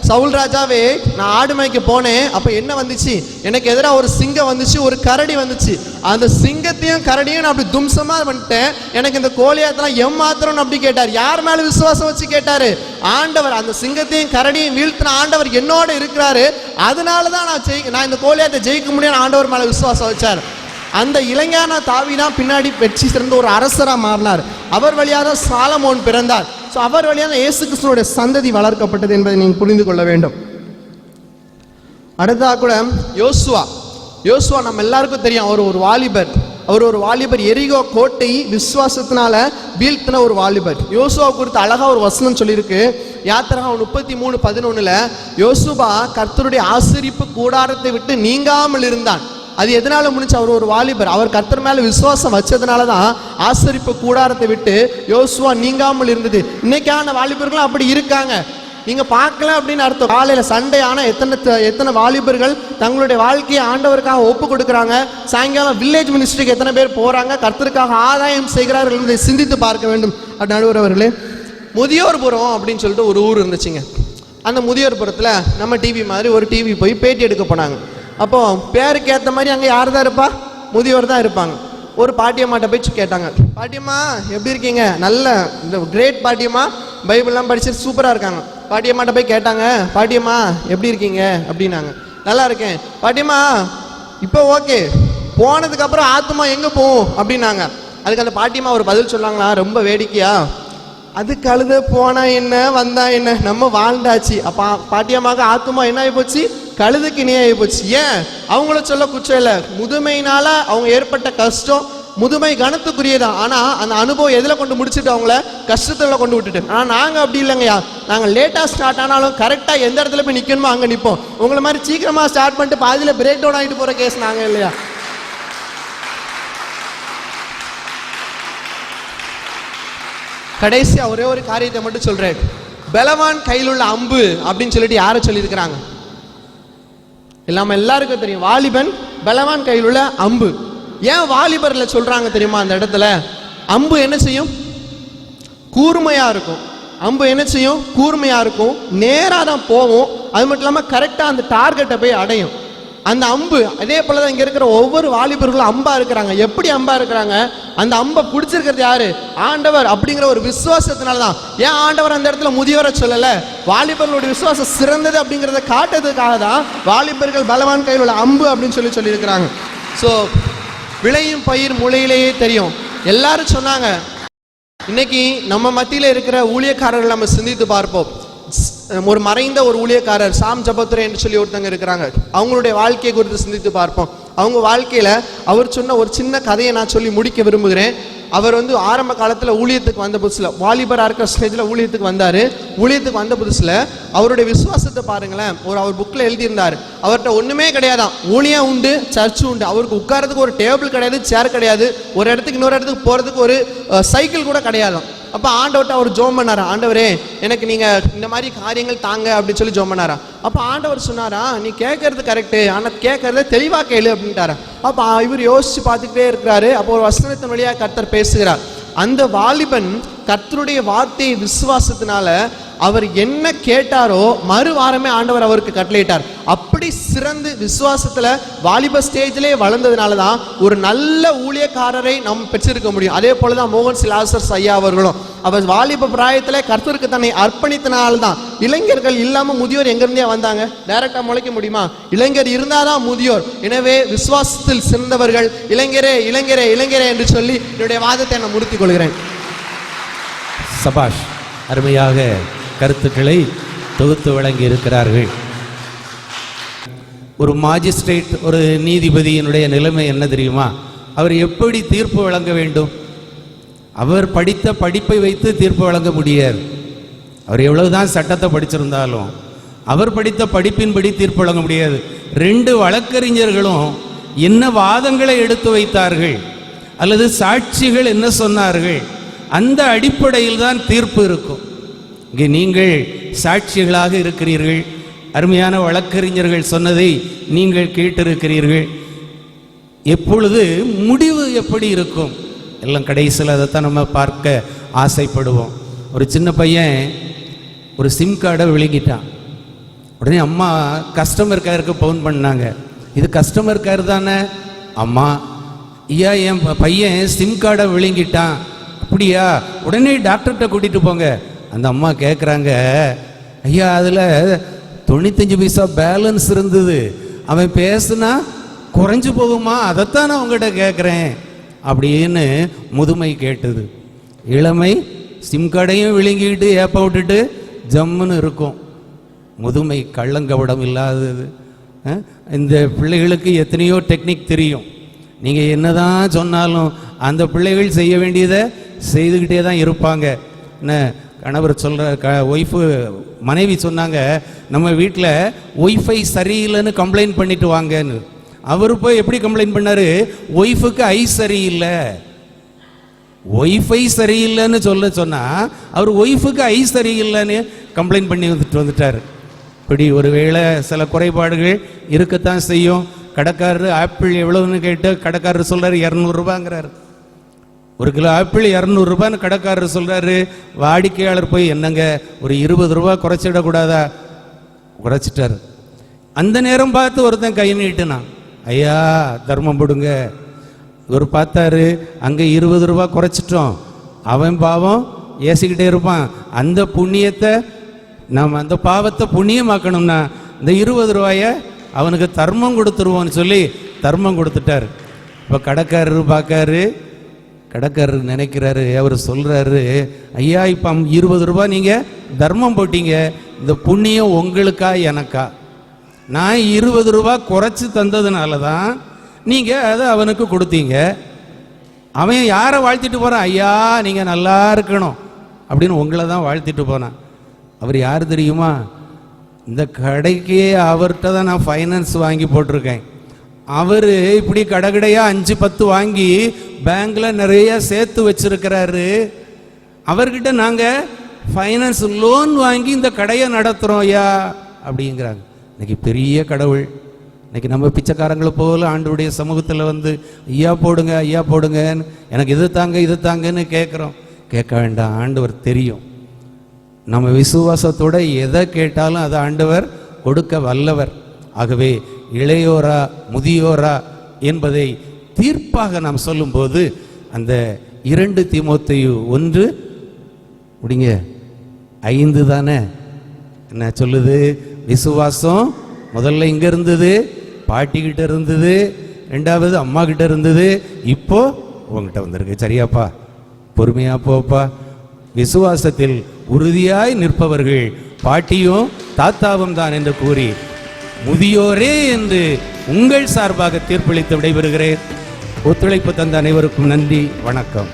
சவுல் ராஜாவே, நான் ஆடு மேய்க்க போனேன், அப்ப என்ன வந்துச்சு? எனக்கு எதிராக ஒரு சிங்கம் வந்துச்சு, ஒரு கரடி வந்துச்சு. அந்த சிங்கத்தையும் கரடியும் நான் அப்படி தும்சமா பண்ணிட்டேன். எனக்கு இந்த கோலியாத்தெல்லாம் ஏமாத்திரம் அப்படி கேட்டார். யார் மேல விசுவாசம் வச்சு கேட்டாரு? ஆண்டவர். அந்த சிங்கத்தையும் கரடியும் வீழ்த்தின ஆண்டவர் என்னோட இருக்கிறாரு, அதனாலதான் நான் இந்த கோலியாத்தை ஜெயிக்க முடியும் ஆண்டவர் மேல விசுவாசம் வச்சார். அந்த இளைஞான தாவீதான் பின்னாடி வெற்றி சிறந்த ஒரு அரசரா மாறினார். அவர் வழியாக சாலமோன் பிறந்தார். ஸோ அவர் வழியாக இயேசு கிறிஸ்துவோட சந்ததி வளர்க்கப்பட்டது என்பதை நீங்கள் புரிந்து கொள்ள வேண்டும். அடுத்ததாக கூட யோசுவா நம்ம எல்லாருக்கும் தெரியும், அவர் ஒரு வாலிபர். அவர் ஒரு வாலிபர், எரிகோ கோட்டை விசுவாசத்தினால வீழ்த்தின ஒரு வாலிபர். யோசுவா குறித்து அழகா ஒரு வசனம் சொல்லியிருக்கு. யாத்திராகமம் 33:11 யோசுவா கர்த்தருடைய ஆசரிப்பு கூடாரத்தை விட்டு நீங்காமல் இருந்தான். அது எதனால முடிச்சு? அவர் ஒரு வாலிபர், அவர் கர்த்தர் மேல விசுவாசம் வச்சதுனால தான் ஆசரிப்பு கூடாரத்தை விட்டு யோசுவா நீங்காமல் இருந்தது. இன்னைக்கான வாலிபர்களும் அப்படி இருக்காங்க. நீங்க பார்க்கல அப்படின்னு அர்த்தம். காலையில சண்டே ஆனா எத்தனை வாலிபர்கள் தங்களுடைய வாழ்க்கையை ஆண்டவருக்காக ஒப்பு கொடுக்குறாங்க. சாயங்காலம் வில்லேஜ் மினிஸ்ட்ரிக்கு எத்தனை பேர் போறாங்க, கர்த்தருக்காக ஆதாயம் செய்கிறார்கள் என்பதை சிந்தித்து பார்க்க வேண்டும். நடுவர் அவர்களே, முதியோர்புரம் அப்படின்னு சொல்லிட்டு ஒரு ஊர் இருந்துச்சுங்க. அந்த முதியோர்புரத்தில் நம்ம டிவி மாதிரி ஒரு டிவி போய் பேட்டி எடுக்க போனாங்க. அப்போ பேருக்கு ஏற்ற மாதிரி அங்கே யார் தான் இருப்பா? முதியோர் தான் இருப்பாங்க. ஒரு பாட்டியம்மாட்ட போய் கேட்டாங்க, பாட்டியம்மா எப்படி இருக்கீங்க? நல்ல இந்த கிரேட் பாட்டியம்மா, பைபிள்லாம் படிச்சு சூப்பராக இருக்காங்க. பாட்டியம்மாட்ட போய் கேட்டாங்க, பாட்டியம்மா எப்படி இருக்கீங்க அப்படின்னாங்க. நல்லா இருக்கேன். பாட்டியம்மா இப்போ ஓகே, போனதுக்கப்புறம் ஆத்மா எங்கே போகும் அப்படின்னாங்க. அதுக்கு அந்த பாட்டியம்மா ஒரு பதில் சொன்னாங்களா, ரொம்ப வேடிக்கையா, அது கழுத போனா என்ன வந்தா என்ன, நம்ம வாழ்ந்தாச்சு. அப்போ பாட்டியம்மாக்கு ஆத்மா என்ன ஆகி போச்சு? கழுதுக்கு இணையாகி போச்சு. ஏன்? அவங்கள சொல்ல குற்றம் இல்லை, முதுமையினால அவங்க ஏற்பட்ட கஷ்டம் முதுமை கனத்துக்குரியதான். ஆனால் அந்த அனுபவம் எதில் கொண்டு முடிச்சுட்டு அவங்கள கஷ்டத்தில் கொண்டு விட்டுட்டு. ஆனால் நாங்கள் அப்படி இல்லைங்கய்யா, நாங்கள் லேட்டாக ஸ்டார்ட் ஆனாலும் கரெக்டாக எந்த இடத்துல போய் நிற்கணுமோ அங்கே நிற்போம். உங்களை மாதிரி சீக்கிரமாக ஸ்டார்ட் பண்ணிட்டு பாதியில் பிரேக் டவுன் ஆகிட்டு போகிற கேஸ் நாங்கள் இல்லையா. கடைசியாக ஒரே ஒரு காரியத்தை மட்டும் சொல்கிறேன். பலவான் கையில் உள்ள அம்பு அப்படின்னு சொல்லிட்டு யாரை சொல்லியிருக்கிறாங்க? எல்லாருக்கும் தெரியும், வாலிபன் பலவான் கையில் உள்ள அம்பு. ஏன் வாலிபர்ல சொல்றாங்க தெரியுமா? அந்த இடத்துல அம்பு என்ன செய்யும்? கூர்மையா இருக்கும். அம்பு என்ன செய்யும்? கூர்மையா இருக்கும், நேராக தான் போகும். அது மட்டும் இல்லாமல் கரெக்டாக அந்த டார்கெட்டை போய் அடையும். அந்த அம்பு அதே போலதான் இங்க இருக்கிற ஒவ்வொரு வாலிபர்களும் அம்பா இருக்கிறாங்க. எப்படி அம்பா இருக்கிறாங்க? அந்த அம்பை பிடிச்சிருக்கிறது யாரு? ஆண்டவர் அப்படிங்கிற ஒரு விசுவாசத்தினால்தான். ஏன் ஆண்டவர் அந்த இடத்துல முதியோரை சொல்லல? வாலிபர்களுடைய விசுவாசம் சிறந்தது அப்படிங்கிறத காட்டுறதுக்காக தான் வாலிபர்கள் பலவான் கையில் உள்ள அம்பு அப்படின்னு சொல்லியிருக்கிறாங்க. ஸோ விளையும் பயிர் முளையிலேயே தெரியும். எல்லாரும் சொன்னாங்க. இன்னைக்கு நம்ம மத்தியில் இருக்கிற ஊழியக்காரர்கள் நம்ம சிந்தித்து பார்ப்போம். ஒரு மறைந்த ஒரு ஊழியக்காரர் சாம் ஜபத்துரை என்று சொல்லி ஒருத்தங்க இருக்கிறாங்க. அவங்களுடைய வாழ்க்கையை குறித்து சிந்தித்து பார்ப்போம். அவங்க வாழ்க்கையில அவர் சொன்ன ஒரு சின்ன கதையை நான் சொல்லி முடிக்க விரும்புகிறேன். அவர் ஆரம்ப காலத்தில் ஊழியத்துக்கு வந்த புதுசில், வாலிபராக இருக்கிற ஸ்டேஜில் ஊழியத்துக்கு வந்தார். ஊழியத்துக்கு வந்த புதுசில் அவருடைய விசுவாசத்தை பாருங்களேன். அவர் புக்கில் எழுதியிருந்தார். அவர்கிட்ட ஒன்றுமே கிடையாதான், ஊழியம் உண்டு, சர்ச்சு உண்டு. அவருக்கு உட்காரத்துக்கு ஒரு டேபிள் கிடையாது, சேர் கிடையாது, ஒரு இடத்துக்கு இன்னொரு இடத்துக்கு போகிறதுக்கு ஒரு சைக்கிள் கூட கிடையாதான். அப்போ ஆண்டவர்கிட்ட அவர் ஜோம் பண்ணாரா, ஆண்டவரே எனக்கு நீங்கள் இந்த மாதிரி காரியங்கள் தாங்க அப்படின்னு சொல்லி ஜோம் பண்ணாரா. அப்போ ஆண்டவர் சொன்னாரா, நீ கேட்கறது கரெக்டு, ஆனால் கேட்கறத தெளிவாக கேளு அப்படின்ட்டாரா. அப்போ இவர் யோசிச்சு பார்த்துக்கிட்டே இருக்கிறாரு. அப்போ ஒரு வசனத்தின் வழியாக கர்த்தர் பேசுகிறார். அந்த வாலிபன் கர்த்தருடைய வார்த்தையை விசுவாசத்தினால அவர் என்ன கேட்டாரோ மறு வாரமே ஆண்டவர் அவருக்கு கட்டளையிட்டார். அப்படி சிறந்து விசுவாசத்துல வாலிப ஸ்டேஜிலே வளர்ந்ததுனால தான் ஒரு நல்ல ஊழியக்காரரை நாம் பெற்றிருக்க முடியும். அதே போலதான் மோகன் சிலாசர் ஐயா அவர்களும் அவர் வாலிப பிராயத்திலே கர்த்தருக்கு தன்னை அர்ப்பணித்தனால்தான். இளைஞர்கள் இல்லாம முதியோர் எங்கிருந்தே வந்தாங்க? டைரக்டா முளைக்க முடியுமா? இளைஞர் இருந்தாதான் முதியோர். எனவே விசுவாசத்தில் சிறந்தவர்கள் இளைஞரே இளைஞரே இளைஞரே என்று சொல்லி என்னுடைய வாதத்தை நான் முடித்துக் கொள்கிறேன். சபாஷ், அருமையாக கருத்துக்களை தொகுத்து வழங்கி இருக்கிறார்கள். ஒரு மாஜிஸ்ட்ரேட், ஒரு நீதிபதியினுடைய நிலைமை என்ன தெரியுமா? அவர் எப்படி தீர்ப்பு வழங்க வேண்டும்? அவர் படித்த படிப்பை வைத்து தீர்ப்பு வழங்க முடியாது. அவர் எவ்வளவுதான் சட்டத்தை படிச்சிருந்தாலும் அவர் படித்த படிப்பின்படி தீர்ப்பு வழங்க முடியாது. ரெண்டு வழக்கறிஞர்களும் என்ன வாதங்களை எடுத்து வைத்தார்கள் அல்லது சாட்சிகள் என்ன சொன்னார்கள், அந்த அடிப்படையில் தான் தீர்ப்பு இருக்கும். இங்கே நீங்கள் சாட்சிகளாக இருக்கிறீர்கள். அருமையான வழக்கறிஞர்கள் சொன்னதை நீங்கள் கேட்டிருக்கிறீர்கள். எப்பொழுது முடிவு எப்படி இருக்கும் எல்லாம் கடைசியில் அதைத்தான் நம்ம பார்க்க ஆசைப்படுவோம். ஒரு சின்ன பையன் ஒரு சிம் கார்டை விழுங்கிட்டான். உடனே அம்மா கஸ்டமர் கேருக்கு ஃபோன் பண்ணாங்க. இது கஸ்டமர் கேர் தானே? அம்மா, ஐயா என் பையன் சிம் கார்டை விழுங்கிட்டான். அப்படியா? உடனே டாக்டர்கிட்ட கூட்டிகிட்டு போங்க. அந்த அம்மா கேட்குறாங்க, ஐயா அதில் 95 பைசா பேலன்ஸ் இருந்தது, அவன் பேசுனா குறைஞ்சு போகுமா? அதைத்தான் நான் உங்கள்கிட்ட கேட்குறேன் அப்படின்னு முதுமை கேட்டது. இளமை சிம் கார்டையும் விழுங்கிட்டு ஏப்ப விட்டுட்டு ஜம்முன்னு இருக்கும். முதுமை கள்ளங்கவடம் இல்லாதது. இந்த பிள்ளைகளுக்கு எத்தனையோ டெக்னிக் தெரியும். நீங்கள் என்னதான் சொன்னாலும் அந்த பிள்ளைகள் செய்ய வேண்டியதை செய்துக்கிட்டே தான் இருப்பாங்க. என்ன கணவர் சொல்கிற ஒய்ஃபு மனைவி சொன்னாங்க, நம்ம வீட்டில் ஒய்ஃபை சரியில்லைன்னு கம்ப்ளைண்ட் பண்ணிட்டு வாங்கன்னு. அவர் போய் எப்படி கம்ப்ளைண்ட் பண்ணாரு? ஒய்ஃபுக்கு ஐ சரியில்லை, ஒய்ஃபை சரியில்லைன்னு சொன்னா அவர் ஒய்ஃபுக்கு ஐ சரியில்லைன்னு கம்ப்ளைண்ட் பண்ணி வந்துட்டார். இப்படி ஒருவேளை சில குறைபாடுகள் இருக்கத்தான் செய்யும். கடைக்காரர் ஆப்பிள் எவ்வளவுன்னு கேட்டு கடைக்காரர் சொல்றாரு 200 ரூபாங்கிறாரு. 1 கிலோ ஆப்பிள் 200 ரூபான்னு கடைக்காரர் சொல்றாரு. வாடிக்கையாளர் போய் என்னங்க ஒரு 20 ரூபா குறைச்சிடக்கூடாதா? குறைச்சிட்டார். அந்த நேரம் பார்த்து ஒருத்தன் கை நீட்டுனான், ஐயா தர்மம் போடுங்க. இவர் பார்த்தாரு, அங்கே 20 ரூபா குறைச்சிட்டோம், அவன் பாவம் ஏசிக்கிட்டே இருப்பான். அந்த புண்ணியத்தை நாம் அந்த பாவத்தை புண்ணியமாக்கணும்னா இந்த 20 ரூபாயை அவனுக்கு தர்மம் கொடுத்துருவோன்னு சொல்லி தர்மம் கொடுத்துட்டார். இப்போ கடைக்காரரு பார்க்காரு, கடைக்காரருக்கு நினைக்கிறாரு, அவர் சொல்கிறாரு, ஐயா இப்போ 20 ரூபா நீங்கள் தர்மம் போட்டீங்க, இந்த புண்ணியம் உங்களுக்கா எனக்கா? நான் 20 ரூபா குறைச்சி தந்ததுனால தான் நீங்கள் அதை அவனுக்கு கொடுத்தீங்க. அவன் யாரை வாழ்த்திட்டு போகிறான்? ஐயா நீங்கள் நல்லா இருக்கணும் அப்படின்னு உங்களை தான் வாழ்த்திட்டு போனான். அவர் யார் தெரியுமா? இந்த கடைக்கே அவர்கிட்ட தான் நான் ஃபைனான்ஸ் வாங்கி போட்டிருக்கேன். அவர் இப்படி கடைக்கடையாக 5-10 வாங்கி பேங்க்கில் நிறைய சேர்த்து வச்சிருக்கிறாரு. அவர்கிட்ட நாங்கள் ஃபைனான்ஸ் லோன் வாங்கி இந்த கடையை நடத்துகிறோம் ஐயா அப்படிங்கிறாங்க. இன்னைக்கு பெரிய கடவுள். இன்னைக்கு நம்ம பிச்சைக்காரங்களை போல ஆண்டவருடைய சமூகத்தில் வந்து ஐயா போடுங்க ஐயா போடுங்கன்னு, எனக்கு இது தாங்க இது தாங்கன்னு கேட்குறோம். கேட்க வேண்டாம், ஆண்டவர் தெரியும். நம்ம விசுவாசத்தோட எதை கேட்டாலும் அதை ஆண்டவர் கொடுக்க வல்லவர். ஆகவே இளையோரா முதியோரா என்பதை தீர்ப்பாக நாம் சொல்லும்போது அந்த 2 தீமோத்தேயு 1 முடிங்க 5 தானே என்ன சொல்லுது? விசுவாசம் முதல்ல இங்க இருந்தது, பாட்டிக்கிட்ட இருந்தது, 2வது அம்மா கிட்ட இருந்தது, இப்போ உங்ககிட்ட வந்திருக்கு. சரியாப்பா? பொறுமையா போப்பா. விசுவாசத்தில் உறுதியாய் நிற்பவர்கள் பாட்டியும் தாத்தாவும் தான் என்று கூறி முதியோரே என்று உங்கள் சார்பாக தீர்ப்பளித்து விடைபெறுகிறேன். ஒத்துழைப்பு தந்த அனைவருக்கும் நன்றி, வணக்கம்.